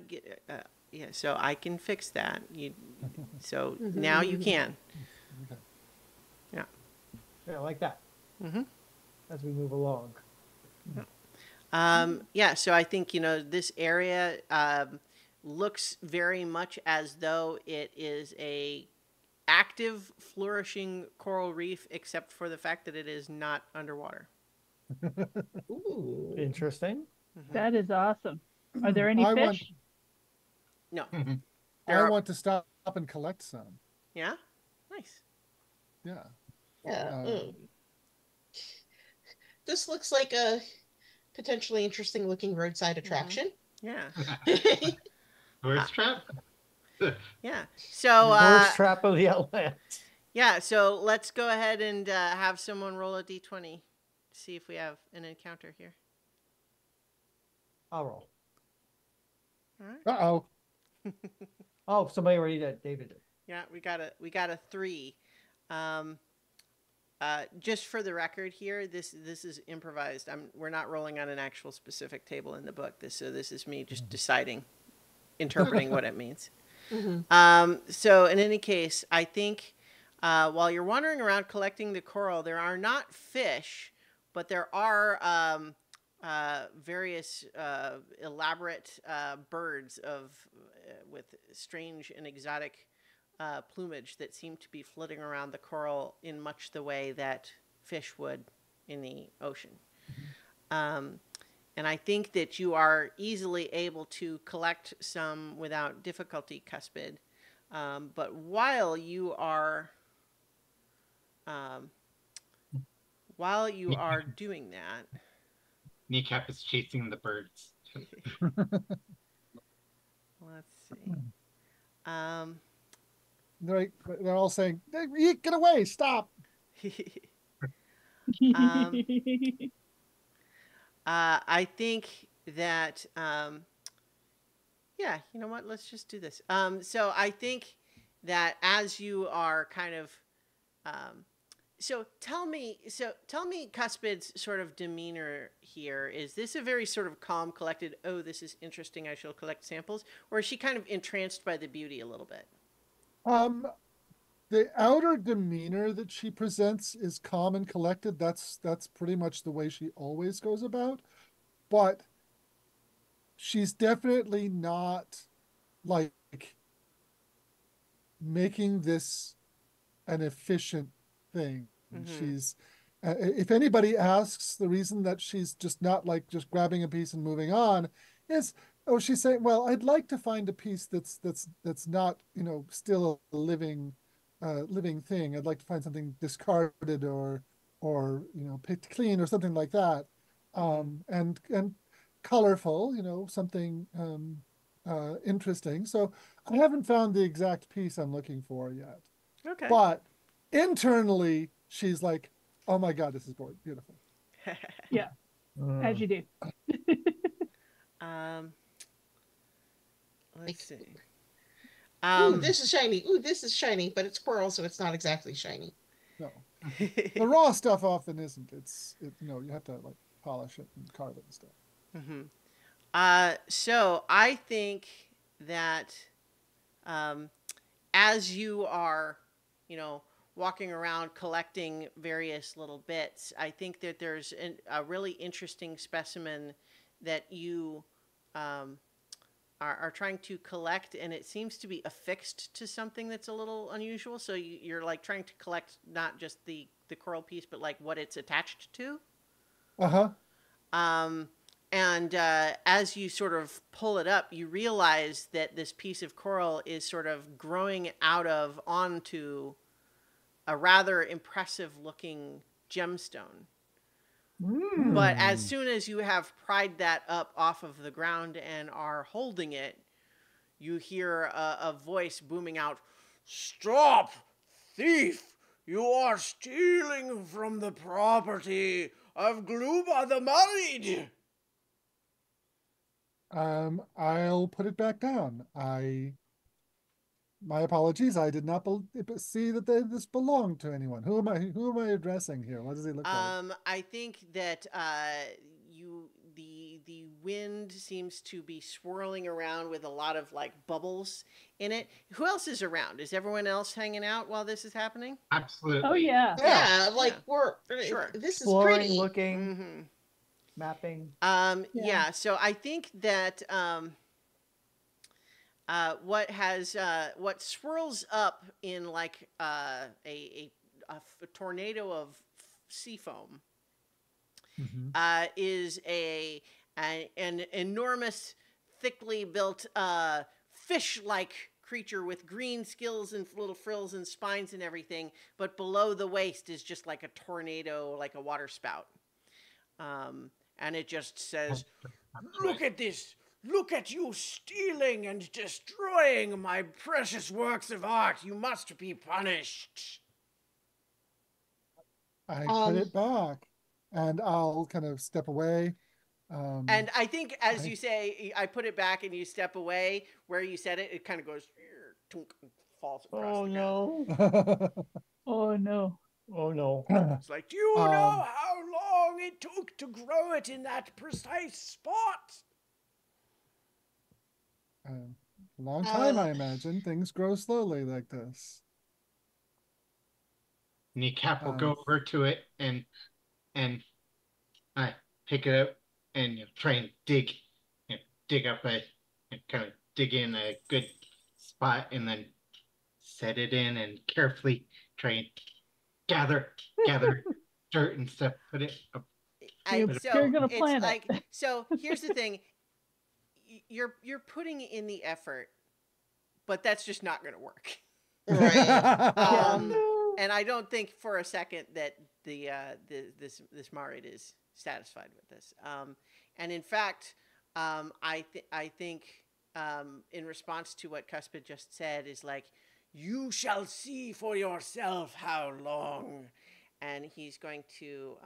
[SPEAKER 1] Yeah, so I can fix that. So now you can.
[SPEAKER 4] Okay.
[SPEAKER 1] Yeah.
[SPEAKER 2] Yeah, like that.
[SPEAKER 1] Mm-hmm.
[SPEAKER 2] As we move along.
[SPEAKER 1] Yeah, so I think, this area looks very much as though it is a active, flourishing coral reef, except for the fact that it is not underwater.
[SPEAKER 6] Ooh.
[SPEAKER 2] Interesting.
[SPEAKER 1] Mm-hmm.
[SPEAKER 3] That is awesome. Are there any fish?
[SPEAKER 1] No.
[SPEAKER 4] I want to stop and collect some.
[SPEAKER 1] Yeah? Nice.
[SPEAKER 4] Yeah.
[SPEAKER 6] Yeah. This looks like a potentially interesting looking roadside attraction.
[SPEAKER 1] Yeah.
[SPEAKER 5] Tourist trap?
[SPEAKER 1] Yeah. So,
[SPEAKER 2] Tourist trap of the outland.
[SPEAKER 1] yeah, so let's go ahead and have someone roll a d20. See if we have an encounter here.
[SPEAKER 2] I'll roll.
[SPEAKER 1] All right.
[SPEAKER 4] Uh-oh.
[SPEAKER 2] Oh, somebody already did. David did.
[SPEAKER 1] Yeah, we got a 3. Just for the record here, this is improvised. We're not rolling on an actual specific table in the book. This is me just deciding, interpreting what it means.
[SPEAKER 6] Mm-hmm.
[SPEAKER 1] So in any case, I think while you're wandering around collecting the coral, there are not fish, but there are various elaborate birds with strange and exotic plumage that seem to be flitting around the coral in much the way that fish would in the ocean. And I think that you are easily able to collect some without difficulty, Cuspid. But while you are doing that,
[SPEAKER 5] Kneecap is chasing the birds.
[SPEAKER 1] let's see.
[SPEAKER 4] They're all saying, "Hey, get away, stop."
[SPEAKER 1] I think that, yeah, you know what? Let's just do this. So I think that as you are kind of, so tell me, Cuspid's sort of demeanor here. Is this a very sort of calm, collected, oh, this is interesting, I shall collect samples? Or is she kind of entranced by the beauty a little bit?
[SPEAKER 4] The outer demeanor that she presents is calm and collected. That's pretty much the way she always goes about. But she's definitely not like making this an efficient thing. She's if anybody asks the reason that she's just not like just grabbing a piece and moving on is, oh, she's saying, well, I'd like to find a piece that's not, still a living thing. I'd like to find something discarded or picked clean or something like that. And colorful, something interesting. So I haven't found the exact piece I'm looking for yet.
[SPEAKER 1] Okay.
[SPEAKER 4] But internally, she's like, oh my God, this is beautiful.
[SPEAKER 3] Yeah, as you do.
[SPEAKER 1] Let's see.
[SPEAKER 6] Ooh, this is shiny. Ooh, this is shiny, but it's coral, so it's not exactly shiny.
[SPEAKER 4] No, the raw stuff often isn't. You have to like polish it and carve it and stuff.
[SPEAKER 1] So I think that as you are, walking around collecting various little bits, I think that there's a really interesting specimen that you are trying to collect, and it seems to be affixed to something that's a little unusual. So you're like trying to collect not just the coral piece, but like what it's attached to. And as you sort of pull it up, you realize that this piece of coral is sort of growing onto a rather impressive looking gemstone. But as soon as you have pried that up off of the ground and are holding it, you hear a voice booming out, "Stop, thief! You are stealing from the property of Gluba the Married."
[SPEAKER 4] I'll put it back down. My apologies. I did not see that this belonged to anyone. Who am I addressing here? What does he look like?
[SPEAKER 1] I think that the wind seems to be swirling around with a lot of like bubbles in it. Who else is around? Is everyone else hanging out while this is happening?
[SPEAKER 5] Absolutely.
[SPEAKER 3] Oh yeah.
[SPEAKER 6] Yeah, like
[SPEAKER 1] Yeah. Sure.
[SPEAKER 6] this is
[SPEAKER 2] Exploring,
[SPEAKER 6] pretty.
[SPEAKER 2] looking,
[SPEAKER 1] Mm-hmm.
[SPEAKER 2] mapping.
[SPEAKER 1] Yeah. So I think that what swirls up in like a tornado of sea foam is an enormous, thickly built fish-like creature with green scales and little frills and spines and everything, but below the waist is just like a tornado, like a water spout. And it just says, "Look at this! Look at you stealing and destroying my precious works of art! You must be punished!"
[SPEAKER 4] I put it back, and I'll kind of step away.
[SPEAKER 1] And I think as you say, I put it back and you step away, where you said it, it kind of goes, tunk, and falls across
[SPEAKER 2] Oh
[SPEAKER 1] the ground.
[SPEAKER 2] no.
[SPEAKER 3] Oh no.
[SPEAKER 2] Oh no.
[SPEAKER 1] It's like, do you know how long it took to grow it in that precise spot?
[SPEAKER 4] A long time, I imagine. Things grow slowly like this.
[SPEAKER 5] Kneecap will go over to it and pick it up and try and dig up kind of dig in a good spot and then set it in and carefully try and gather dirt and stuff. Put it up.
[SPEAKER 3] You're gonna plan it.
[SPEAKER 1] So here's the thing: you're putting in the effort, but that's just not going to work.
[SPEAKER 6] Right.
[SPEAKER 1] And I don't think for a second that this Marid is satisfied with this. And in fact, I think in response to what Cuspid just said is like, "You shall see for yourself how long," and he's going to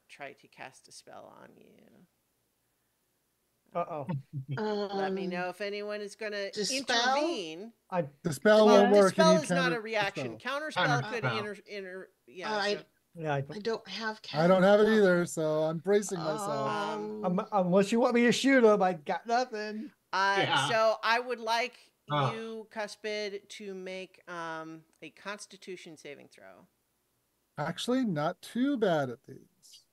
[SPEAKER 1] try to cast a spell on you. Let me know if anyone is going to intervene.
[SPEAKER 4] The spell won't work.
[SPEAKER 1] The spell is not a reaction. Counterspell could
[SPEAKER 6] I don't have.
[SPEAKER 4] I don't have it either, so I'm bracing myself.
[SPEAKER 2] Unless you want me to shoot him, I got nothing.
[SPEAKER 1] So I would like you, Cuspid, to make a Constitution saving throw.
[SPEAKER 4] Actually, not too bad at these.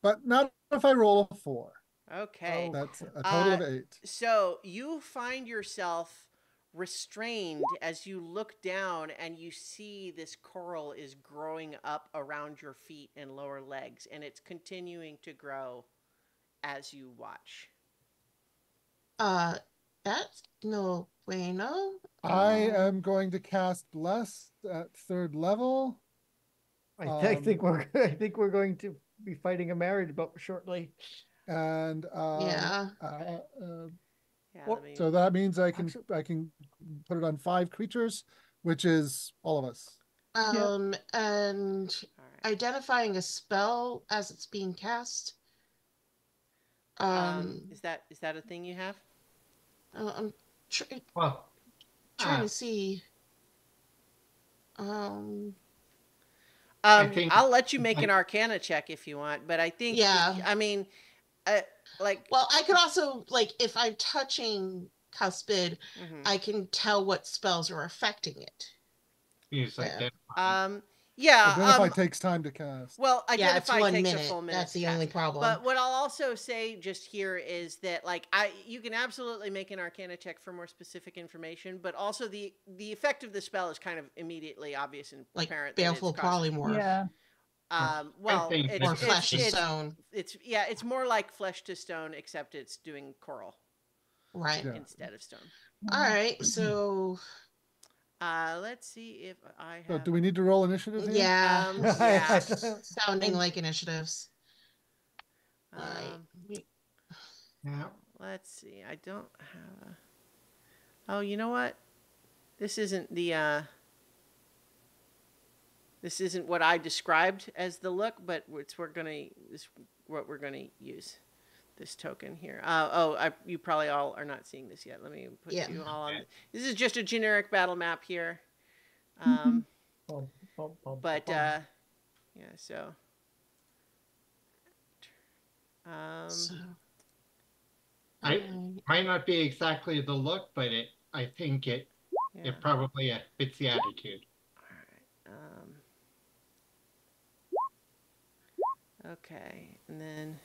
[SPEAKER 4] But not if I roll a 4.
[SPEAKER 1] Okay.
[SPEAKER 4] That's a total of 8.
[SPEAKER 1] So you find yourself restrained as you look down and you see this coral is growing up around your feet and lower legs, and it's continuing to grow as you watch.
[SPEAKER 6] That's no bueno.
[SPEAKER 4] I am going to cast Blessed at 3rd level.
[SPEAKER 2] I think we're going to be fighting a married boat shortly.
[SPEAKER 4] And
[SPEAKER 1] So
[SPEAKER 4] that means I can put it on 5 creatures, which is all of us.
[SPEAKER 6] And identifying a spell as it's being cast.
[SPEAKER 1] Is that a thing you have?
[SPEAKER 6] I'm trying to see.
[SPEAKER 1] I'll let you make an Arcana check if you want, but I think, I mean,
[SPEAKER 6] well, I could also, like, if I'm touching Cuspid, I can tell what spells are affecting it.
[SPEAKER 4] Identify takes time to cast.
[SPEAKER 1] Well, Identify
[SPEAKER 6] it's
[SPEAKER 1] takes
[SPEAKER 6] minute.
[SPEAKER 1] a full minute.
[SPEAKER 6] That's the only problem.
[SPEAKER 1] But what I'll also say just here is that, like, you can absolutely make an Arcana check for more specific information, but also the effect of the spell is kind of immediately obvious and apparent.
[SPEAKER 3] Baleful
[SPEAKER 6] polymorph.
[SPEAKER 3] Yeah.
[SPEAKER 1] Well,
[SPEAKER 6] it's flesh to stone.
[SPEAKER 1] It's more like flesh to stone, except it's doing coral,
[SPEAKER 6] right,
[SPEAKER 1] instead of stone.
[SPEAKER 6] All right, so
[SPEAKER 1] let's see if I have.
[SPEAKER 4] So do we need to roll initiative here?
[SPEAKER 6] Yeah, sounding like initiatives.
[SPEAKER 1] Let let's see. I don't have a... Oh, you know what? This isn't the this isn't what I described as the look, but it's what we're gonna use. This token here. You probably all are not seeing this yet. Let me put you all on. This is just a generic battle map here. But yeah, so.
[SPEAKER 5] I might not be exactly the look, but I think it probably fits the attitude.
[SPEAKER 1] All right. Okay, and then.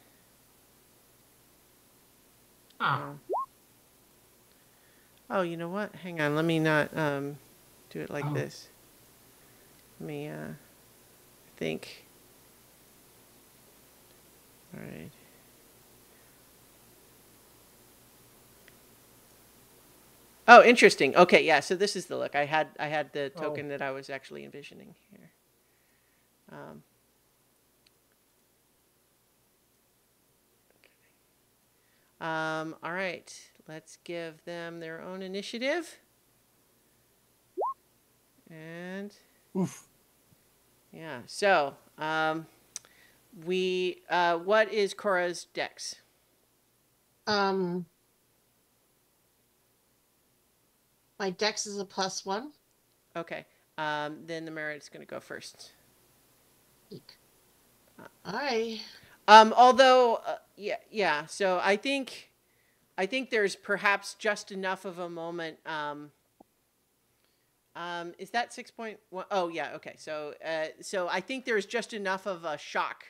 [SPEAKER 1] Oh, you know what? Hang on. Let me not do it like this. Let me think. All right. Oh, interesting. Okay, yeah. So this is the look. I had the token that I was actually envisioning here. All right. Let's give them their own initiative. And yeah. So what is Cora's dex?
[SPEAKER 6] My dex is a +1.
[SPEAKER 1] Okay. Then the Merit's going to go first.
[SPEAKER 6] All right.
[SPEAKER 1] Although, yeah. So I think there's perhaps just enough of a moment. Is that 6.1? Oh, yeah. Okay. So I think there's just enough of a shock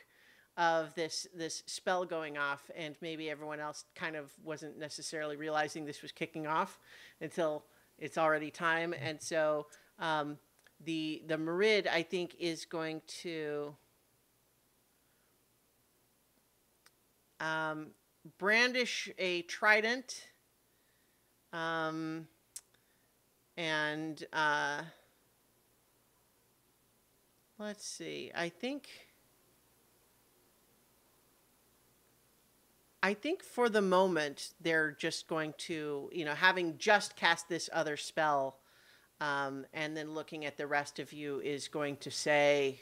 [SPEAKER 1] of this spell going off, and maybe everyone else kind of wasn't necessarily realizing this was kicking off until it's already time. And so the Merid, I think, is going to brandish a trident, and let's see. I think for the moment they're just going to, having just cast this other spell, and then looking at the rest of you, is going to say,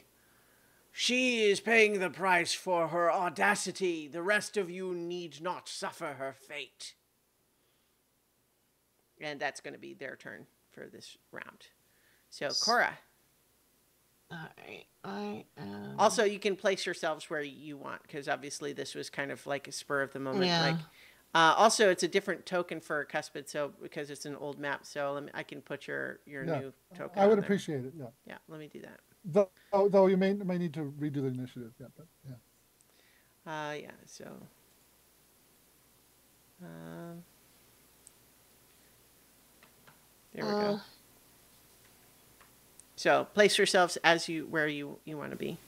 [SPEAKER 1] "She is paying the price for her audacity. The rest of you need not suffer her fate." And that's going to be their turn for this round. So, Cora.
[SPEAKER 6] All right. I am...
[SPEAKER 1] Also, you can place yourselves where you want, because obviously this was kind of like a spur of the moment.
[SPEAKER 6] Yeah.
[SPEAKER 1] Also, it's a different token for Cuspid, so because it's an old map. So I can put your new token.
[SPEAKER 4] I would
[SPEAKER 1] there.
[SPEAKER 4] Appreciate it. Yeah.
[SPEAKER 1] Yeah. Let me do that.
[SPEAKER 4] Though you may need to redo the initiative. Yeah. But yeah.
[SPEAKER 1] Yeah. So. There we go. So place yourselves where you want to be.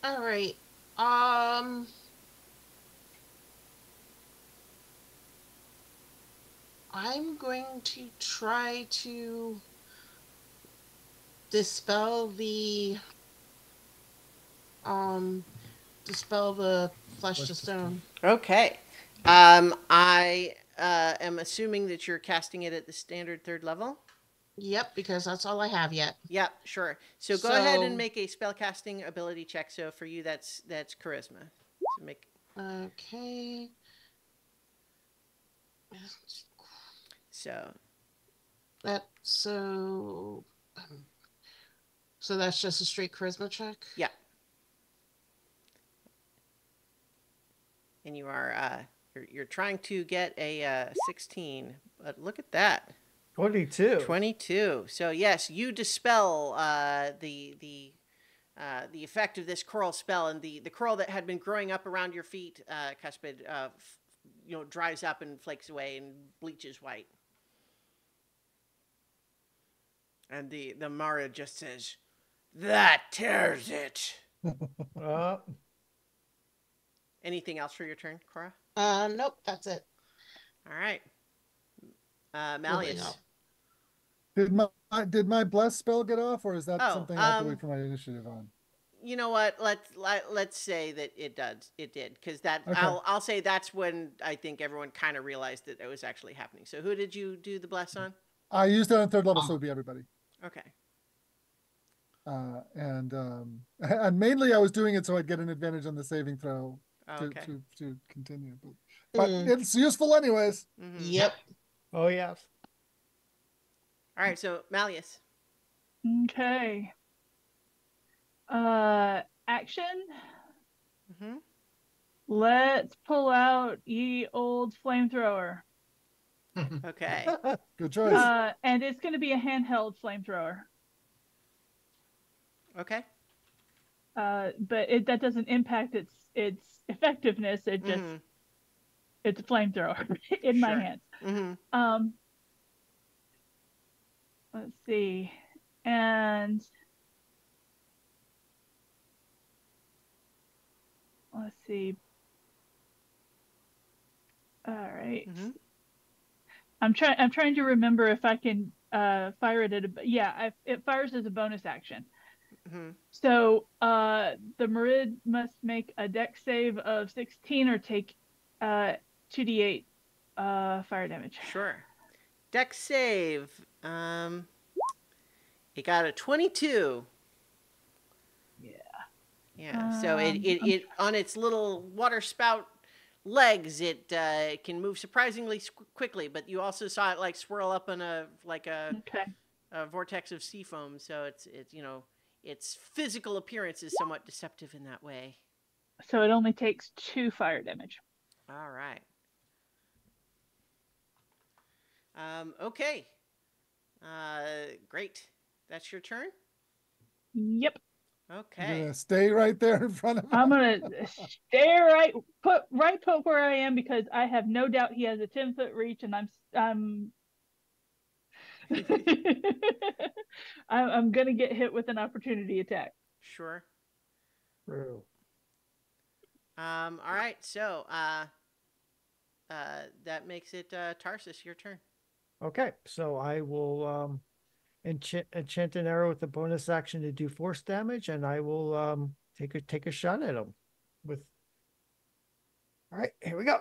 [SPEAKER 6] All right. I'm going to try to dispel the flesh to stone.
[SPEAKER 1] Okay. I am assuming that you're casting it at the standard 3rd level.
[SPEAKER 6] Yep, because that's all I have yet.
[SPEAKER 1] Yep, sure. So go ahead and make a spellcasting ability check. So for you, that's charisma. So make.
[SPEAKER 6] Okay.
[SPEAKER 1] So.
[SPEAKER 6] So that's just a straight charisma check?
[SPEAKER 1] Yeah. And you are you're trying to get a 16, but look at that.
[SPEAKER 2] 22.
[SPEAKER 1] So yes, you dispel the effect of this coral spell, and the coral that had been growing up around your feet, Cuspid, dries up and flakes away and bleaches white. And the Mara just says, "That tears it." Anything else for your turn, Cora?
[SPEAKER 6] Nope, that's it.
[SPEAKER 1] All right. Malleus.
[SPEAKER 4] Did my bless spell get off, or is that something I have to wait for my initiative on?
[SPEAKER 1] you know what? Let's say that it does. It did, because that
[SPEAKER 4] Okay.
[SPEAKER 1] I'll say that's when I think everyone kind of realized that it was actually happening. So who did you do the bless on?
[SPEAKER 4] I used it on 3rd level, so it would be everybody.
[SPEAKER 1] Okay.
[SPEAKER 4] And mainly I was doing it so I'd get an advantage on the saving throw
[SPEAKER 1] Okay.
[SPEAKER 4] to continue. But
[SPEAKER 6] Mm.
[SPEAKER 4] it's useful anyways.
[SPEAKER 1] Mm-hmm.
[SPEAKER 6] Yep.
[SPEAKER 2] Oh, yes.
[SPEAKER 1] All right. So Malleus.
[SPEAKER 3] Okay. Action.
[SPEAKER 1] Mm-hmm.
[SPEAKER 3] Let's pull out ye old flamethrower.
[SPEAKER 1] Okay.
[SPEAKER 4] Good choice.
[SPEAKER 3] And it's going to be a handheld flamethrower.
[SPEAKER 1] Okay.
[SPEAKER 3] But that doesn't impact its effectiveness. It just
[SPEAKER 1] Mhm.
[SPEAKER 3] It's a flamethrower in my
[SPEAKER 1] Sure.
[SPEAKER 3] hands.
[SPEAKER 1] Mm-hmm.
[SPEAKER 3] Let's see, and let's see. All right.
[SPEAKER 1] Mm-hmm.
[SPEAKER 3] I'm trying to remember if I can fire it at it fires as a bonus action.
[SPEAKER 1] Mm-hmm.
[SPEAKER 3] So the Marid must make a dex save of 16 or take 2d8 fire damage.
[SPEAKER 1] Sure. Dex save. It got a 22.
[SPEAKER 3] Yeah.
[SPEAKER 1] Yeah. So it on its little water spout legs, it can move surprisingly quickly. But you also saw it like swirl up in a vortex of sea foam. So it's its physical appearance is somewhat deceptive in that way.
[SPEAKER 3] So it only takes 2 fire damage.
[SPEAKER 1] All right. Okay. Great. That's your turn?
[SPEAKER 3] Yep.
[SPEAKER 1] Okay.
[SPEAKER 4] You're gonna stay right there in front of him.
[SPEAKER 3] I'm gonna stay put where I am, because I have no doubt he has a 10-foot reach, and I'm I'm gonna get hit with an opportunity attack.
[SPEAKER 1] Sure.
[SPEAKER 2] True.
[SPEAKER 1] All right. So that makes it Tarsus, your turn.
[SPEAKER 2] Okay, so I will enchant an arrow with a bonus action to do force damage, and I will take a shot at him with. All right, here we go.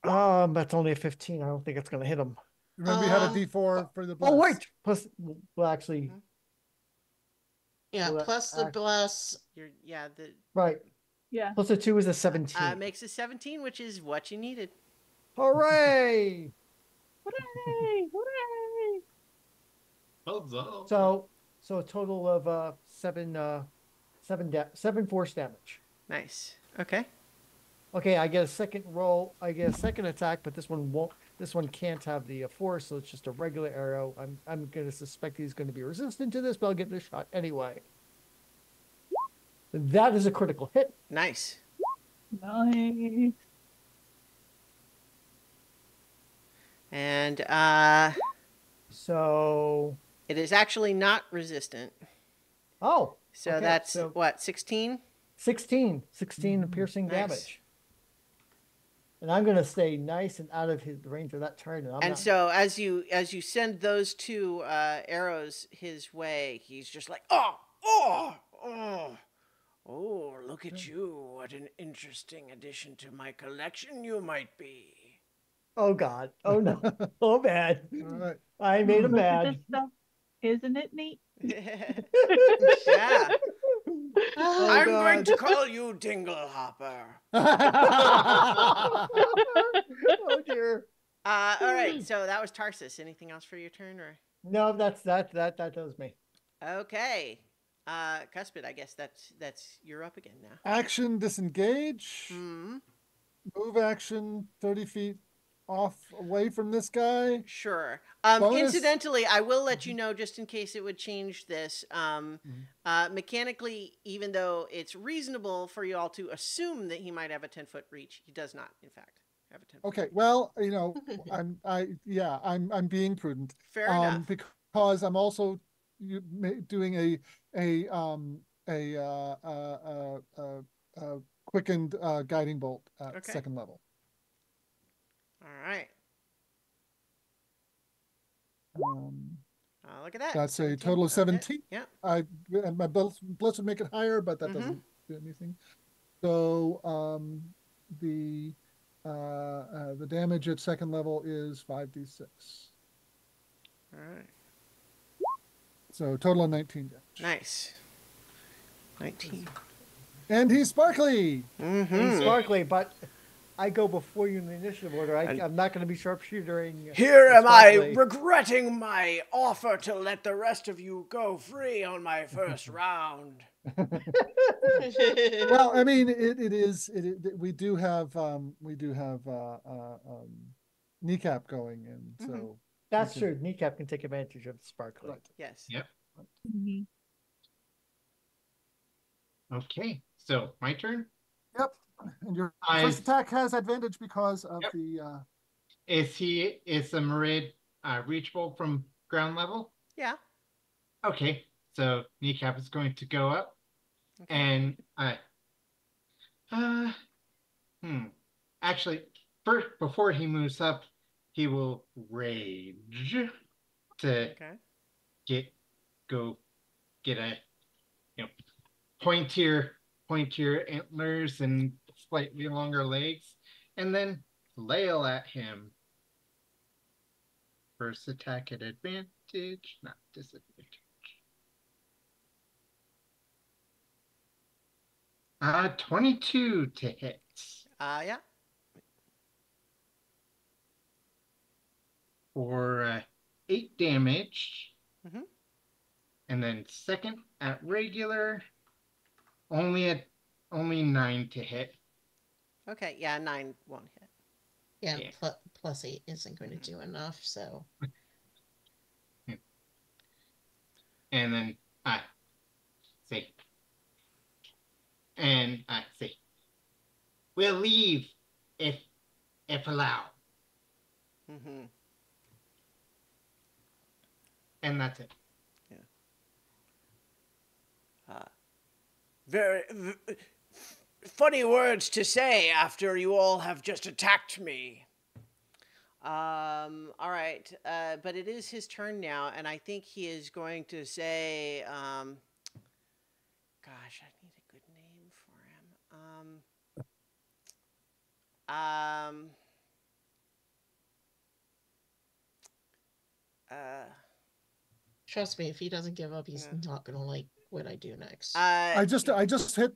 [SPEAKER 2] That's only a 15. I don't think it's gonna hit him.
[SPEAKER 4] Remember, you had a D4 for the blast.
[SPEAKER 2] Oh wait, plus well actually.
[SPEAKER 6] Yeah,
[SPEAKER 2] Well,
[SPEAKER 6] plus the blast.
[SPEAKER 2] Right.
[SPEAKER 3] Yeah.
[SPEAKER 2] Plus a 2 is a 17.
[SPEAKER 1] Makes a 17, which is what you needed.
[SPEAKER 2] Hooray!
[SPEAKER 3] Hooray! Hooray!
[SPEAKER 2] So a total of 7 force damage.
[SPEAKER 1] Nice. Okay.
[SPEAKER 2] Okay, I get a second roll. I get a second attack, but this one won't. This one can't have the force, so it's just a regular arrow. I'm gonna suspect he's going to be resistant to this, but I'll get this shot anyway. That is a critical hit.
[SPEAKER 1] Nice.
[SPEAKER 3] Nice.
[SPEAKER 1] And
[SPEAKER 2] so
[SPEAKER 1] it is actually not resistant.
[SPEAKER 2] Oh.
[SPEAKER 1] So
[SPEAKER 2] okay,
[SPEAKER 1] that's what, 16?
[SPEAKER 2] 16 piercing
[SPEAKER 1] Nice.
[SPEAKER 2] damage. And I'm gonna stay nice and out of the range of that target.
[SPEAKER 1] So as you send those 2 arrows his way, he's just like, oh, look at you! What an interesting addition to my collection you might be.
[SPEAKER 2] Oh God! Oh no! Oh bad!
[SPEAKER 4] All right.
[SPEAKER 2] I made him
[SPEAKER 3] Look at
[SPEAKER 2] mad.
[SPEAKER 3] this stuff. Isn't it neat?
[SPEAKER 1] Yeah.
[SPEAKER 2] Oh,
[SPEAKER 1] I'm
[SPEAKER 2] God.
[SPEAKER 1] going to call you Dinglehopper.
[SPEAKER 2] Oh dear.
[SPEAKER 1] All right, so that was Tarsus. Anything else for your turn, or?
[SPEAKER 2] No, that does me.
[SPEAKER 1] Okay. Cuspid, I guess that's you're up again now.
[SPEAKER 4] Action, disengage.
[SPEAKER 1] Hmm.
[SPEAKER 4] Move action, 30 feet off away from this guy.
[SPEAKER 1] Sure.
[SPEAKER 4] Bonus.
[SPEAKER 1] Incidentally, I will let you know, just in case it would change this. Mechanically, even though it's reasonable for you all to assume that he might have a 10-foot reach, he does not, in fact, have a 10-foot.
[SPEAKER 4] Okay, well, I'm being prudent.
[SPEAKER 1] Fair enough.
[SPEAKER 4] Because I'm also doing a quickened guiding bolt at
[SPEAKER 1] Okay.
[SPEAKER 4] 2nd level.
[SPEAKER 1] All right. look at that.
[SPEAKER 4] That's a
[SPEAKER 1] 17.
[SPEAKER 4] total of
[SPEAKER 1] That's it.
[SPEAKER 4] 17.
[SPEAKER 1] Yeah.
[SPEAKER 4] My bless would make it higher, but that doesn't do anything. So the damage at second level is 5d6.
[SPEAKER 1] All right.
[SPEAKER 4] So total of 19 damage.
[SPEAKER 1] Nice. 19.
[SPEAKER 4] And he's sparkly.
[SPEAKER 2] He's sparkly, but I go before you in the initiative order. I'm not going to be sharpshootering.
[SPEAKER 1] Here am I
[SPEAKER 2] sparkly.
[SPEAKER 1] regretting my offer to let the rest of you go free on my first round.
[SPEAKER 4] Well, I mean, we do have Kneecap going, and so
[SPEAKER 2] That's true. Kneecap can take advantage of the sparkly.
[SPEAKER 4] right.
[SPEAKER 1] Yes.
[SPEAKER 5] Yep.
[SPEAKER 3] Mhm.
[SPEAKER 5] Okay, so my turn.
[SPEAKER 4] Yep. And your
[SPEAKER 5] I-
[SPEAKER 4] first attack has advantage because of
[SPEAKER 5] Yep.
[SPEAKER 4] the.
[SPEAKER 5] Is the Marid reachable from ground level?
[SPEAKER 1] Yeah.
[SPEAKER 5] Okay, so Kneecap is going to go up, and actually, first before he moves up, he will rage to
[SPEAKER 1] Okay.
[SPEAKER 5] get a pointier antlers and slightly longer legs, and then flail at him. First attack at advantage, not disadvantage. 22 to hit.
[SPEAKER 1] Yeah.
[SPEAKER 5] For 8 damage.
[SPEAKER 1] Mhm.
[SPEAKER 5] And then second at regular, only 9 to hit.
[SPEAKER 1] Okay. Yeah. 9 won't hit.
[SPEAKER 6] Yeah,
[SPEAKER 5] Yeah.
[SPEAKER 6] plus 8 isn't going to do enough, so.
[SPEAKER 5] And then see. And see. We'll leave if allowed.
[SPEAKER 1] Mm-hmm.
[SPEAKER 5] And that's it.
[SPEAKER 1] Very funny words to say after you all have just attacked me. All right, but it is his turn now, and I think he is going to say, gosh, I need a good name for him.
[SPEAKER 6] Trust me, if he doesn't give up, he's not gonna like what I do next.
[SPEAKER 4] I just hit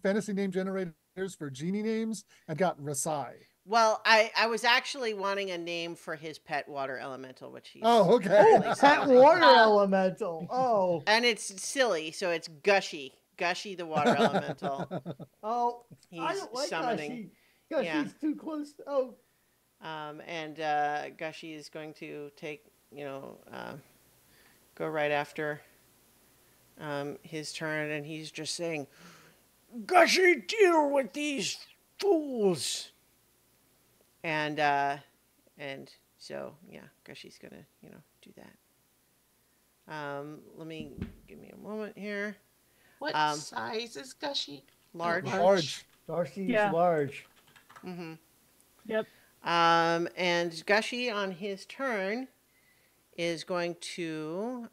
[SPEAKER 4] fantasy name generators for genie names and got Rasai.
[SPEAKER 1] Well, I was actually wanting a name for his pet water elemental, which he's
[SPEAKER 4] okay.
[SPEAKER 1] currently
[SPEAKER 2] Pet
[SPEAKER 1] summoning.
[SPEAKER 2] water elemental. Oh.
[SPEAKER 1] And it's silly, so it's Gushy. Gushy the water elemental.
[SPEAKER 2] Oh.
[SPEAKER 1] He's
[SPEAKER 2] I don't like
[SPEAKER 1] summoning.
[SPEAKER 2] Gushy.
[SPEAKER 1] Yeah.
[SPEAKER 2] Gushy's too close. Oh.
[SPEAKER 1] And Gushy is going to take, go right after his turn, and he's just saying, Gushy, deal with these fools. And so, yeah, Gushy's gonna, do that. Give me a moment here.
[SPEAKER 6] What size is Gushy?
[SPEAKER 1] Large.
[SPEAKER 4] Large.
[SPEAKER 2] Darcy's
[SPEAKER 3] Yeah.
[SPEAKER 2] large.
[SPEAKER 1] Mm-hmm.
[SPEAKER 3] Yep.
[SPEAKER 1] And Gushy on his turn is going to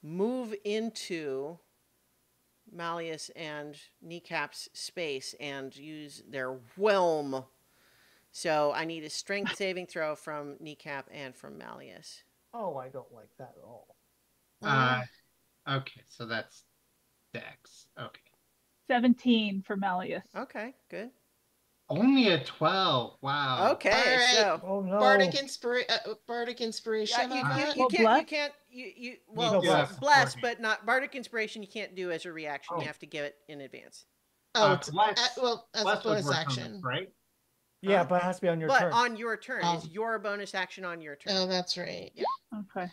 [SPEAKER 1] move into Malleus and Kneecap's space and use their whelm. So I need a strength saving throw from Kneecap and from Malleus.
[SPEAKER 2] Oh, I don't like that at all.
[SPEAKER 5] Okay, so that's Dex. Okay.
[SPEAKER 3] 17 for Malleus.
[SPEAKER 1] Okay, good.
[SPEAKER 5] Only a 12. Wow.
[SPEAKER 1] Okay,
[SPEAKER 6] All right.
[SPEAKER 1] so
[SPEAKER 2] Oh no.
[SPEAKER 6] Bardic inspiration.
[SPEAKER 1] yeah,
[SPEAKER 6] on that?
[SPEAKER 1] you
[SPEAKER 3] Well,
[SPEAKER 1] can't
[SPEAKER 2] No, bless.
[SPEAKER 1] bless, but not bardic inspiration. You can't do as a reaction.
[SPEAKER 2] Oh.
[SPEAKER 1] You have to give it in advance.
[SPEAKER 6] Oh,
[SPEAKER 5] Bless-
[SPEAKER 6] as a
[SPEAKER 5] Bless would
[SPEAKER 6] bonus
[SPEAKER 5] work on
[SPEAKER 6] action.
[SPEAKER 5] this, right?
[SPEAKER 2] Yeah, but it has to be on your
[SPEAKER 1] But
[SPEAKER 2] turn.
[SPEAKER 1] on your turn, it's
[SPEAKER 6] Oh.
[SPEAKER 1] your bonus action on your turn.
[SPEAKER 6] Oh, that's right.
[SPEAKER 3] Okay.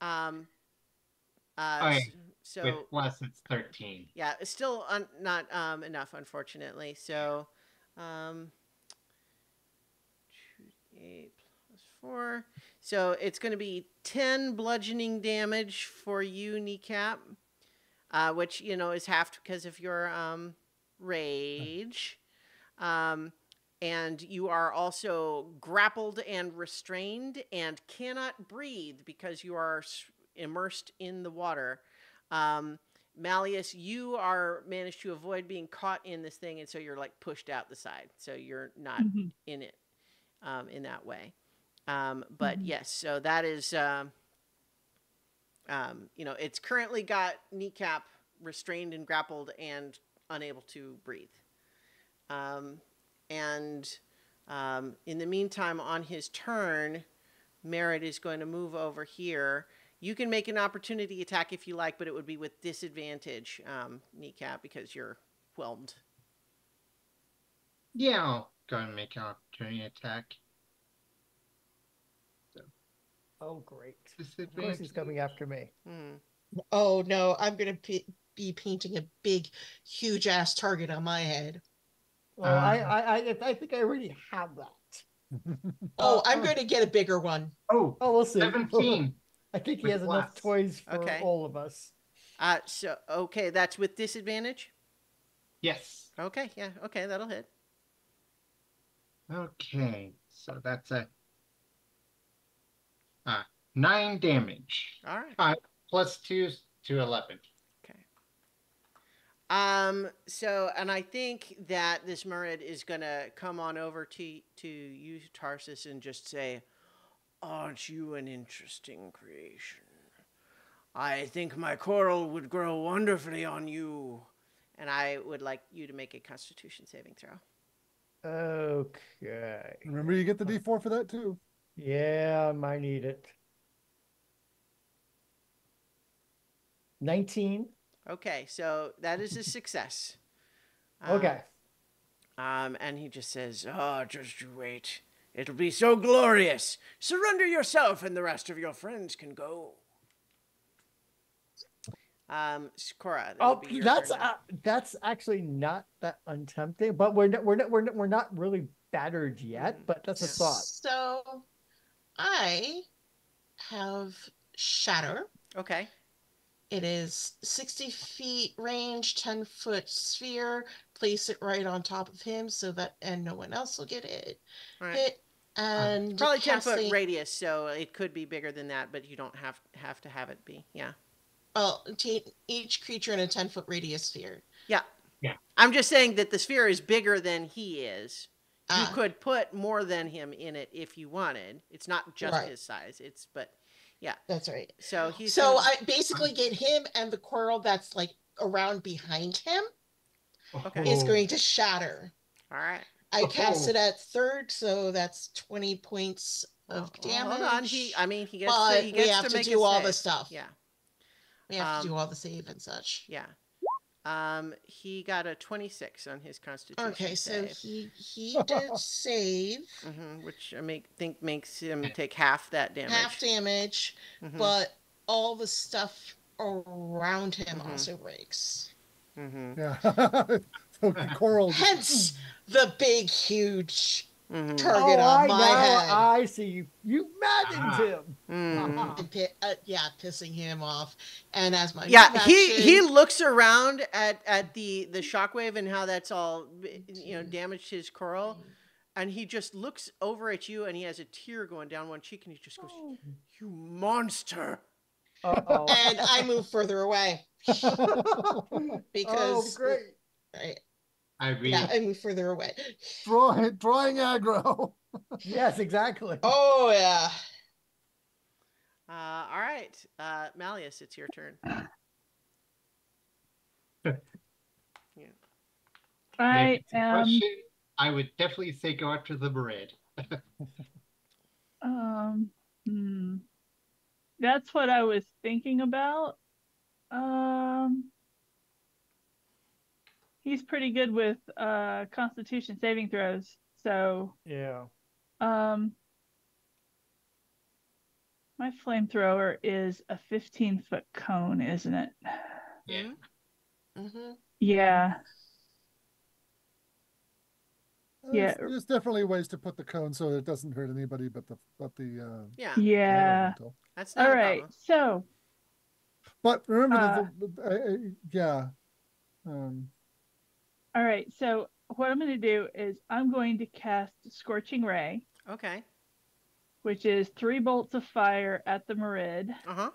[SPEAKER 5] Okay.
[SPEAKER 1] So
[SPEAKER 5] With Bless, it's 13.
[SPEAKER 1] yeah, it's still not enough, unfortunately. So, 8 plus 4. So it's going to be 10 bludgeoning damage for you, Kneecap, which is halved because of your rage. and you are also grappled and restrained and cannot breathe because you are immersed in the water. Malleus, you are managed to avoid being caught in this thing, and so you're like pushed out the side, so you're not in it in that way. But yes, so that is, it's currently got Kneecap restrained and grappled and unable to breathe. In the meantime, on his turn, Merritt is going to move over here. You can make an opportunity attack if you like, but it would be with disadvantage, Kneecap, because you're whelmed.
[SPEAKER 5] Yeah, I'll go and make an opportunity attack. So.
[SPEAKER 2] Oh, great. Of course he's coming after me.
[SPEAKER 6] Oh, no, I'm going to be painting a big, huge-ass target on my head.
[SPEAKER 2] Well, I think I already have that.
[SPEAKER 6] I'm going to get a bigger one.
[SPEAKER 2] Oh, we'll see.
[SPEAKER 5] 17.
[SPEAKER 2] I think he has enough toys for all of us.
[SPEAKER 1] Okay, that's with disadvantage?
[SPEAKER 5] Yes.
[SPEAKER 1] Okay, yeah, okay, that'll hit.
[SPEAKER 5] Okay, so that's a 9 damage.
[SPEAKER 1] All right.
[SPEAKER 5] 5 plus 2 to 11.
[SPEAKER 1] So, and I think that this Murid is gonna come on over to you, Tarsus, and just say, "Aren't you an interesting creation? I think my coral would grow wonderfully on you." And I would like you to make a Constitution saving throw.
[SPEAKER 2] Okay.
[SPEAKER 4] Remember, you get the D4 for that too.
[SPEAKER 2] Yeah, I might need it. 19.
[SPEAKER 1] Okay, so that is a success.
[SPEAKER 2] Okay.
[SPEAKER 1] And he just says, "Oh, just you wait. It'll be so glorious. Surrender yourself and the rest of your friends can go." Cora.
[SPEAKER 2] That's actually not that untempting, but we're not really battered yet, but that's a thought.
[SPEAKER 6] So I have Shatter.
[SPEAKER 1] Okay.
[SPEAKER 6] It is 60 feet range, 10-foot sphere. Place it right on top of him and no one else will get it.
[SPEAKER 1] Right.
[SPEAKER 6] Hit and
[SPEAKER 1] probably 10-foot radius, so it could be bigger than that, but you don't have to have it be. Yeah.
[SPEAKER 6] Well, each creature in a 10-foot radius sphere.
[SPEAKER 1] Yeah.
[SPEAKER 5] Yeah.
[SPEAKER 1] I'm just saying that the sphere is bigger than he is. You could put more than him in it if you wanted. It's not just his size. Yeah.
[SPEAKER 6] That's right.
[SPEAKER 1] So
[SPEAKER 6] I basically get him and the coral that's like around behind him is going to shatter.
[SPEAKER 1] All right.
[SPEAKER 6] I cast it at third, so that's 20 points of damage.
[SPEAKER 1] Hold on. He gets
[SPEAKER 6] we have to do all the stuff.
[SPEAKER 1] Yeah.
[SPEAKER 6] We have to do all the save and such.
[SPEAKER 1] Yeah. He got a 26 on his Constitution.
[SPEAKER 6] Okay, so
[SPEAKER 1] save.
[SPEAKER 6] he did save,
[SPEAKER 1] which I think makes him take half that damage.
[SPEAKER 6] Half damage, but all the stuff around him also breaks.
[SPEAKER 4] Yeah. So the coral.
[SPEAKER 6] Hence the big, huge target on my head.
[SPEAKER 2] I see you maddened him.
[SPEAKER 6] Pissing him off. And as my
[SPEAKER 1] he looks around at the shockwave and how that's all damaged his coral, and he just looks over at you and he has a tear going down one cheek and he just goes, "You monster!"
[SPEAKER 6] And I move further away because
[SPEAKER 2] great.
[SPEAKER 6] I move further away.
[SPEAKER 4] Drawing aggro.
[SPEAKER 2] Yes, exactly.
[SPEAKER 6] Oh yeah.
[SPEAKER 1] All right, Malleus, it's your turn.
[SPEAKER 5] I would definitely say go after the bread.
[SPEAKER 3] That's what I was thinking about. He's pretty good with Constitution saving throws, so
[SPEAKER 2] yeah.
[SPEAKER 3] My flamethrower is a 15-foot cone, isn't it?
[SPEAKER 5] Yeah.
[SPEAKER 3] Yeah.
[SPEAKER 4] There's definitely ways to put the cone so it doesn't hurt anybody but the
[SPEAKER 3] yeah.
[SPEAKER 1] That's not
[SPEAKER 3] all
[SPEAKER 1] a
[SPEAKER 3] right.
[SPEAKER 1] problem.
[SPEAKER 3] So,
[SPEAKER 4] but remember
[SPEAKER 3] all right. So what I'm going to do is I'm going to cast Scorching Ray,
[SPEAKER 1] Okay.
[SPEAKER 3] which is 3 bolts of fire at the Merid
[SPEAKER 1] Uh-huh.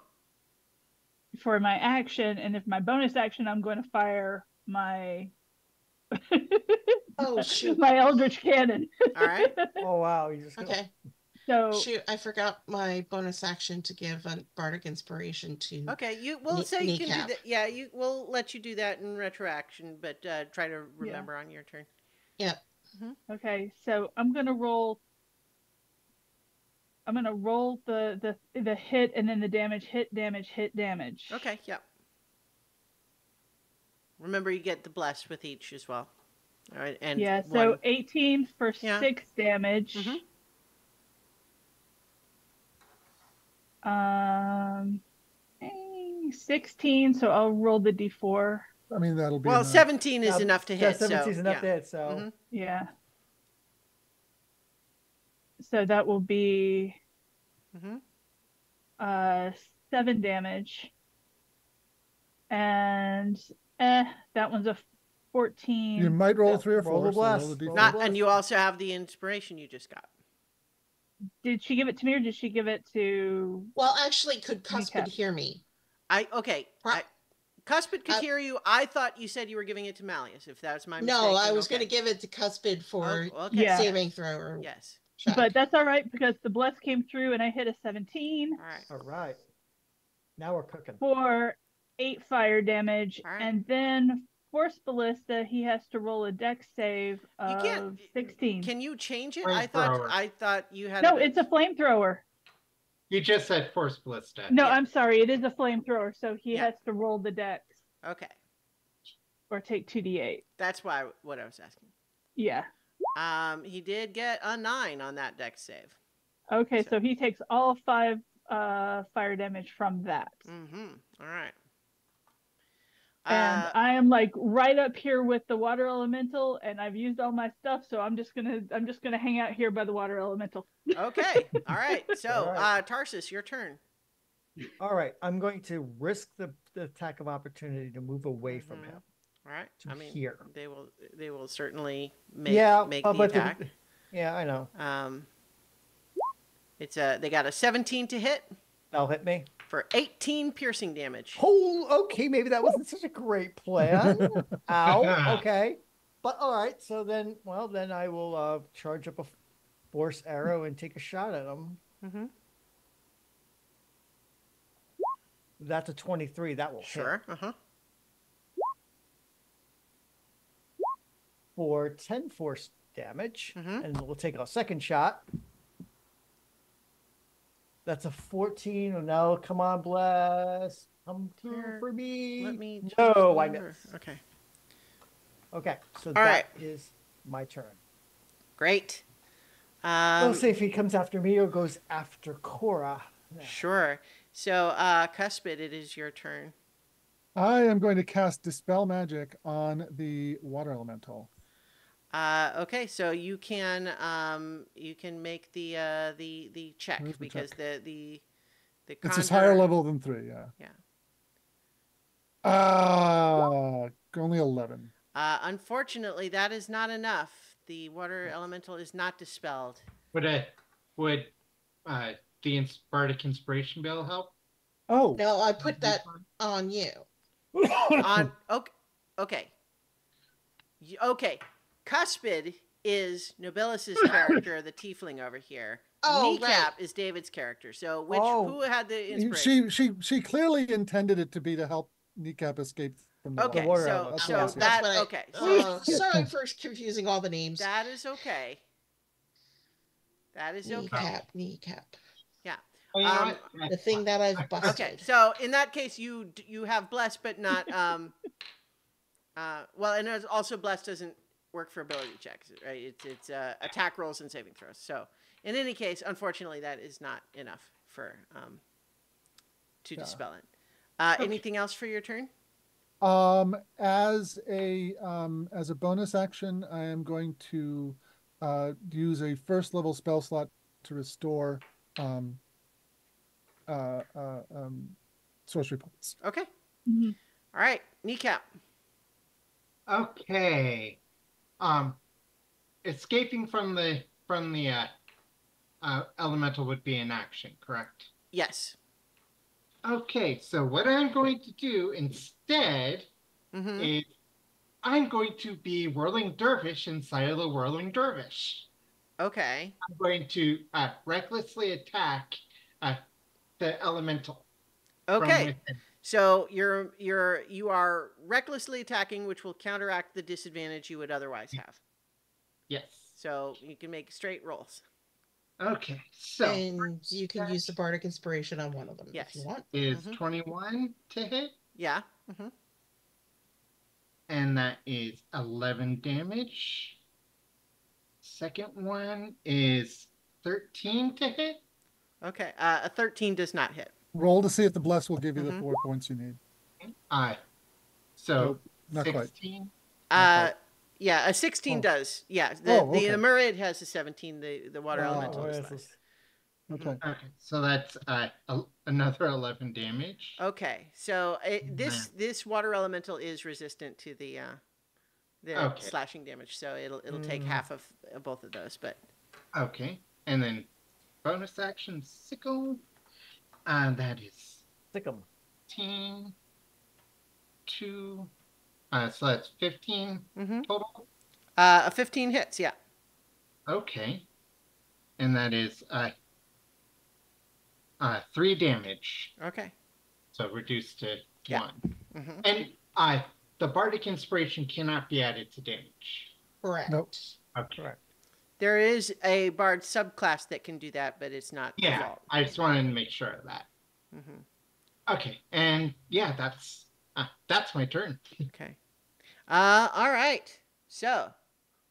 [SPEAKER 3] for my action, and if my bonus action, I'm going to fire my
[SPEAKER 6] Oh shoot.
[SPEAKER 3] my Eldritch Cannon.
[SPEAKER 1] All right.
[SPEAKER 2] Oh wow, you just
[SPEAKER 6] Okay.
[SPEAKER 3] So
[SPEAKER 6] Shoot, I forgot my bonus action to give a bardic inspiration to.
[SPEAKER 1] Okay, we'll say you can do
[SPEAKER 6] Kneecap.
[SPEAKER 1] that. Yeah, we'll let you do that in retroaction, but try to remember on your turn.
[SPEAKER 6] Yep.
[SPEAKER 3] okay, so I'm gonna roll the hit and then the damage, hit, damage, hit, damage.
[SPEAKER 1] Okay, yep. Remember, you get the bless with each as well. All right, and
[SPEAKER 3] yeah, so
[SPEAKER 1] one.
[SPEAKER 3] 18 for 6 damage.
[SPEAKER 1] Mhm.
[SPEAKER 3] 16, so I'll roll the d4.
[SPEAKER 4] I mean, that'll be
[SPEAKER 1] Well,
[SPEAKER 4] enough.
[SPEAKER 1] 17 is enough to hit.
[SPEAKER 2] 17
[SPEAKER 1] so,
[SPEAKER 2] is enough
[SPEAKER 1] yeah.
[SPEAKER 2] to hit. So
[SPEAKER 1] Mhm.
[SPEAKER 3] Yeah. So that will be
[SPEAKER 1] Mhm.
[SPEAKER 3] 7 damage. And that one's a 14.
[SPEAKER 4] You might roll
[SPEAKER 2] Yeah,
[SPEAKER 4] 3 or
[SPEAKER 2] roll
[SPEAKER 4] 4.
[SPEAKER 2] the
[SPEAKER 4] So roll
[SPEAKER 2] blast.
[SPEAKER 4] the d4.
[SPEAKER 2] Roll
[SPEAKER 1] Not,
[SPEAKER 2] bless.
[SPEAKER 1] and you also have the inspiration you just got.
[SPEAKER 3] Did she give it to me or did she give it to
[SPEAKER 6] Well, actually, could Cuspid
[SPEAKER 3] Kneecap.
[SPEAKER 6] hear me?
[SPEAKER 1] Cuspid could hear you. I thought you said you were giving it to Malleus. If that's my mistake.
[SPEAKER 6] No, I
[SPEAKER 1] then
[SPEAKER 6] was
[SPEAKER 1] okay.
[SPEAKER 6] going to give it to Cuspid for
[SPEAKER 1] Oh, okay.
[SPEAKER 3] Yeah.
[SPEAKER 6] saving throw. Or
[SPEAKER 1] Yes.
[SPEAKER 6] check.
[SPEAKER 3] But that's all right because the bless came through and I hit a 17
[SPEAKER 1] All right.
[SPEAKER 2] all right, now we're cooking.
[SPEAKER 3] for 8 fire damage.
[SPEAKER 1] All right.
[SPEAKER 3] And then Force Ballista, he has to roll a dex save
[SPEAKER 1] You can't.
[SPEAKER 3] of 16.
[SPEAKER 1] Can you change it?
[SPEAKER 5] Flamethrower.
[SPEAKER 1] I thought you had.
[SPEAKER 3] No, it's a flamethrower.
[SPEAKER 5] You just said Force Ballista.
[SPEAKER 3] No,
[SPEAKER 1] Yeah.
[SPEAKER 3] I'm sorry. It is a flamethrower, so he
[SPEAKER 1] Yeah.
[SPEAKER 3] has to roll the dex
[SPEAKER 1] Okay,
[SPEAKER 3] or take 2d8.
[SPEAKER 1] that's what I was asking.
[SPEAKER 3] Yeah.
[SPEAKER 1] He did get a 9 on that dex save.
[SPEAKER 3] Okay,
[SPEAKER 1] So-
[SPEAKER 3] so he takes all 5 fire damage from that.
[SPEAKER 1] Mm-hmm. All right.
[SPEAKER 3] And I am like right up here with the water elemental, and I've used all my stuff, so I'm just gonna hang out here by the water elemental.
[SPEAKER 1] Okay. All right. So,
[SPEAKER 2] All right.
[SPEAKER 1] Tarsus, your turn.
[SPEAKER 2] All right, I'm going to risk the attack of opportunity to move away from
[SPEAKER 1] Mhm.
[SPEAKER 2] him.
[SPEAKER 1] All right.
[SPEAKER 2] To
[SPEAKER 1] I mean,
[SPEAKER 2] here.
[SPEAKER 1] they will certainly make
[SPEAKER 2] Yeah,
[SPEAKER 1] the attack.
[SPEAKER 2] Yeah, I know.
[SPEAKER 1] It's they got a 17 to hit
[SPEAKER 2] That'll hit me.
[SPEAKER 1] for 18 piercing damage.
[SPEAKER 2] Oh, okay, maybe that wasn't such a great plan. Ow. Okay, but all right. So then, then I will charge up a force arrow and take a shot at him.
[SPEAKER 1] Mm-hmm.
[SPEAKER 2] That's a 23. That will
[SPEAKER 1] Sure.
[SPEAKER 2] hit
[SPEAKER 1] Uh-huh.
[SPEAKER 2] for 10 force damage,
[SPEAKER 1] Mhm.
[SPEAKER 2] and we'll take a second shot. That's a 14. Oh, no, come on, bless. Come through
[SPEAKER 1] Here,
[SPEAKER 2] for me.
[SPEAKER 1] Let me.
[SPEAKER 2] No, I
[SPEAKER 1] change
[SPEAKER 2] missed.
[SPEAKER 1] the- Okay.
[SPEAKER 2] Okay, so
[SPEAKER 1] All
[SPEAKER 2] that
[SPEAKER 1] right.
[SPEAKER 2] is my turn.
[SPEAKER 1] Great.
[SPEAKER 2] We'll see if he comes after me or goes after Cora.
[SPEAKER 1] Sure. So, Cuspid, it is your turn.
[SPEAKER 4] I am going to cast Dispel Magic on the water elemental.
[SPEAKER 1] Okay, so you can make the check
[SPEAKER 4] Where's the
[SPEAKER 1] because
[SPEAKER 4] check?
[SPEAKER 1] the
[SPEAKER 4] It's just higher
[SPEAKER 1] conjure-
[SPEAKER 4] level than 3, yeah.
[SPEAKER 1] Yeah.
[SPEAKER 4] Only 11.
[SPEAKER 1] Unfortunately, that is not enough. The water elemental is not dispelled.
[SPEAKER 5] Would the Bardic Inspiration be able to help?
[SPEAKER 4] Oh.
[SPEAKER 6] No, I put that on you.
[SPEAKER 1] On okay. Okay. Cuspid is Nobilis's character, the tiefling over here.
[SPEAKER 6] Oh,
[SPEAKER 1] Kneecap is David's character. So who had the inspiration?
[SPEAKER 4] She clearly intended it to be to help Kneecap escape from the
[SPEAKER 1] Okay,
[SPEAKER 2] water
[SPEAKER 1] so
[SPEAKER 2] elemental.
[SPEAKER 4] That's
[SPEAKER 1] so
[SPEAKER 4] what I was
[SPEAKER 1] that
[SPEAKER 6] That's what I-
[SPEAKER 1] okay.
[SPEAKER 6] Oh, sorry for confusing all the names.
[SPEAKER 1] That is okay. That is okay.
[SPEAKER 6] Kneecap.
[SPEAKER 1] Yeah.
[SPEAKER 5] Oh, you know what?
[SPEAKER 6] The thing that I've busted.
[SPEAKER 1] Okay. So in that case, you have blessed, but not well, and there's also blessed doesn't work for ability checks, right? It's attack rolls and saving throws. So in any case, unfortunately, that is not enough for to dispel it. Anything else for your turn?
[SPEAKER 4] As a bonus action, I am going to use a first level spell slot to restore sorcery points.
[SPEAKER 1] Okay.
[SPEAKER 3] Mhm.
[SPEAKER 1] All right. Kneecap.
[SPEAKER 5] Okay. escaping from the elemental would be an action, correct?
[SPEAKER 1] Yes.
[SPEAKER 5] Okay, so what I'm going to do instead is I'm going to be Whirling Dervish inside of the Whirling Dervish.
[SPEAKER 1] Okay.
[SPEAKER 5] I'm going to recklessly attack the elemental from
[SPEAKER 1] Okay.
[SPEAKER 5] within.
[SPEAKER 1] So you are recklessly attacking, which will counteract the disadvantage you would otherwise have.
[SPEAKER 5] Yes.
[SPEAKER 1] So you can make straight rolls.
[SPEAKER 5] Okay, so
[SPEAKER 6] And you can use the Bardic Inspiration on one of them if you
[SPEAKER 1] Yes.
[SPEAKER 6] want.
[SPEAKER 5] is 21 to hit,
[SPEAKER 1] Yeah.
[SPEAKER 5] and that is 11 damage. Second one is 13 to hit.
[SPEAKER 1] Okay. A 13 does not hit.
[SPEAKER 4] Roll to see if the bless will give you the 4 points you need.
[SPEAKER 5] So
[SPEAKER 4] Nope, not quite.
[SPEAKER 5] 16.
[SPEAKER 1] Yeah, a 16
[SPEAKER 4] Oh.
[SPEAKER 1] does. Yeah,
[SPEAKER 4] Oh, okay.
[SPEAKER 1] the Murid has a 17. The water
[SPEAKER 4] Wow.
[SPEAKER 1] elemental is
[SPEAKER 2] Whereas
[SPEAKER 1] less.
[SPEAKER 4] Okay.
[SPEAKER 5] Okay, so that's another 11 damage.
[SPEAKER 1] Okay, so this water elemental is resistant to the
[SPEAKER 5] Okay.
[SPEAKER 1] slashing damage, so it'll take half of both of those. But
[SPEAKER 5] Okay, and then bonus action sickle, and that is
[SPEAKER 2] Stick 'em.
[SPEAKER 5] 15, 2, so that's 15 total.
[SPEAKER 1] A 15 hits, yeah.
[SPEAKER 5] Okay, and that is 3 damage.
[SPEAKER 1] Okay.
[SPEAKER 5] So reduced to
[SPEAKER 1] Yeah.
[SPEAKER 5] 1. And the Bardic Inspiration cannot be added to damage.
[SPEAKER 6] Correct.
[SPEAKER 4] Nope.
[SPEAKER 5] Okay.
[SPEAKER 2] Correct.
[SPEAKER 1] There is a bard subclass that can do that, but it's not
[SPEAKER 5] Yeah,
[SPEAKER 1] default.
[SPEAKER 5] I just wanted to make sure of that. Okay, and yeah, that's my turn.
[SPEAKER 1] Okay. All right. So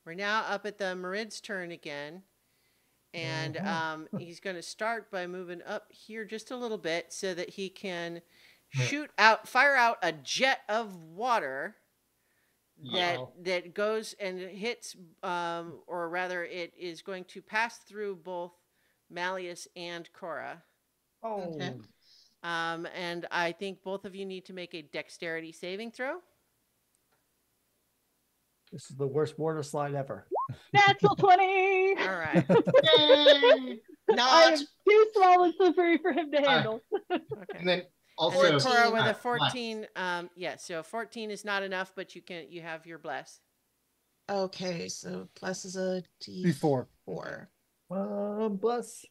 [SPEAKER 1] we're now up at the Murid's turn again. And he's going to start by moving up here just a little bit so that he can fire out a jet of water that goes and hits, or rather, it is going to pass through both Malleus and Cora.
[SPEAKER 2] Oh.
[SPEAKER 6] Okay.
[SPEAKER 1] And I think both of you need to make a dexterity saving throw.
[SPEAKER 2] This is the worst water slide ever.
[SPEAKER 3] Natural 20.
[SPEAKER 1] All right.
[SPEAKER 3] I
[SPEAKER 6] Not
[SPEAKER 3] am too small and slippery for him to handle.
[SPEAKER 1] Okay.
[SPEAKER 5] And then
[SPEAKER 1] And
[SPEAKER 5] also
[SPEAKER 1] then Cora with a
[SPEAKER 5] bless.
[SPEAKER 1] 14. Yeah, so 14 is not enough, but you have your bless.
[SPEAKER 6] okay. So plus is a
[SPEAKER 4] D4.
[SPEAKER 6] D4.
[SPEAKER 2] Bless.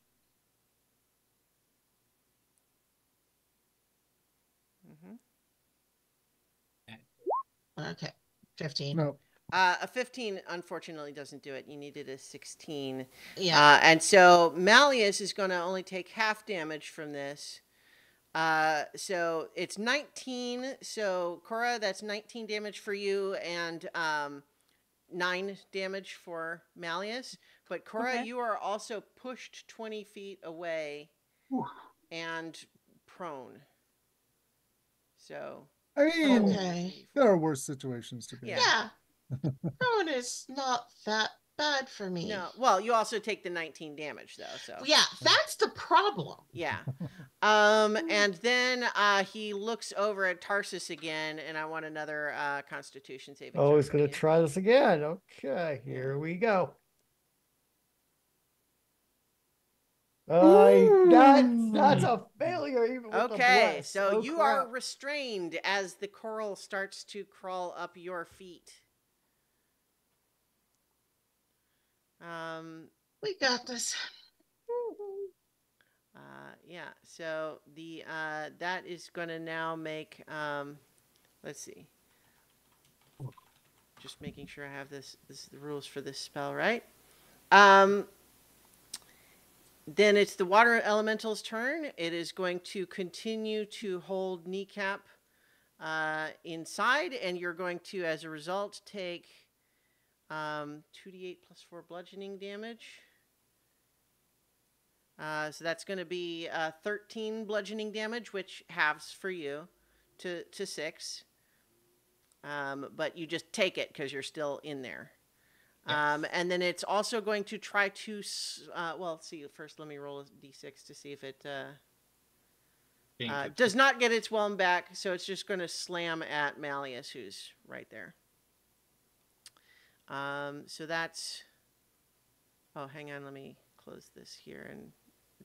[SPEAKER 6] Okay, 15.
[SPEAKER 4] No.
[SPEAKER 1] A 15 unfortunately doesn't do it. You needed a 16.
[SPEAKER 6] Yeah.
[SPEAKER 1] And so Malleus is going to only take half damage from this. So it's 19. So Cora, that's 19 damage for you and 9 damage for Malleus. But Cora,
[SPEAKER 3] Okay.
[SPEAKER 1] you are also pushed 20 feet away and prone. So
[SPEAKER 4] I mean,
[SPEAKER 6] Okay.
[SPEAKER 4] there are worse situations to be in.
[SPEAKER 1] Yeah.
[SPEAKER 6] Prone is not that bad for me.
[SPEAKER 1] no, well, you also take the 19 damage though. So
[SPEAKER 6] Yeah, that's the problem.
[SPEAKER 1] yeah. And then he looks over at Tarsus again, and I want another Constitution saving.
[SPEAKER 2] Oh,
[SPEAKER 1] throw
[SPEAKER 2] he's
[SPEAKER 1] from
[SPEAKER 2] going to
[SPEAKER 1] you.
[SPEAKER 2] try this again. Okay, here we go. That's a failure even with the
[SPEAKER 1] Okay,
[SPEAKER 2] bless.
[SPEAKER 1] so
[SPEAKER 2] Oh,
[SPEAKER 1] you
[SPEAKER 2] crap.
[SPEAKER 1] are restrained as the coral starts to crawl up your feet.
[SPEAKER 6] We got this.
[SPEAKER 1] Yeah. So the that is going to now make. Let's see. Just making sure I have this is the rules for this spell right. Then it's the water elemental's turn. It is going to continue to hold Kneecap inside, and you're going to, as a result, take 2d8 plus 4 bludgeoning damage. So that's going to be 13 bludgeoning damage, which halves for you to 6. But you just take it because you're still in there.
[SPEAKER 5] Yes.
[SPEAKER 1] And then it's also going to try to, well, see, first let me roll a d6 to see if it does not get its whelm back. So it's just going to slam at Malleus, who's right there. So that's. Oh, hang on. Let me close this here and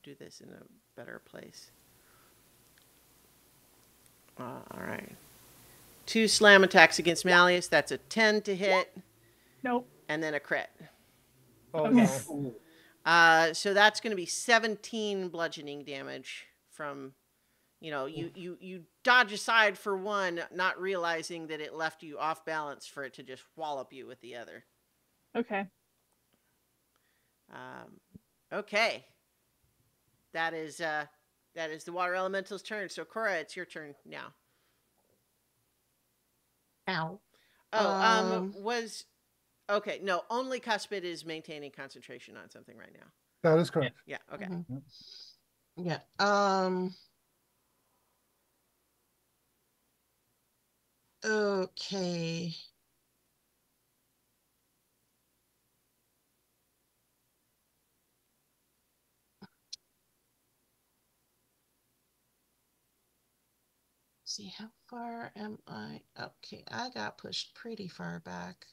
[SPEAKER 1] do this in a better place. All right. 2 slam attacks against Malleus. That's a 10 to hit.
[SPEAKER 3] Nope.
[SPEAKER 1] And then a crit.
[SPEAKER 2] Oh,
[SPEAKER 3] Okay.
[SPEAKER 2] no.
[SPEAKER 1] So that's going to be 17 bludgeoning damage from, you dodge aside for one, not realizing that it left you off balance for it to just wallop you with the other.
[SPEAKER 3] Okay.
[SPEAKER 1] Okay. That is the water elemental's turn. So Cora, it's your turn now.
[SPEAKER 6] Ow.
[SPEAKER 1] Oh, okay. No, only Cuspid is maintaining concentration on something right now.
[SPEAKER 4] That is correct.
[SPEAKER 1] Yeah. Okay.
[SPEAKER 6] Mm-hmm. Yeah. Okay. See, how far am I? Okay, I got pushed pretty far back.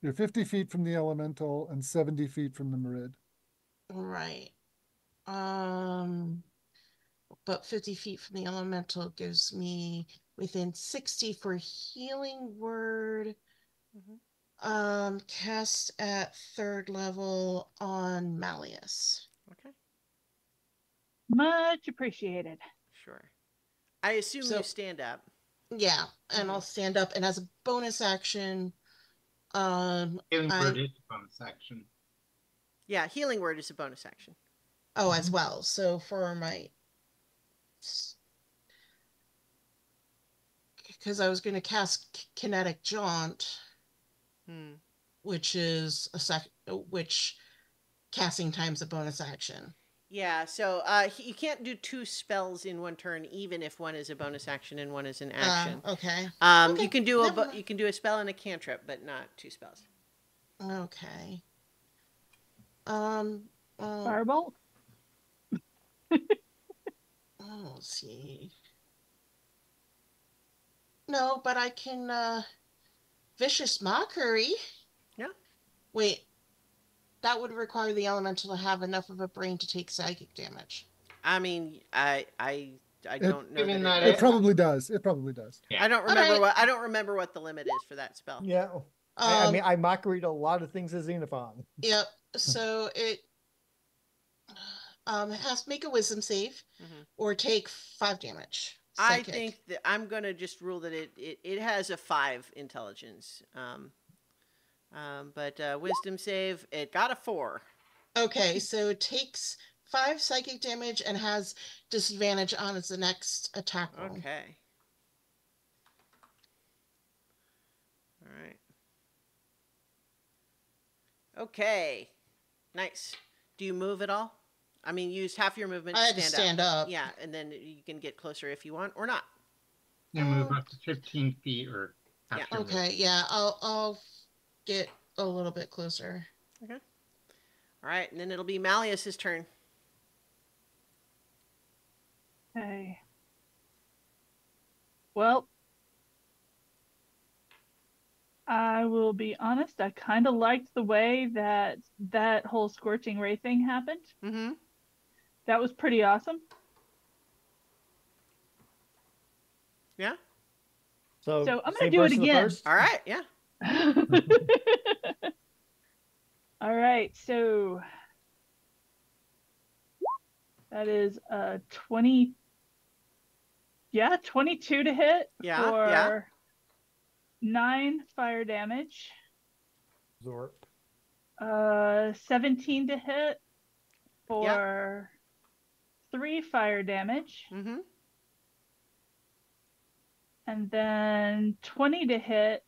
[SPEAKER 4] You're 50 feet from the elemental and 70 feet from the Merid.
[SPEAKER 6] Right. But 50 feet from the elemental gives me within 60 for healing word. Cast at 3rd level on Malleus.
[SPEAKER 1] Okay.
[SPEAKER 3] Much appreciated.
[SPEAKER 1] Sure. I assume you stand up.
[SPEAKER 6] Yeah, and I'll stand up, and as a bonus action,
[SPEAKER 5] Healing word is a bonus action.
[SPEAKER 1] Yeah, healing word is a bonus action.
[SPEAKER 6] Oh, as well. So for my, because I was going to cast kinetic jaunt, which is which casting time's a bonus action.
[SPEAKER 1] Yeah, so you can't do 2 spells in one turn, even if one is a bonus action and one is an action.
[SPEAKER 6] Okay.
[SPEAKER 1] You can do a spell and a cantrip, but not 2 spells.
[SPEAKER 6] Okay.
[SPEAKER 3] Firebolt?
[SPEAKER 6] Let's see. No, but I can vicious mockery.
[SPEAKER 1] Yeah.
[SPEAKER 6] Wait. That would require the elemental to have enough of a brain to take psychic damage.
[SPEAKER 1] I mean, I don't know that
[SPEAKER 4] it probably does. It probably does.
[SPEAKER 1] Yeah. I don't remember what the limit is for that spell.
[SPEAKER 2] Yeah. I mean, I mockeried a lot of things as Xenophon.
[SPEAKER 6] Yep. So it has to make a wisdom save or take 5 damage. Psychic.
[SPEAKER 1] I think that I'm going to just rule that it has a 5 intelligence. But wisdom save, it got a 4.
[SPEAKER 6] Okay, so it takes 5 psychic damage and has disadvantage on its next attack roll.
[SPEAKER 1] Okay. All right. Okay. Nice. Do you move at all? I mean, use half your movement to
[SPEAKER 6] I had to stand up.
[SPEAKER 1] Yeah, and then you can get closer if you want or not.
[SPEAKER 5] You move up to 15 feet or
[SPEAKER 1] yeah.
[SPEAKER 6] Okay, yeah, I'll get a little bit closer.
[SPEAKER 1] Okay. All right, and then it'll be Malleus's turn.
[SPEAKER 3] Okay. Well, I will be honest, I kind of liked the way that whole scorching ray thing happened.
[SPEAKER 1] Mm-hmm.
[SPEAKER 3] That was pretty awesome.
[SPEAKER 1] Yeah.
[SPEAKER 2] So
[SPEAKER 3] I'm going to do it again.
[SPEAKER 1] All right, yeah.
[SPEAKER 3] All right, so that is 22 to hit for 9 fire damage.
[SPEAKER 2] Zork.
[SPEAKER 3] 17 to hit for 3 fire damage.
[SPEAKER 1] Mm-hmm.
[SPEAKER 3] And then 20 to hit.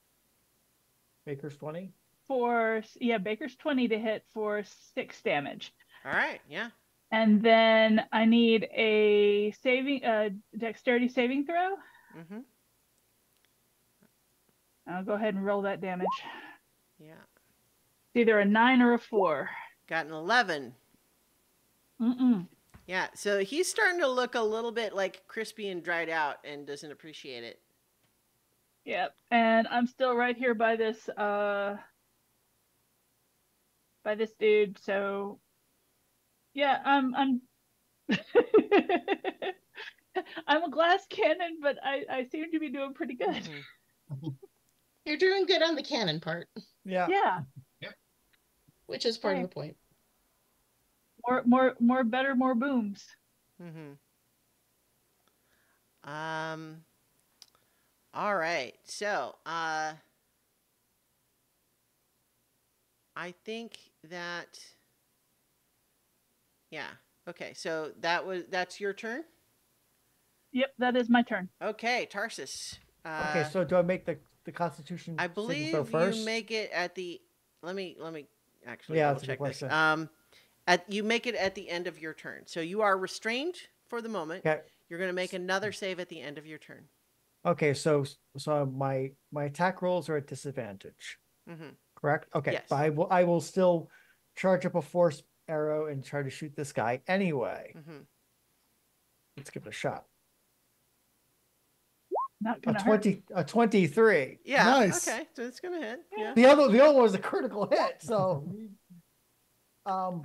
[SPEAKER 2] Baker's 20?
[SPEAKER 3] Baker's 20 to hit for 6 damage.
[SPEAKER 1] All right, yeah.
[SPEAKER 3] And then I need a dexterity saving throw.
[SPEAKER 1] Mm-hmm.
[SPEAKER 3] I'll go ahead and roll that damage.
[SPEAKER 1] Yeah.
[SPEAKER 3] It's either a 9 or a 4.
[SPEAKER 1] Got an 11.
[SPEAKER 3] Mm-mm.
[SPEAKER 1] Yeah, so he's starting to look a little bit like crispy and dried out and doesn't appreciate it.
[SPEAKER 3] Yep. And I'm still right here by this dude. So yeah, I'm I'm a glass cannon, but I seem to be doing pretty good.
[SPEAKER 1] Mhm.
[SPEAKER 6] You're doing good on the cannon part,
[SPEAKER 2] Yeah.
[SPEAKER 3] Yeah.
[SPEAKER 6] which is part of
[SPEAKER 3] Okay.
[SPEAKER 6] the point.
[SPEAKER 3] More better, more booms.
[SPEAKER 1] Mhm. Um. All right. So, I think that. Yeah. Okay. So that's your turn.
[SPEAKER 3] Yep, that is my turn.
[SPEAKER 1] Okay, Tarsus.
[SPEAKER 2] Okay, so do I make the Constitution
[SPEAKER 1] I
[SPEAKER 2] saving throw
[SPEAKER 1] believe you
[SPEAKER 2] first?
[SPEAKER 1] make it at the. Let me actually
[SPEAKER 2] Yeah,
[SPEAKER 1] double
[SPEAKER 2] that's a good
[SPEAKER 1] check this.
[SPEAKER 2] question.
[SPEAKER 1] You make it at the end of your turn. So you are restrained for the moment.
[SPEAKER 2] Okay.
[SPEAKER 1] You're going to make another save at the end of your turn.
[SPEAKER 2] Okay, so my attack rolls are at disadvantage,
[SPEAKER 1] Mm-hmm.
[SPEAKER 2] correct? Okay,
[SPEAKER 1] Yes.
[SPEAKER 2] but I will still charge up a force arrow and try to shoot this guy anyway.
[SPEAKER 1] Mm-hmm.
[SPEAKER 2] Let's give it a shot.
[SPEAKER 3] Not
[SPEAKER 2] A
[SPEAKER 3] gonna hurt.
[SPEAKER 2] 23.
[SPEAKER 1] Yeah.
[SPEAKER 4] Nice.
[SPEAKER 1] Okay. So it's going to hit. Yeah.
[SPEAKER 2] The other one was a critical hit, so um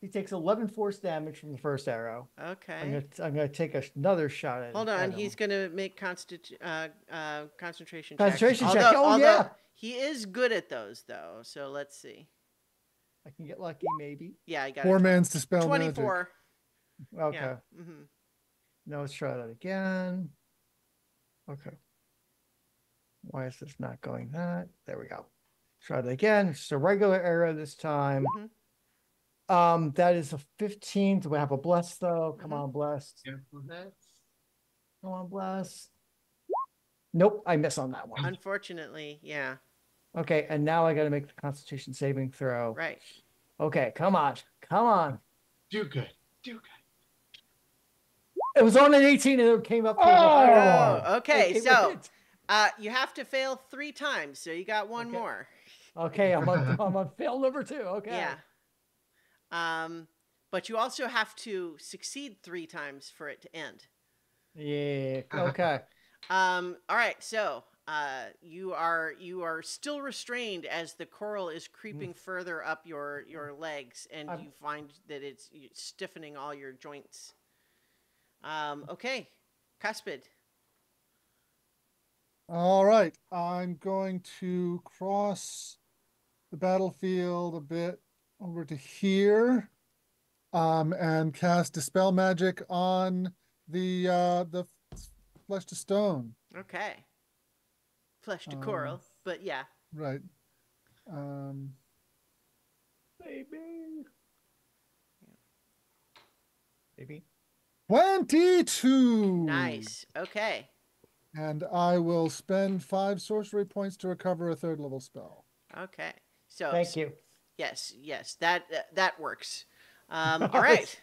[SPEAKER 2] he takes 11 force damage from the first arrow.
[SPEAKER 1] Okay.
[SPEAKER 2] I'm gonna take another shot at.
[SPEAKER 1] Hold on.
[SPEAKER 2] at him.
[SPEAKER 1] He's going to make concentration check.
[SPEAKER 2] Concentration check. Oh,
[SPEAKER 1] although
[SPEAKER 2] yeah.
[SPEAKER 1] he is good at those though. So let's see.
[SPEAKER 2] I can get lucky, maybe.
[SPEAKER 1] Yeah, I got
[SPEAKER 4] Poor
[SPEAKER 1] it.
[SPEAKER 4] man's dispel
[SPEAKER 1] 24.
[SPEAKER 2] Okay.
[SPEAKER 1] Yeah. Mm-hmm.
[SPEAKER 2] Now let's try that again. Okay. Why is this not going that? There we go. Try that again. It's a regular arrow this time.
[SPEAKER 1] Mm-hmm.
[SPEAKER 2] That is a 15. Do we have a bless though? Come
[SPEAKER 1] Mhm.
[SPEAKER 2] on, blessed.
[SPEAKER 5] Careful that.
[SPEAKER 2] Come on, bless. Nope, I miss on that one.
[SPEAKER 1] Unfortunately, yeah.
[SPEAKER 2] Okay, and now I got to make the Constitution saving throw.
[SPEAKER 1] Right.
[SPEAKER 2] Okay, come on, come on.
[SPEAKER 5] Do good. Do good.
[SPEAKER 2] It was on an 18 and it came up. To
[SPEAKER 1] Oh, okay.
[SPEAKER 2] it
[SPEAKER 1] So,
[SPEAKER 2] hit.
[SPEAKER 1] you have to fail 3 times, so you got one
[SPEAKER 2] Okay.
[SPEAKER 1] more.
[SPEAKER 2] Okay, I'm on fail number 2. Okay.
[SPEAKER 1] Yeah. But you also have to succeed 3 times for it to end.
[SPEAKER 2] Yeah. Okay.
[SPEAKER 1] All right. So, you are still restrained as the coral is creeping further up your legs, and you find that it's stiffening all your joints. Okay, Cuspid.
[SPEAKER 4] All right, I'm going to cross the battlefield a bit over to here, and cast Dispel Magic on the Flesh to Stone.
[SPEAKER 1] Okay. Flesh to coral, but yeah.
[SPEAKER 4] Right.
[SPEAKER 2] Maybe.
[SPEAKER 4] 22.
[SPEAKER 1] Nice. Okay.
[SPEAKER 4] And I will spend 5 sorcery points to recover a 3rd level spell.
[SPEAKER 1] Okay. So
[SPEAKER 2] Thank you.
[SPEAKER 1] Yes, that works. All right.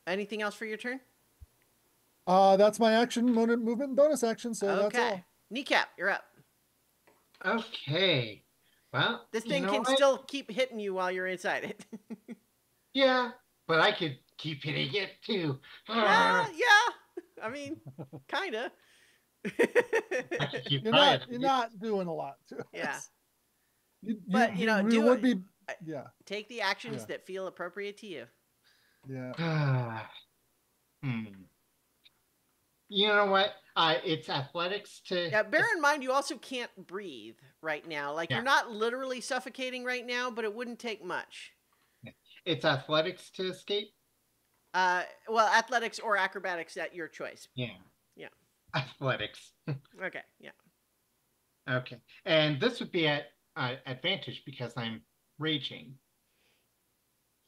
[SPEAKER 1] Anything else for your turn?
[SPEAKER 4] That's my action, movement, and bonus action. So that's all.
[SPEAKER 1] Kneecap, you're up.
[SPEAKER 5] Okay. Well,
[SPEAKER 1] This thing can still keep hitting you while you're inside it.
[SPEAKER 5] Yeah, but I could keep hitting it too.
[SPEAKER 1] Yeah. I mean, kinda.
[SPEAKER 5] I could keep
[SPEAKER 4] You're
[SPEAKER 5] trying.
[SPEAKER 4] not doing a lot to it.
[SPEAKER 1] Yeah.
[SPEAKER 4] But
[SPEAKER 1] do
[SPEAKER 4] would be. Yeah.
[SPEAKER 1] Take the actions that feel appropriate to you.
[SPEAKER 4] Yeah.
[SPEAKER 5] You know what? It's athletics to.
[SPEAKER 1] Yeah, bear in mind you also can't breathe right now. Like you're not literally suffocating right now, but it wouldn't take much.
[SPEAKER 5] It's athletics to escape.
[SPEAKER 1] Well, athletics or acrobatics at your choice.
[SPEAKER 5] Yeah. Athletics.
[SPEAKER 1] Okay. Yeah.
[SPEAKER 5] Okay, and this would be at advantage because I'm raging.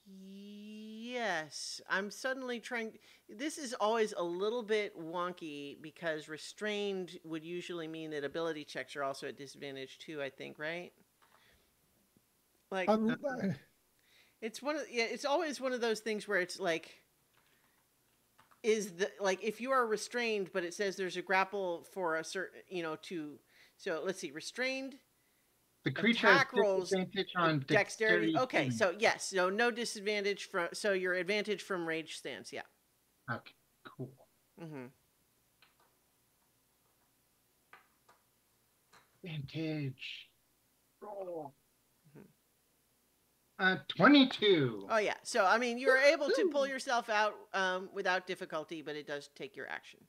[SPEAKER 1] Yes, I'm suddenly trying. This is always a little bit wonky because restrained would usually mean that ability checks are also at disadvantage too. I think, right? Like, it's it's always one of those things where it's like, if you are restrained, but it says there's a grapple for a certain, so let's see, restrained.
[SPEAKER 5] The creature
[SPEAKER 1] attack
[SPEAKER 5] has
[SPEAKER 1] rolls
[SPEAKER 5] disadvantage on
[SPEAKER 1] dexterity. Okay, so yes, so no disadvantage so your advantage from rage stands. Yeah.
[SPEAKER 5] Okay, cool.
[SPEAKER 1] Mm-hmm.
[SPEAKER 5] Advantage. Roll. 22.
[SPEAKER 1] Oh yeah. So I mean, you're able to pull yourself out without difficulty, but it does take your action.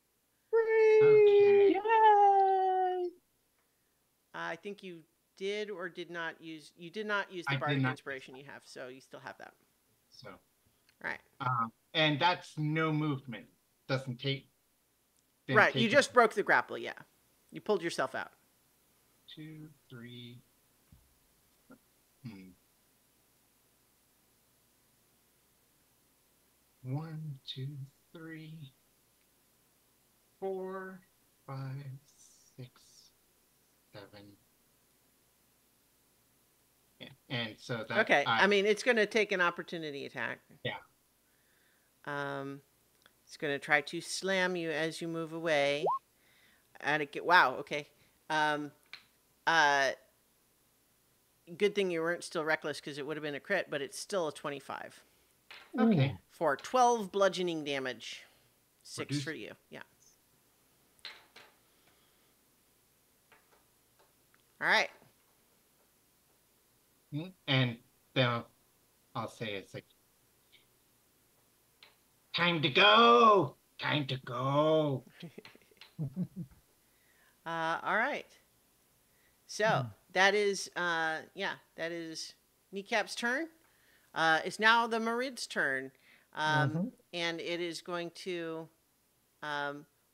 [SPEAKER 5] Okay.
[SPEAKER 3] Yay!
[SPEAKER 1] I think you did or did not use. You did not use the
[SPEAKER 5] I did
[SPEAKER 1] bardic
[SPEAKER 5] not.
[SPEAKER 1] inspiration you have, so you still have that.
[SPEAKER 5] So,
[SPEAKER 1] Right.
[SPEAKER 5] and that's no movement. Doesn't take. didn't
[SPEAKER 1] Right.
[SPEAKER 5] take
[SPEAKER 1] You
[SPEAKER 5] it.
[SPEAKER 1] just broke the grapple. Yeah. You pulled yourself out.
[SPEAKER 5] 2, 3. 1, 2, 3, 4, 5, 6, 7. Yeah. And so that.
[SPEAKER 1] Okay. I mean, it's going to take an opportunity attack.
[SPEAKER 5] Yeah.
[SPEAKER 1] It's going to try to slam you as you move away. And it get wow. Okay. Good thing you weren't still reckless because it would have been a crit, but it's still a 25
[SPEAKER 5] Okay.
[SPEAKER 1] for 12 bludgeoning damage. 6
[SPEAKER 5] Reduce.
[SPEAKER 1] for you. Yeah. All right.
[SPEAKER 5] And then I'll say it's like, time to go. Time to go.
[SPEAKER 1] All right. So that is that is Kneecap's turn. It's now the Marid's turn. And it is going to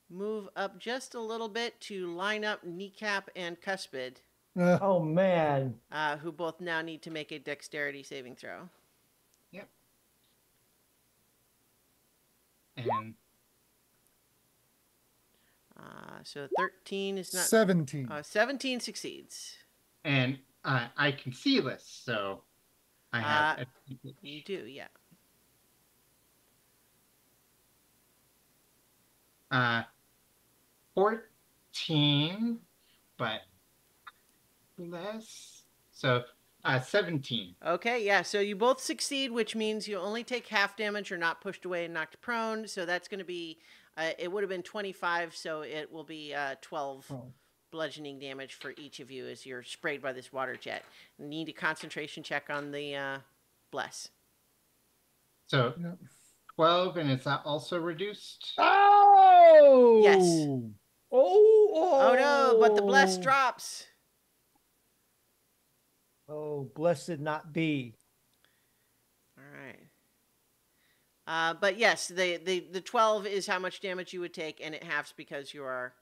[SPEAKER 1] move up just a little bit to line up Kneecap and Cuspid,
[SPEAKER 2] Oh man.
[SPEAKER 1] who both now need to make a dexterity saving throw.
[SPEAKER 5] Yep. And
[SPEAKER 1] So 13 is not
[SPEAKER 4] 17.
[SPEAKER 1] 17 succeeds.
[SPEAKER 5] and I can see this, so I have.
[SPEAKER 1] You do, yeah.
[SPEAKER 5] 14, but less. So 17.
[SPEAKER 1] Okay, yeah. So you both succeed, which means you only take half damage. You're not pushed away and knocked prone. So that's going to be. It would have been 25, so it will be 12 bludgeoning damage for each of you as you're sprayed by this water jet. Need a concentration check on the bless.
[SPEAKER 5] So
[SPEAKER 4] Yep.
[SPEAKER 5] 12, and is that also reduced?
[SPEAKER 2] Oh.
[SPEAKER 1] Yes.
[SPEAKER 2] Oh
[SPEAKER 1] no, but the bless drops.
[SPEAKER 2] Oh, blessed not be.
[SPEAKER 1] All right. But yes, the 12 is how much damage you would take, and it halves because you are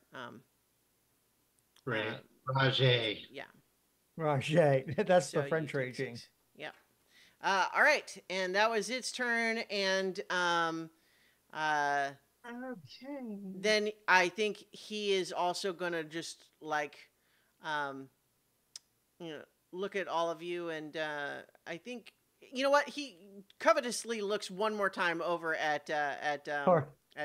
[SPEAKER 5] Right. Rajay.
[SPEAKER 1] yeah.
[SPEAKER 2] Rajay. That's
[SPEAKER 1] So
[SPEAKER 2] the French
[SPEAKER 1] you take
[SPEAKER 2] raging.
[SPEAKER 1] 6. Yeah. All right, and that was its turn, and
[SPEAKER 6] Okay.
[SPEAKER 1] then I think he is also gonna just like, look at all of you, and I think you know what, he covetously looks one more time over at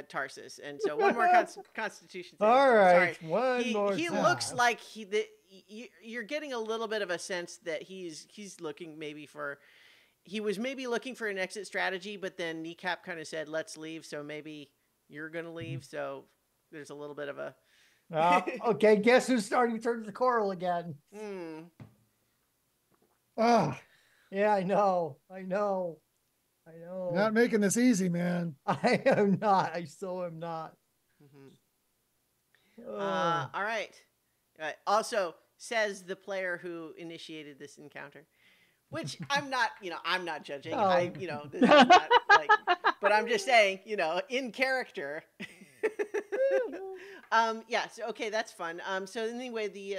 [SPEAKER 1] Tarsus, and so one more Constitution.
[SPEAKER 2] All right,
[SPEAKER 1] Sorry.
[SPEAKER 2] one more.
[SPEAKER 1] He
[SPEAKER 2] time.
[SPEAKER 1] looks like you're getting a little bit of a sense that he's looking maybe for. He was maybe looking for an exit strategy, but then Kneecap kind of said, "Let's leave." So maybe you're gonna leave. So there's a little bit of a.
[SPEAKER 2] Okay, guess who's starting to turn to the coral again?
[SPEAKER 4] Ah,
[SPEAKER 2] Yeah, I know.
[SPEAKER 4] you're not making this easy, man.
[SPEAKER 2] I am not. I still am not.
[SPEAKER 1] All right. Also says the player who initiated this encounter, which I'm not judging.
[SPEAKER 2] Oh.
[SPEAKER 1] This is not like, but I'm just saying, in character. Yeah. So okay, that's fun. So anyway, the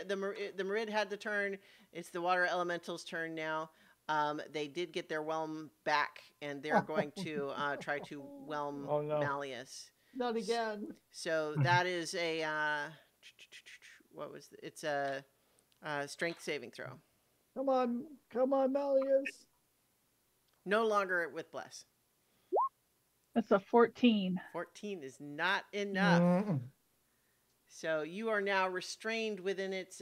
[SPEAKER 1] Marid had the turn. It's the water elemental's turn now. They did get their whelm back, and they're going to try to whelm Malleus.
[SPEAKER 2] Not again.
[SPEAKER 1] So that is a it's a strength saving throw.
[SPEAKER 2] Come on, Malleus.
[SPEAKER 1] No longer with bless.
[SPEAKER 3] That's a 14.
[SPEAKER 1] 14 is not enough. So you are now restrained within its.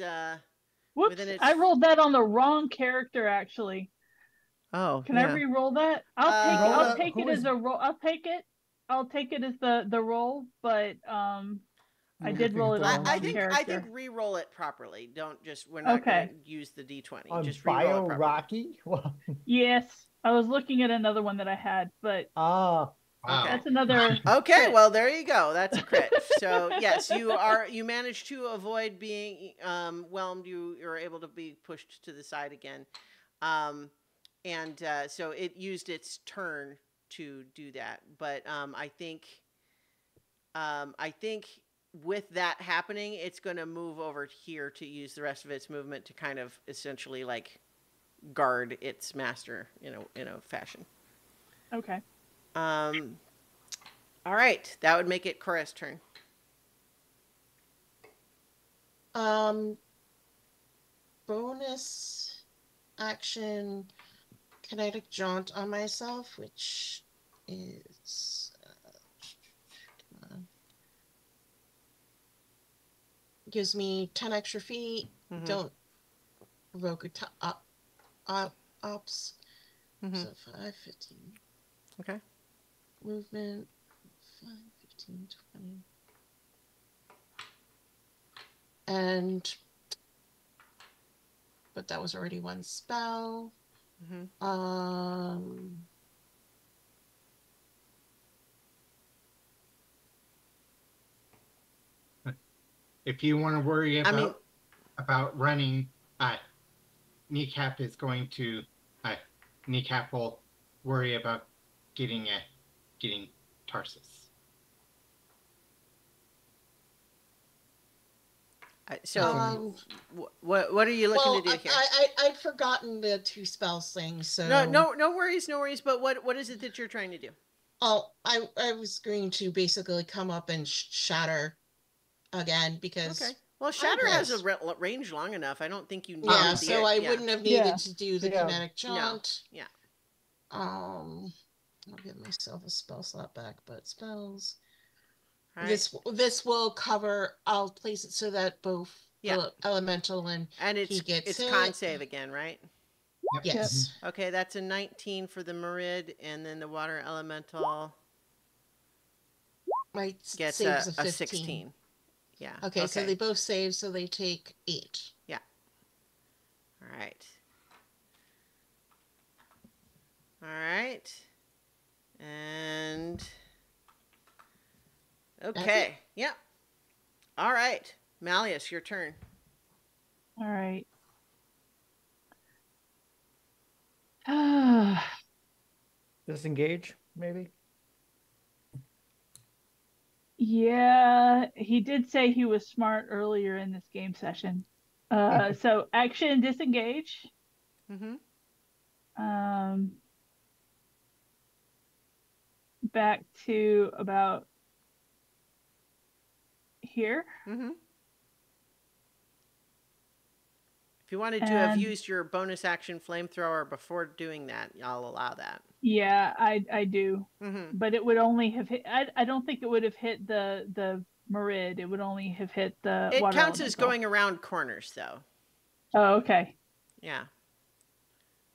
[SPEAKER 3] Whoops!
[SPEAKER 1] Within its...
[SPEAKER 3] I rolled that on the wrong character. Actually,
[SPEAKER 1] Oh,
[SPEAKER 3] can I re-roll that? I'll take it as a roll. I'll take it as the roll, but I
[SPEAKER 2] You
[SPEAKER 3] did
[SPEAKER 2] think
[SPEAKER 3] roll
[SPEAKER 2] it's
[SPEAKER 3] it
[SPEAKER 2] a
[SPEAKER 3] on
[SPEAKER 2] one
[SPEAKER 3] my
[SPEAKER 1] I
[SPEAKER 2] sheet?
[SPEAKER 1] think
[SPEAKER 3] character.
[SPEAKER 1] re-roll it properly. Don't just we're not
[SPEAKER 3] Okay.
[SPEAKER 1] gonna use the D20.
[SPEAKER 2] On
[SPEAKER 1] Just re-roll
[SPEAKER 2] Bio
[SPEAKER 1] it properly.
[SPEAKER 2] Rocky? Well,
[SPEAKER 3] Yes, I was looking at another one that I had, but
[SPEAKER 2] ah,
[SPEAKER 5] Wow.
[SPEAKER 3] that's another.
[SPEAKER 1] Okay,
[SPEAKER 3] crit.
[SPEAKER 1] well there you go. That's a crit. So yes, you managed to avoid being whelmed. You're able to be pushed to the side again, and so it used its turn to do that. But I think with that happening, it's going to move over here to use the rest of its movement to kind of essentially like guard its master in a fashion.
[SPEAKER 3] Okay.
[SPEAKER 1] All right, that would make it Cora's turn.
[SPEAKER 6] Bonus action kinetic jaunt on myself, which is come on. Gives me 10 extra feet.
[SPEAKER 1] Mhm.
[SPEAKER 6] Don't provoke ops. So 5, 15.
[SPEAKER 1] Okay.
[SPEAKER 6] Movement 5, 15, 20. And but that was already one spell.
[SPEAKER 5] If you want to worry about running, Kneecap is going to Kneecap will worry about getting Tarsus.
[SPEAKER 1] So, what are you looking to do here?
[SPEAKER 6] I'd forgotten the 2 spells thing, so
[SPEAKER 1] No worries. But what is it that you're trying to do?
[SPEAKER 6] Oh, I was going to basically come up and shatter again because.
[SPEAKER 1] Okay. Well, shatter has a range long enough. I don't think you need.
[SPEAKER 6] Yeah, so I wouldn't have needed to do the kinetic jaunt.
[SPEAKER 1] No. Yeah.
[SPEAKER 6] I'll give myself a spell slot back, but spells.
[SPEAKER 1] Right.
[SPEAKER 6] This will cover. I'll place it so that both elemental and
[SPEAKER 1] it's
[SPEAKER 6] hit.
[SPEAKER 1] con save again, right?
[SPEAKER 6] Yes.
[SPEAKER 1] Okay, that's a 19 for the Merid, and then the water elemental gets
[SPEAKER 6] saves
[SPEAKER 1] a 16. Yeah.
[SPEAKER 6] Okay, so they both save, so they take 8.
[SPEAKER 1] Yeah. All right. And okay. Yep. All right. Malleus, your turn.
[SPEAKER 3] All right.
[SPEAKER 2] disengage, maybe?
[SPEAKER 3] Yeah, he did say he was smart earlier in this game session. So action disengage. Back to about here.
[SPEAKER 1] If you wanted to have used your bonus action flamethrower before doing that, I'll allow that.
[SPEAKER 3] Yeah, I do. But it would only have hit. I don't think it would have hit the Merid. It would only have hit the.
[SPEAKER 1] It
[SPEAKER 3] water
[SPEAKER 1] counts
[SPEAKER 3] elemental.
[SPEAKER 1] as going around corners, though.
[SPEAKER 3] Oh, okay.
[SPEAKER 1] Yeah.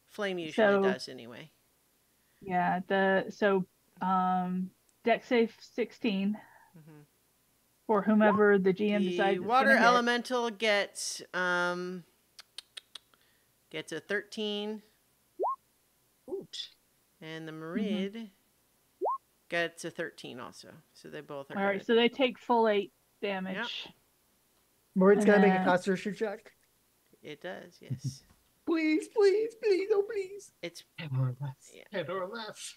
[SPEAKER 1] Flame usually does anyway.
[SPEAKER 3] Yeah. Dex save 16 for whomever the GM decides.
[SPEAKER 1] The water elemental gets a 13.
[SPEAKER 6] Oot.
[SPEAKER 1] And the Merid gets a 13 also. So they both are.
[SPEAKER 3] All right, so they take full 8 damage.
[SPEAKER 1] Yep.
[SPEAKER 2] Merid's got to make a constitution check.
[SPEAKER 1] It does, yes.
[SPEAKER 2] Please, oh please.
[SPEAKER 1] It's
[SPEAKER 5] 10 or less. 10 or less.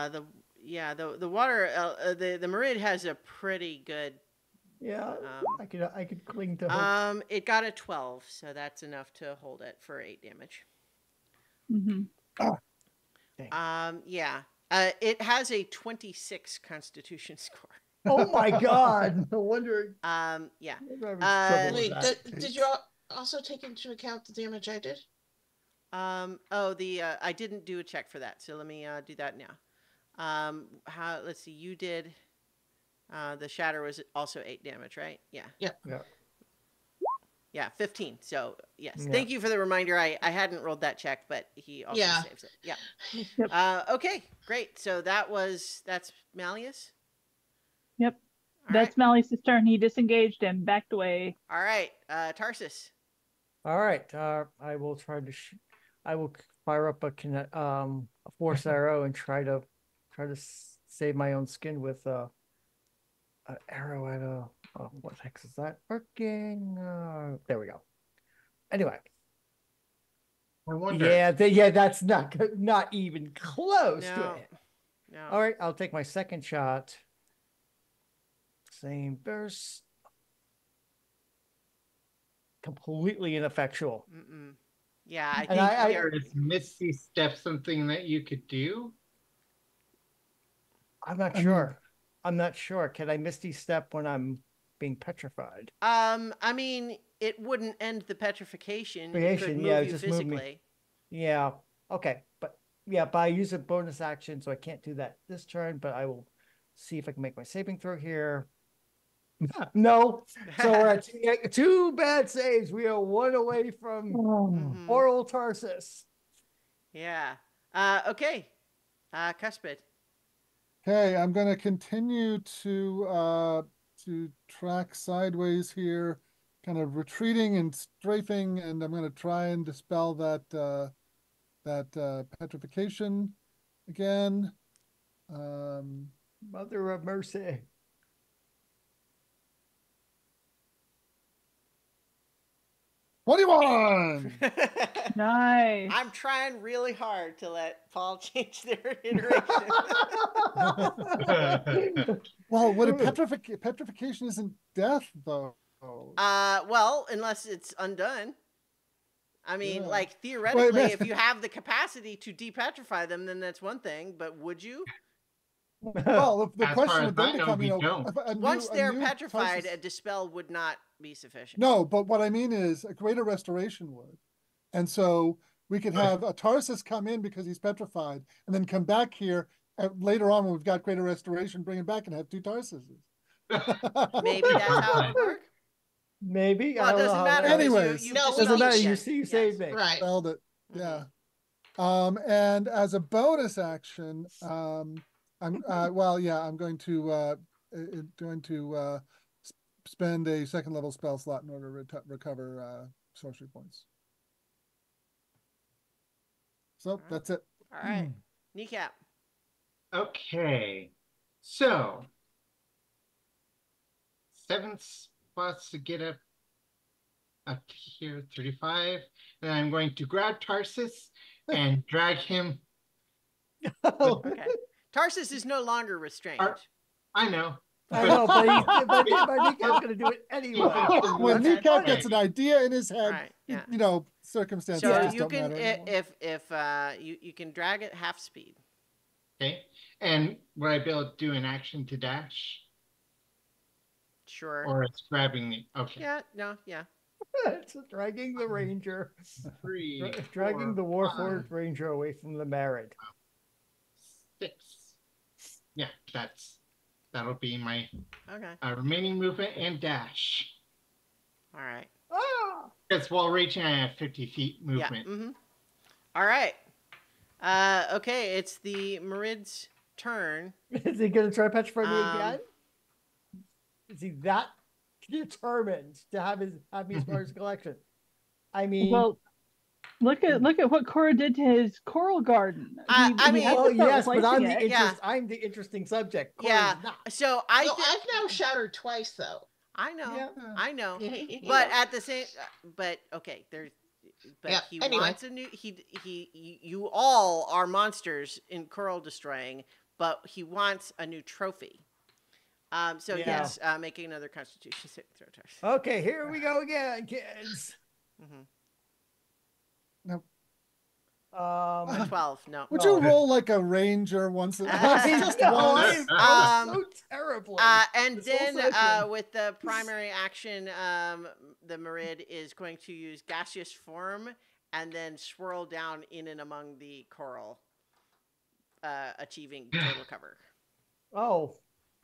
[SPEAKER 1] the water the Merid has a pretty good.
[SPEAKER 2] Yeah, I could cling to hope.
[SPEAKER 1] It got a 12, so that's enough to hold it for 8 damage. Yeah. It has a 26 Constitution score.
[SPEAKER 2] Oh my God! No wonder.
[SPEAKER 1] Yeah.
[SPEAKER 6] Wait, did you also take into account the damage I did?
[SPEAKER 1] I didn't do a check for that, so let me do that now. Let's see. You did. The shatter was also 8 damage, right? Yeah.
[SPEAKER 6] Yep.
[SPEAKER 2] Yeah.
[SPEAKER 1] Yeah, 15. So yes,
[SPEAKER 2] Yeah.
[SPEAKER 1] Thank you for the reminder. I hadn't rolled that check, but he also saves it. Yeah.
[SPEAKER 3] Yep.
[SPEAKER 1] Okay, great. So that's Malleus.
[SPEAKER 3] Yep. That's Malleus's turn. He disengaged and backed away.
[SPEAKER 1] All right, Tarsus.
[SPEAKER 2] All right. I will try to. I will fire up a force arrow and try to save my own skin with an arrow at a. Oh, what the heck is that working? There we go. Anyway.
[SPEAKER 5] I wonder.
[SPEAKER 2] Yeah, that's not even close to it.
[SPEAKER 1] No.
[SPEAKER 2] All right, I'll take my second shot. Same burst. Completely ineffectual.
[SPEAKER 1] Yeah, I think
[SPEAKER 5] is Misty Step something that you could do?
[SPEAKER 2] I'm not sure. I'm not sure. Can I Misty Step when I'm being petrified?
[SPEAKER 1] I mean, it wouldn't end the petrification. It could move you physically.
[SPEAKER 2] Move me. Yeah. Okay. But I use a bonus action, so I can't do that this turn, but I will see if I can make my saving throw here. No. So we're at two bad saves. We are one away from oral Tarsus.
[SPEAKER 1] Yeah. Okay. Cuspid.
[SPEAKER 4] Okay, I'm going to continue to track sideways here, kind of retreating and strafing, and I'm going to try and dispel that petrification again.
[SPEAKER 2] Mother of mercy.
[SPEAKER 4] 21.
[SPEAKER 3] Nice.
[SPEAKER 1] I'm trying really hard to let Paul change their iteration.
[SPEAKER 4] Well, what a petrification isn't death, though.
[SPEAKER 1] Well, unless it's undone. I mean, like, theoretically, if you have the capacity to depetrify them, then that's one thing, but would you?
[SPEAKER 4] Well, the question would then become,
[SPEAKER 1] once they're petrified, a dispel would not be sufficient.
[SPEAKER 4] No, but what I mean is a greater restoration would. And so we could have a Tarsus come in because he's petrified and then come back here later on when we've got greater restoration, bring him back and have two Tarsuses.
[SPEAKER 1] Maybe that's how it would work.
[SPEAKER 2] Maybe.
[SPEAKER 1] Well, it doesn't matter.
[SPEAKER 4] Anyways,
[SPEAKER 2] doesn't matter. You saved me.
[SPEAKER 6] Right.
[SPEAKER 4] Spelled it. Yeah. And as a bonus action, I'm going to spend a second level spell slot in order to recover sorcery points. So that's it.
[SPEAKER 1] All right. Kneecap.
[SPEAKER 5] Okay. So 7 spots to get up here, 35. And I'm going to grab Tarsus and drag him.
[SPEAKER 1] Okay. Tarsus is no longer restrained.
[SPEAKER 5] I know.
[SPEAKER 2] I know, but Kneecap's going to do it anyway.
[SPEAKER 4] When Kneecap gets an idea in his head,
[SPEAKER 1] right,
[SPEAKER 4] circumstances
[SPEAKER 1] so
[SPEAKER 4] just
[SPEAKER 1] you
[SPEAKER 4] don't
[SPEAKER 1] can,
[SPEAKER 4] matter
[SPEAKER 1] if you can drag it half speed.
[SPEAKER 5] Okay. And would I be able to do an action to dash?
[SPEAKER 1] Sure.
[SPEAKER 5] Or it's grabbing me. Okay.
[SPEAKER 1] Yeah.
[SPEAKER 2] It's dragging the ranger.
[SPEAKER 5] 3,
[SPEAKER 2] dragging
[SPEAKER 5] 4,
[SPEAKER 2] the Warforged ranger away from the married.
[SPEAKER 5] 6. Yeah, that'll be my remaining movement and dash.
[SPEAKER 1] All right.
[SPEAKER 5] Because while reaching, I have 50 feet movement.
[SPEAKER 1] Yeah. All right. Okay, it's the Marid's turn.
[SPEAKER 2] Is he going to try to petrify me again? Is he that determined to have me as part of his collection? I mean,
[SPEAKER 3] well, look at what Cora did to his coral garden.
[SPEAKER 2] Yes, but I'm the interesting subject. Cora's not.
[SPEAKER 1] So
[SPEAKER 6] I've now shattered twice, though.
[SPEAKER 1] I know,
[SPEAKER 2] yeah.
[SPEAKER 1] I know, but at the same, he wants a new. You all are monsters in coral destroying, but he wants a new trophy. Yes, making another Constitution saving throw.
[SPEAKER 2] Okay, here we go again, kids.
[SPEAKER 4] No.
[SPEAKER 1] 12. No.
[SPEAKER 4] Would you roll like a ranger once? Just once?
[SPEAKER 2] So terribly.
[SPEAKER 1] And then with the primary action, the Marid is going to use gaseous form and then swirl down in and among the coral, achieving total cover.
[SPEAKER 2] Oh,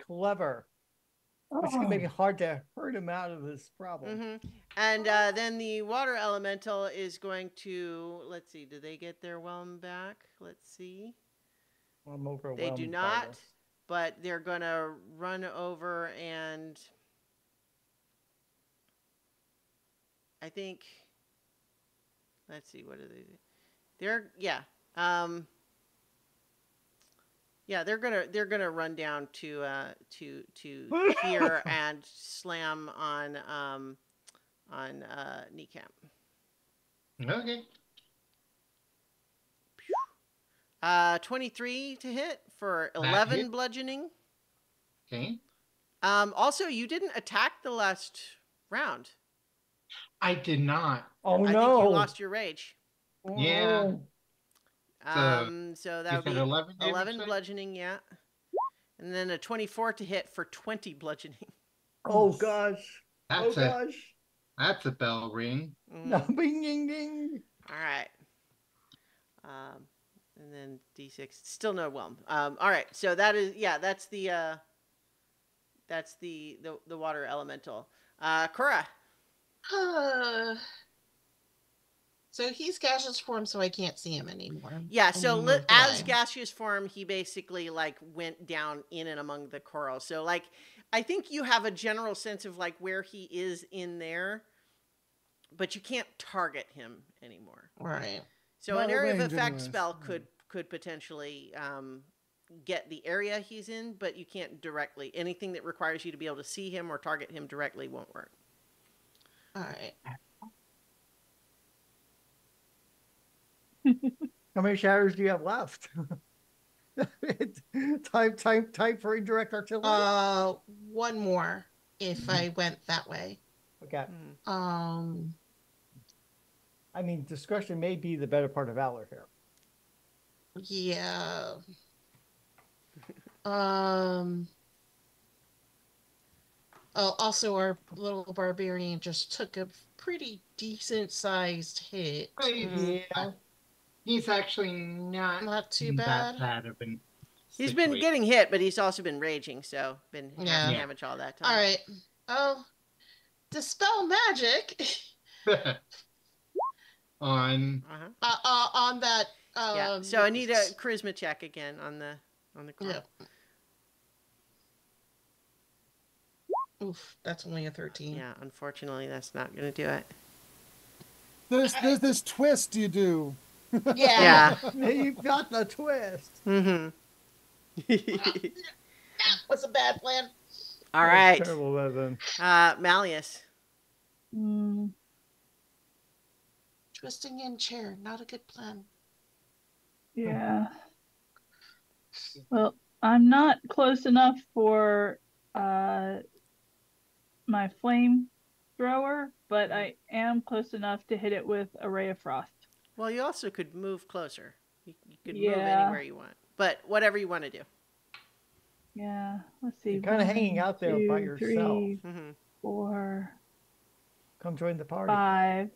[SPEAKER 2] clever. Which can make it hard to hurt him out of this problem.
[SPEAKER 1] And then the water elemental is going to, let's see, do they get their whelm back? Let's see.
[SPEAKER 2] I'm overwhelmed.
[SPEAKER 1] They do not. but they're gonna run over and I think. Let's see, what do they do? Um, they're gonna run down to here and slam on Kneecap.
[SPEAKER 5] Okay.
[SPEAKER 1] 23 to hit for
[SPEAKER 5] That
[SPEAKER 1] 11
[SPEAKER 5] hit.
[SPEAKER 1] bludgeoning.
[SPEAKER 5] Okay.
[SPEAKER 1] Also, you didn't attack the last round.
[SPEAKER 5] I did not.
[SPEAKER 2] Oh
[SPEAKER 1] I
[SPEAKER 2] no!
[SPEAKER 1] think you lost your rage.
[SPEAKER 2] Oh,
[SPEAKER 5] Yeah.
[SPEAKER 2] no.
[SPEAKER 1] So that would
[SPEAKER 5] said
[SPEAKER 1] be
[SPEAKER 5] 11 damage
[SPEAKER 1] 11
[SPEAKER 5] then?
[SPEAKER 1] bludgeoning, yeah. And then a 24 to hit for 20 bludgeoning.
[SPEAKER 2] Oh gosh!
[SPEAKER 5] That's
[SPEAKER 2] oh
[SPEAKER 5] a
[SPEAKER 2] gosh!
[SPEAKER 5] that's a bell ring.
[SPEAKER 2] No, bing, ding, ding.
[SPEAKER 1] All right. And then D6, still no whelm. All right, so that's the water elemental. Cora.
[SPEAKER 6] So he's gaseous form, so I can't see him anymore.
[SPEAKER 1] Yeah, so
[SPEAKER 6] And he moved
[SPEAKER 1] as
[SPEAKER 6] away.
[SPEAKER 1] gaseous form, he basically like went down in and among the coral. So like, I think you have a general sense of like where he is in there, but you can't target him anymore.
[SPEAKER 6] Right.
[SPEAKER 1] So
[SPEAKER 4] Not
[SPEAKER 1] an
[SPEAKER 4] at
[SPEAKER 1] area of
[SPEAKER 4] range
[SPEAKER 1] effect
[SPEAKER 4] anyways.
[SPEAKER 1] spell could potentially get the area he's in, but you can't directly. Anything that requires you to be able to see him or target him directly won't work.
[SPEAKER 6] All right.
[SPEAKER 2] How many shatters do you have left? time for indirect artillery.
[SPEAKER 6] One more if I went that way.
[SPEAKER 2] Okay.
[SPEAKER 6] I
[SPEAKER 2] mean, discretion may be the better part of valor here.
[SPEAKER 6] Yeah. Also, our little barbarian just took a pretty decent sized hit.
[SPEAKER 2] Yeah.
[SPEAKER 5] He's actually not
[SPEAKER 6] too bad.
[SPEAKER 5] That bad of an
[SPEAKER 1] He's been getting hit, but he's also been raging, so been damage all that time.
[SPEAKER 6] All right. Oh, dispel magic.
[SPEAKER 5] on
[SPEAKER 6] that.
[SPEAKER 1] Yeah. So I need a charisma check again on the card.
[SPEAKER 6] Yeah. Oof, that's only a 13.
[SPEAKER 1] Yeah, unfortunately, that's not going to do it.
[SPEAKER 4] There's this twist you do.
[SPEAKER 1] Yeah.
[SPEAKER 2] You've got the twist.
[SPEAKER 1] Mm-hmm.
[SPEAKER 6] That was a bad plan.
[SPEAKER 1] All right.
[SPEAKER 2] Terrible weapon.
[SPEAKER 1] Malleus.
[SPEAKER 6] Twisting in chair, not a good plan.
[SPEAKER 3] Yeah. Well, I'm not close enough for my flame thrower, but I am close enough to hit it with a ray of frost.
[SPEAKER 1] Well, you also could move closer. You could move anywhere you want, but whatever you want to do.
[SPEAKER 3] Yeah, let's see.
[SPEAKER 2] You're kind of hanging out there by yourself.
[SPEAKER 3] 3, 4.
[SPEAKER 2] Come join the party.
[SPEAKER 3] 5.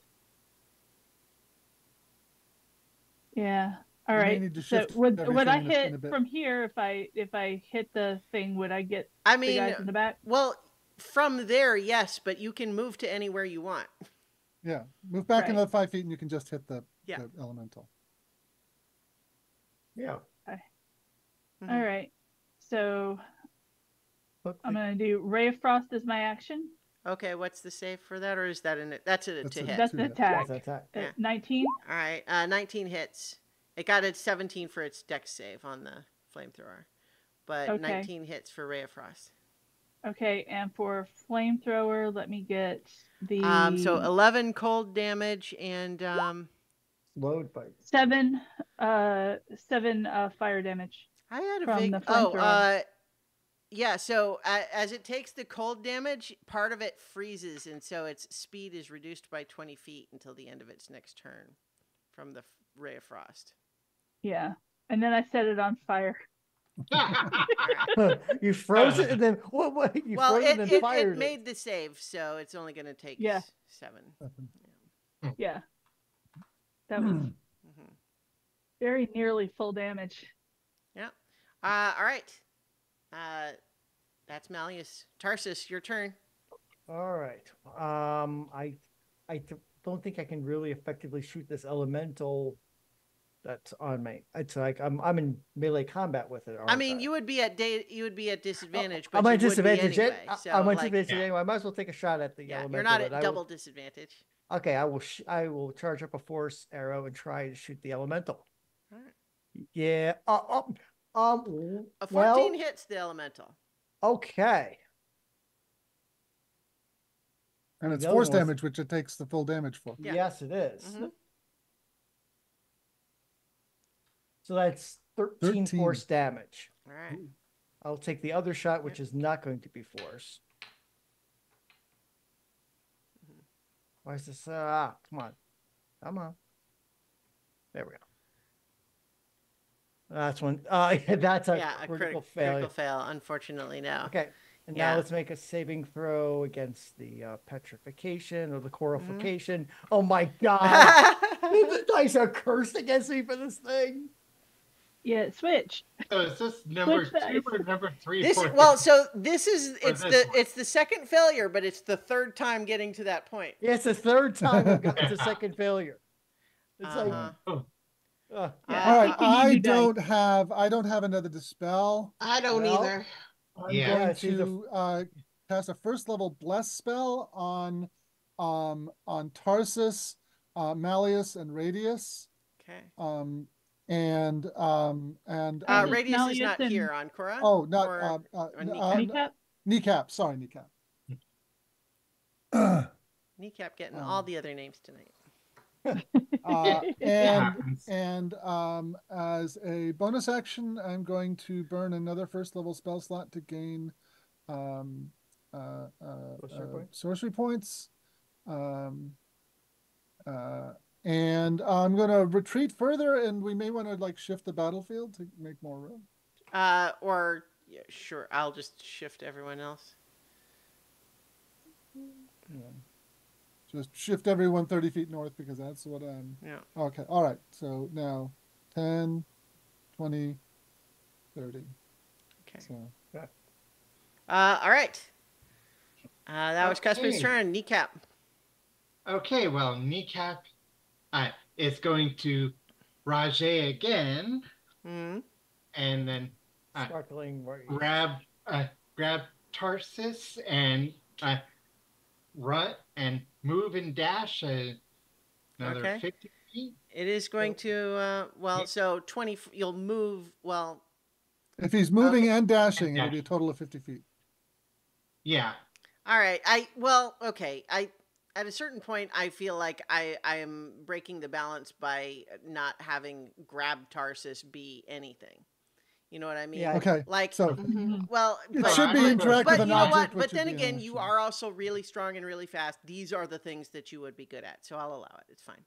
[SPEAKER 3] Yeah. All right. So would I hit from here if I hit the thing? Would I get the guys in the back?
[SPEAKER 1] Well, from there, yes, but you can move to anywhere you want.
[SPEAKER 4] Yeah, move back another 5 feet, and you can just hit the elemental.
[SPEAKER 2] Yeah.
[SPEAKER 3] Okay. All right. So I'm gonna do Ray of Frost as my action.
[SPEAKER 1] Okay, what's the save for that, or is that in it? That's it to hit.
[SPEAKER 3] That's an attack.
[SPEAKER 2] That's attack.
[SPEAKER 3] 19.
[SPEAKER 1] All right, 19 hits. It got a 17 for its dex save on the flamethrower, but 19 hits for Ray of Frost.
[SPEAKER 3] Okay, and for flamethrower, let me get the
[SPEAKER 1] so 11 cold damage and
[SPEAKER 2] load bite.
[SPEAKER 3] 7 fire damage.
[SPEAKER 1] I had a
[SPEAKER 3] from the flamethrower.
[SPEAKER 1] Yeah, so as it takes the cold damage, part of it freezes, and so its speed is reduced by 20 feet until the end of its next turn from the Ray of Frost.
[SPEAKER 3] Yeah, and then I set it on fire.
[SPEAKER 2] You froze it and then what? You froze it and fired
[SPEAKER 1] it made the save, so it's only going to take 7.
[SPEAKER 3] Yeah, that was very nearly full damage.
[SPEAKER 1] Yeah. All right. That's Malleus. Tarsus, your turn.
[SPEAKER 2] All right. I don't think I can really effectively shoot this elemental that's on me. It's like I'm in melee combat with it.
[SPEAKER 1] I mean, you would be at disadvantage, but
[SPEAKER 2] I'm
[SPEAKER 1] you
[SPEAKER 2] at
[SPEAKER 1] would
[SPEAKER 2] disadvantage.
[SPEAKER 1] be anyway. So
[SPEAKER 2] I'm at
[SPEAKER 1] like,
[SPEAKER 2] disadvantage anyway. I might as well take a shot at the
[SPEAKER 1] yeah,
[SPEAKER 2] elemental.
[SPEAKER 1] you're not
[SPEAKER 2] but
[SPEAKER 1] at double disadvantage.
[SPEAKER 2] Okay, I will charge up a force arrow and try to shoot the elemental.
[SPEAKER 1] All right.
[SPEAKER 2] Yeah.
[SPEAKER 1] A 14 hits the elemental.
[SPEAKER 2] Okay.
[SPEAKER 4] And it's
[SPEAKER 2] The other
[SPEAKER 4] force
[SPEAKER 2] one was-
[SPEAKER 4] damage, which it takes the full damage for.
[SPEAKER 1] Yeah.
[SPEAKER 2] Yes, it is.
[SPEAKER 1] Mhm.
[SPEAKER 2] So that's 13 force damage.
[SPEAKER 1] All right.
[SPEAKER 2] I'll take the other shot, which is not going to be force. Why is this? Come on. Come on. There we go. That's one. That's a critical failure.
[SPEAKER 1] Critical fail. Unfortunately, no.
[SPEAKER 2] Okay. And now let's make a saving throw against the petrification or the coralification. Oh my God. The dice are cursed against me for this thing.
[SPEAKER 3] Yeah, switch.
[SPEAKER 5] So is this number
[SPEAKER 3] Switch
[SPEAKER 5] 2 or number 3?
[SPEAKER 1] It's the second failure, but it's the third time getting to that point.
[SPEAKER 2] Yeah, it's the third time I've got the second failure. It's like
[SPEAKER 4] All right,
[SPEAKER 3] how can you do
[SPEAKER 4] I don't have another dispel.
[SPEAKER 6] I don't either.
[SPEAKER 4] I'm going to cast a first level bless spell on Tarsus, Malleus, and Radius.
[SPEAKER 1] Okay.
[SPEAKER 4] And
[SPEAKER 1] Radius is not here on Cora.
[SPEAKER 4] Oh, not
[SPEAKER 1] Kneecap.
[SPEAKER 4] Kneecap. Sorry, Kneecap.
[SPEAKER 1] Kneecap getting all the other names tonight.
[SPEAKER 4] And as a bonus action, I'm going to burn another first level spell slot to gain sorcery points. And I'm going to retreat further, and we may want to like shift the battlefield to make more room.
[SPEAKER 1] Sure. I'll just shift everyone else.
[SPEAKER 4] Yeah. Just shift everyone 30 feet north because that's what I'm.
[SPEAKER 1] Yeah.
[SPEAKER 4] Okay. All right. So now 10, 20, 30.
[SPEAKER 1] Okay.
[SPEAKER 4] So, yeah.
[SPEAKER 1] All right. That was Custer's turn. Kneecap.
[SPEAKER 5] Okay. Well, Kneecap is going to Rage again.
[SPEAKER 1] Mm-hmm.
[SPEAKER 5] And then
[SPEAKER 2] sparkling
[SPEAKER 5] grab Tarsus and run and move and dash another 50 feet.
[SPEAKER 1] It is going to so 20. You'll move. Well,
[SPEAKER 4] if he's moving and dashing, it'll be a total of 50 feet.
[SPEAKER 5] Yeah.
[SPEAKER 1] All right. At a certain point, I feel like I am breaking the balance by not having grab Tarsus be anything. You know what I mean?
[SPEAKER 2] Yeah.
[SPEAKER 4] Okay.
[SPEAKER 1] Like,
[SPEAKER 4] so,
[SPEAKER 1] well,
[SPEAKER 4] it should be interact with an object.
[SPEAKER 1] But then again, you are also really strong and really fast. These are the things that you would be good at, so I'll allow it. It's fine.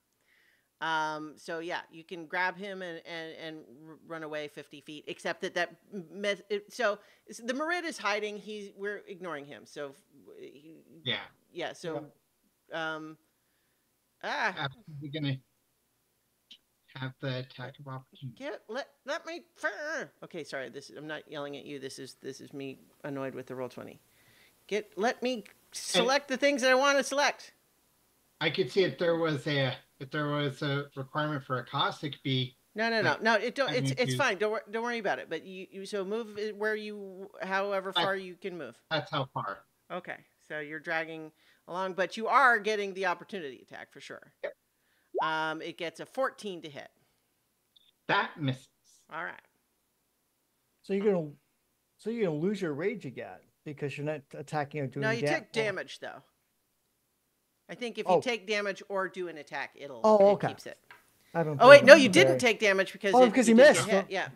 [SPEAKER 1] So yeah, you can grab him and run away 50 feet. Except so the Merid is hiding. We're ignoring him. So yeah. So
[SPEAKER 5] we're gonna have the attack of opportunity.
[SPEAKER 1] Let me. Okay, sorry. I'm not yelling at you. This is me annoyed with the roll 20. Let me select the things that I want to select.
[SPEAKER 5] I could see if there was a requirement for a cost, it could be.
[SPEAKER 1] No. It's fine. Don't worry about it. But you so move however far you can move.
[SPEAKER 5] That's how far.
[SPEAKER 1] Okay, so you're dragging along, but you are getting the opportunity attack for sure.
[SPEAKER 5] Yep.
[SPEAKER 1] It gets a 14 to hit.
[SPEAKER 5] That misses.
[SPEAKER 1] All right.
[SPEAKER 2] So you're gonna lose your rage again because you're not attacking or doing.
[SPEAKER 1] No, you take damage though. I think if you take damage or do an attack, it keeps it. Wait, no, you didn't take damage because
[SPEAKER 2] he missed.
[SPEAKER 1] Hit. Yeah.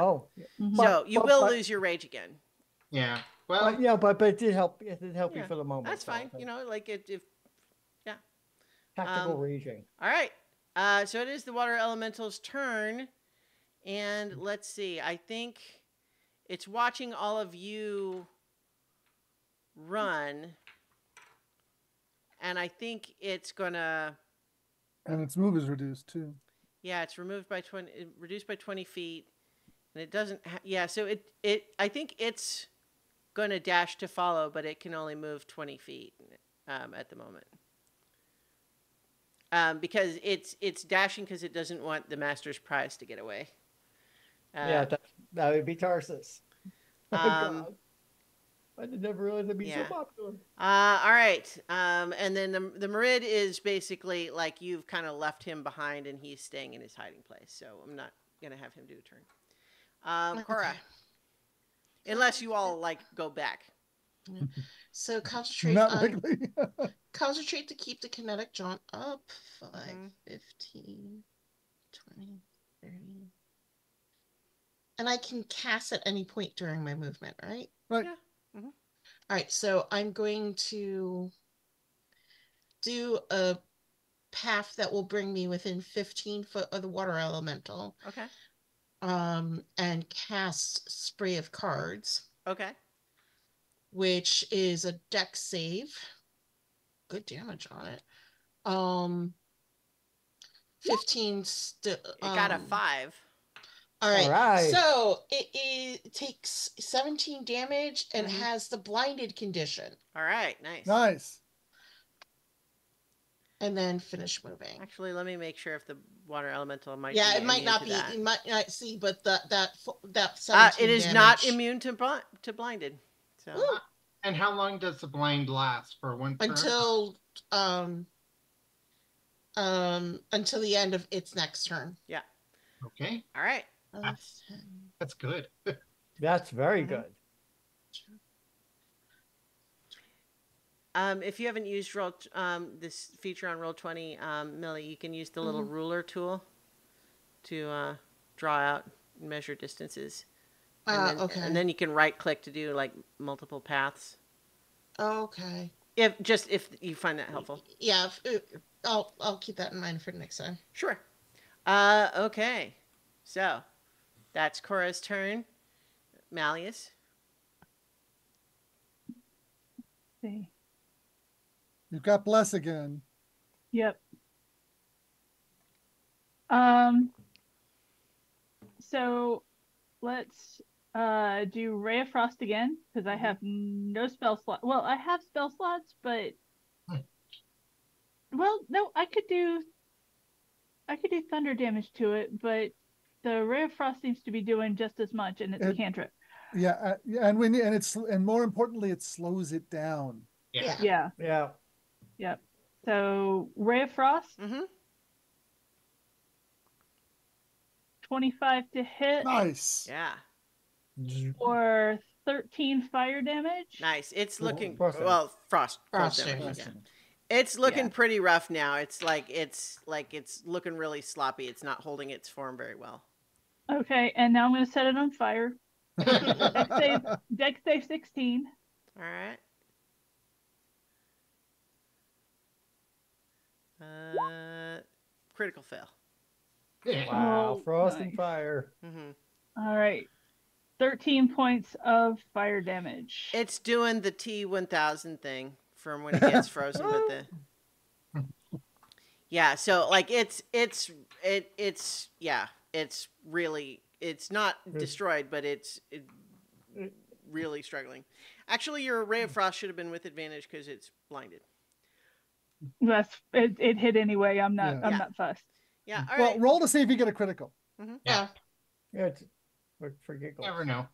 [SPEAKER 2] Oh.
[SPEAKER 1] So you will lose your rage again.
[SPEAKER 5] Yeah. Well.
[SPEAKER 2] But it did help. It did help you for the moment.
[SPEAKER 1] That's fine. You know, like if.
[SPEAKER 2] Tactical raging.
[SPEAKER 1] All right. So it is the water elemental's turn. And let's see. I think it's watching all of you run. And I think it's going to...
[SPEAKER 4] And its move is reduced, too.
[SPEAKER 1] Yeah, it's reduced by 20 feet. And it doesn't... so I think it's going to dash to follow, but it can only move 20 feet at the moment. Because it's dashing because it doesn't want the master's prize to get away.
[SPEAKER 2] Yeah, that would be Tarsus. Oh,
[SPEAKER 1] Um,
[SPEAKER 2] God. I did never realize it'd be so
[SPEAKER 1] yeah.
[SPEAKER 2] popular.
[SPEAKER 1] All right. And then the Merid is basically like you've kind of left him behind and he's staying in his hiding place. So I'm not going to have him do a turn. Cora.
[SPEAKER 6] Okay.
[SPEAKER 1] Unless you all like go back.
[SPEAKER 6] So concentrate
[SPEAKER 4] Not
[SPEAKER 6] on
[SPEAKER 4] likely.
[SPEAKER 6] concentrate to keep the kinetic jaunt up. 5,
[SPEAKER 1] Mhm.
[SPEAKER 6] 15, 20, 30. And I can cast at any point during my movement, right?
[SPEAKER 4] Right.
[SPEAKER 1] Yeah. Mhm.
[SPEAKER 6] All right, so I'm going to do a path that will bring me within 15 foot of the water elemental.
[SPEAKER 1] Okay.
[SPEAKER 6] And cast Spray of Cards,
[SPEAKER 1] Okay.
[SPEAKER 6] which is a dex save. Good damage on it. 15
[SPEAKER 1] It got a 5.
[SPEAKER 6] All right.
[SPEAKER 2] All right.
[SPEAKER 6] So it takes 17 damage and
[SPEAKER 1] Mhm.
[SPEAKER 6] has the blinded condition.
[SPEAKER 1] All right. Nice.
[SPEAKER 4] Nice.
[SPEAKER 6] And then finish moving.
[SPEAKER 1] Actually, let me make sure if the water elemental might.
[SPEAKER 6] Yeah,
[SPEAKER 1] be
[SPEAKER 6] it might
[SPEAKER 1] immune
[SPEAKER 6] not
[SPEAKER 1] to
[SPEAKER 6] be.
[SPEAKER 1] that.
[SPEAKER 6] You might not see, but that 17
[SPEAKER 1] It is
[SPEAKER 6] damage.
[SPEAKER 1] not immune to blinded. So.
[SPEAKER 6] Ooh.
[SPEAKER 5] And how long does the blind last? For one turn?
[SPEAKER 6] Until the end of its next turn.
[SPEAKER 1] Yeah.
[SPEAKER 5] Okay.
[SPEAKER 1] All right.
[SPEAKER 5] That's good.
[SPEAKER 2] That's very
[SPEAKER 1] Mhm.
[SPEAKER 2] good.
[SPEAKER 1] If you haven't used this feature on Roll20, Millie, you can use the little ruler tool to draw out and measure distances.
[SPEAKER 6] Okay.
[SPEAKER 1] And then you can right click to do like multiple paths.
[SPEAKER 6] Okay.
[SPEAKER 1] If you find that helpful.
[SPEAKER 6] Yeah, I'll keep that in mind for next time.
[SPEAKER 1] Sure. Okay. So that's Cora's turn. Malleus.
[SPEAKER 3] See.
[SPEAKER 4] You've got Bless again.
[SPEAKER 3] Yep. So let's do Ray of Frost again because I have no spell slot. Well, I have spell slots, but no, I could do thunder damage to it, but the Ray of Frost seems to be doing just as much, and it's a cantrip.
[SPEAKER 4] Yeah, and more importantly, it slows it down.
[SPEAKER 3] Yeah. Yep. So Ray of Frost. 25 to hit.
[SPEAKER 4] Nice.
[SPEAKER 1] Yeah.
[SPEAKER 3] For 13 fire damage.
[SPEAKER 1] Nice. It's looking
[SPEAKER 2] frost
[SPEAKER 1] damage. Yeah. It's looking pretty rough now. It's looking really sloppy. It's not holding its form very well.
[SPEAKER 3] Okay, and now I'm going to set it on fire. Dex save 16.
[SPEAKER 1] All right. Critical fail.
[SPEAKER 2] Wow,
[SPEAKER 3] Oh,
[SPEAKER 2] frost
[SPEAKER 3] nice.
[SPEAKER 2] and fire.
[SPEAKER 3] All right. 13 points of fire damage.
[SPEAKER 1] It's doing the T1000 thing from when it gets frozen with the. Yeah, so like it's really, it's not destroyed, but it's really struggling. Actually, your Ray of Frost should have been with advantage because it's blinded.
[SPEAKER 3] It hit anyway. I'm not fussed.
[SPEAKER 1] Yeah. All
[SPEAKER 4] Well,
[SPEAKER 1] right.
[SPEAKER 4] roll to see if you get a critical.
[SPEAKER 6] Yeah.
[SPEAKER 2] Yeah, it's for giggles.
[SPEAKER 5] Never know.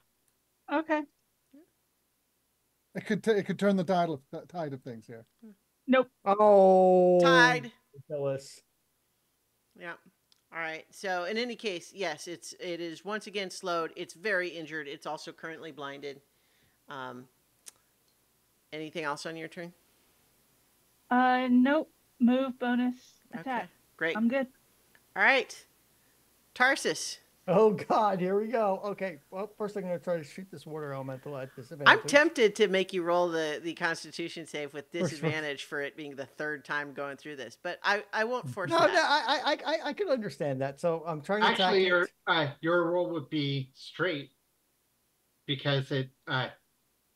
[SPEAKER 3] Okay.
[SPEAKER 4] It could turn the tide of things here.
[SPEAKER 3] Nope.
[SPEAKER 2] Oh,
[SPEAKER 1] Tied.
[SPEAKER 2] Phyllis.
[SPEAKER 1] Yeah. All right. So in any case, yes, it is once again slowed. It's very injured. It's also currently blinded. Anything else on your turn?
[SPEAKER 3] Nope. Move, bonus, attack.
[SPEAKER 1] Okay. Great.
[SPEAKER 3] I'm good.
[SPEAKER 1] All right. Tarsus.
[SPEAKER 2] Oh God, here we go. Okay, well, first I'm going to try to shoot this water elemental at disadvantage.
[SPEAKER 1] I'm tempted to make you roll the Constitution save with disadvantage for it being the third time going through this, but I won't force that.
[SPEAKER 2] No, I can understand that. So I'm trying to
[SPEAKER 5] Actually, your roll would be straight because it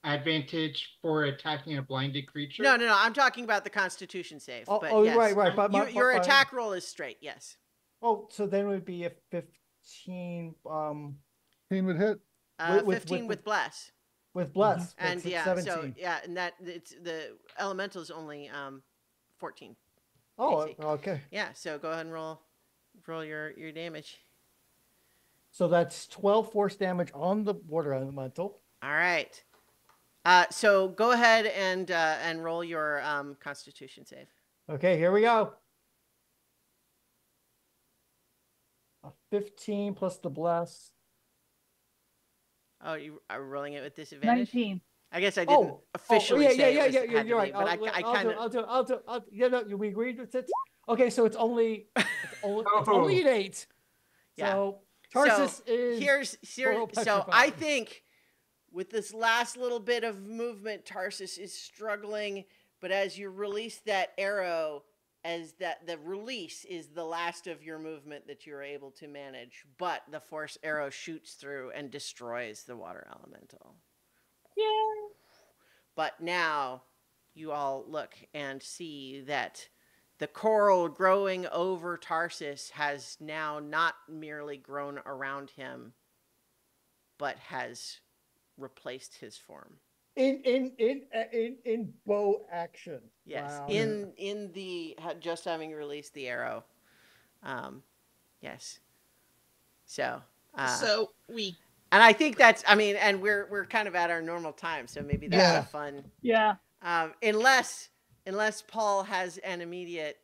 [SPEAKER 5] advantage for attacking a blinded creature.
[SPEAKER 1] No. I'm talking about the Constitution save.
[SPEAKER 2] Yes. Right. But
[SPEAKER 1] your attack roll is straight. Yes.
[SPEAKER 2] Oh, so then it would be a 15.
[SPEAKER 4] 15 would hit.
[SPEAKER 1] 15 with bless.
[SPEAKER 2] With bless,
[SPEAKER 1] and
[SPEAKER 2] so
[SPEAKER 1] yeah,
[SPEAKER 2] 17.
[SPEAKER 1] so yeah, and that it's the elemental is only 14.
[SPEAKER 2] Oh,
[SPEAKER 1] AC.
[SPEAKER 2] okay.
[SPEAKER 1] Yeah, so go ahead and roll your damage.
[SPEAKER 2] So that's 12 force damage on the water elemental.
[SPEAKER 1] All right. So go ahead and roll your Constitution save.
[SPEAKER 2] Okay, here we go. A 15 plus the bless.
[SPEAKER 1] Oh, you are rolling it with disadvantage?
[SPEAKER 3] 19.
[SPEAKER 1] I guess I didn't officially
[SPEAKER 2] yeah,
[SPEAKER 1] say
[SPEAKER 2] yeah,
[SPEAKER 1] it was,
[SPEAKER 2] yeah,
[SPEAKER 1] had to
[SPEAKER 2] you're
[SPEAKER 1] be,
[SPEAKER 2] right.
[SPEAKER 1] but I kind of.
[SPEAKER 2] I'll do. Yeah, no, we agreed with it. Okay, so it's only it's
[SPEAKER 5] Oh.
[SPEAKER 2] only an 8.
[SPEAKER 1] Yeah.
[SPEAKER 2] So Tarsus is
[SPEAKER 1] here's
[SPEAKER 2] coral
[SPEAKER 1] so I
[SPEAKER 2] petrified.
[SPEAKER 1] think with this last little bit of movement, Tarsus is struggling, but as you release that arrow, as that the release is the last of your movement that you're able to manage, but the force arrow shoots through and destroys the water elemental.
[SPEAKER 3] Yeah.
[SPEAKER 1] But now you all look and see that the coral growing over Tarsus has now not merely grown around him, but has replaced his form.
[SPEAKER 2] In bow action.
[SPEAKER 1] Yes,
[SPEAKER 2] Wow.
[SPEAKER 1] in the just having released the arrow. Yes. So.
[SPEAKER 6] So we.
[SPEAKER 1] And I think that's. I mean, and we're kind of at our normal time, so maybe that's a fun.
[SPEAKER 3] Yeah.
[SPEAKER 1] Unless Paul has an immediate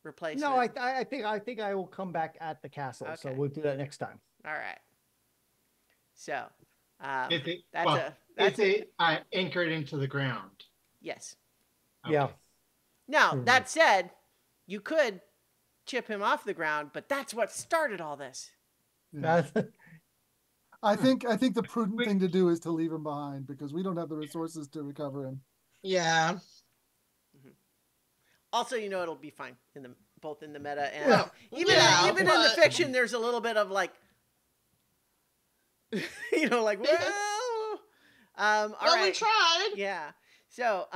[SPEAKER 1] replacement.
[SPEAKER 2] No, I think I will come back at the castle.
[SPEAKER 1] Okay.
[SPEAKER 2] So we'll do that next time.
[SPEAKER 1] All right. So.
[SPEAKER 5] Is it,
[SPEAKER 1] that's
[SPEAKER 5] anchored into the ground?
[SPEAKER 1] Yes.
[SPEAKER 5] Okay.
[SPEAKER 2] Yeah.
[SPEAKER 1] Now, that said, you could chip him off the ground, but that's what started all this.
[SPEAKER 4] Yeah. I think the prudent thing to do is to leave him behind because we don't have the resources to recover him.
[SPEAKER 6] Yeah.
[SPEAKER 1] Also, it'll be fine both in the meta and even in the fiction. There's a little bit of like, like well, all right.
[SPEAKER 6] We tried.
[SPEAKER 1] Yeah. So,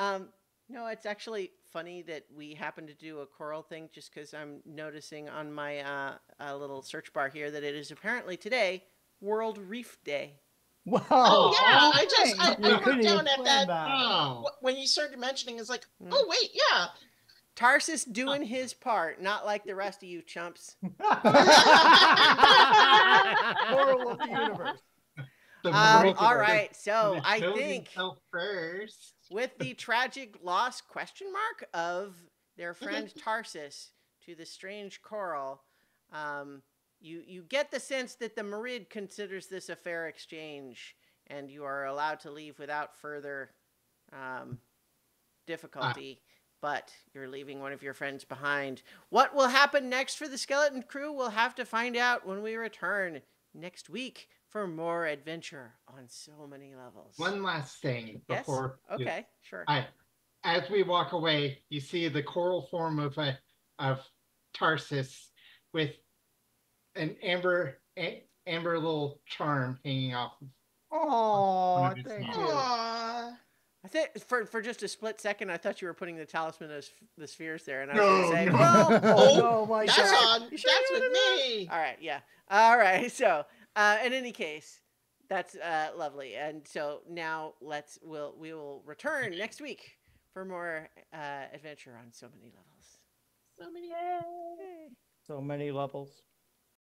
[SPEAKER 1] no, it's actually funny that we happen to do a coral thing just because I'm noticing on my little search bar here that it is apparently today World Reef Day.
[SPEAKER 2] Wow.
[SPEAKER 6] Oh yeah, I wrote down at that.
[SPEAKER 5] Oh.
[SPEAKER 6] When you started mentioning, it's like, oh wait, yeah.
[SPEAKER 1] Tarsus doing his part, not like the rest of you chumps.
[SPEAKER 2] Coral of the universe.
[SPEAKER 1] All right, so I think
[SPEAKER 5] first.
[SPEAKER 1] with the tragic loss question mark of their friend Tarsus to the strange coral, you get the sense that the Merid considers this a fair exchange, and you are allowed to leave without further difficulty. But you're leaving one of your friends behind. What will happen next for the skeleton crew? We'll have to find out when we return next week for more adventure on so many levels.
[SPEAKER 5] One last thing before.
[SPEAKER 1] Yes? Okay, sure.
[SPEAKER 5] As we walk away, you see the coral form of Tarsus with an amber little charm hanging off.
[SPEAKER 2] Oh, thank you.
[SPEAKER 6] Aww.
[SPEAKER 1] I think for just a split second, I thought you were putting the talisman of the spheres there, and I was going to say, well,
[SPEAKER 2] oh my
[SPEAKER 6] That's
[SPEAKER 2] God.
[SPEAKER 6] on. That's with me.
[SPEAKER 1] All right, yeah. All right, so in any case, that's lovely, and so now we will return next week for more adventure on so many levels.
[SPEAKER 6] So many.
[SPEAKER 2] So many levels.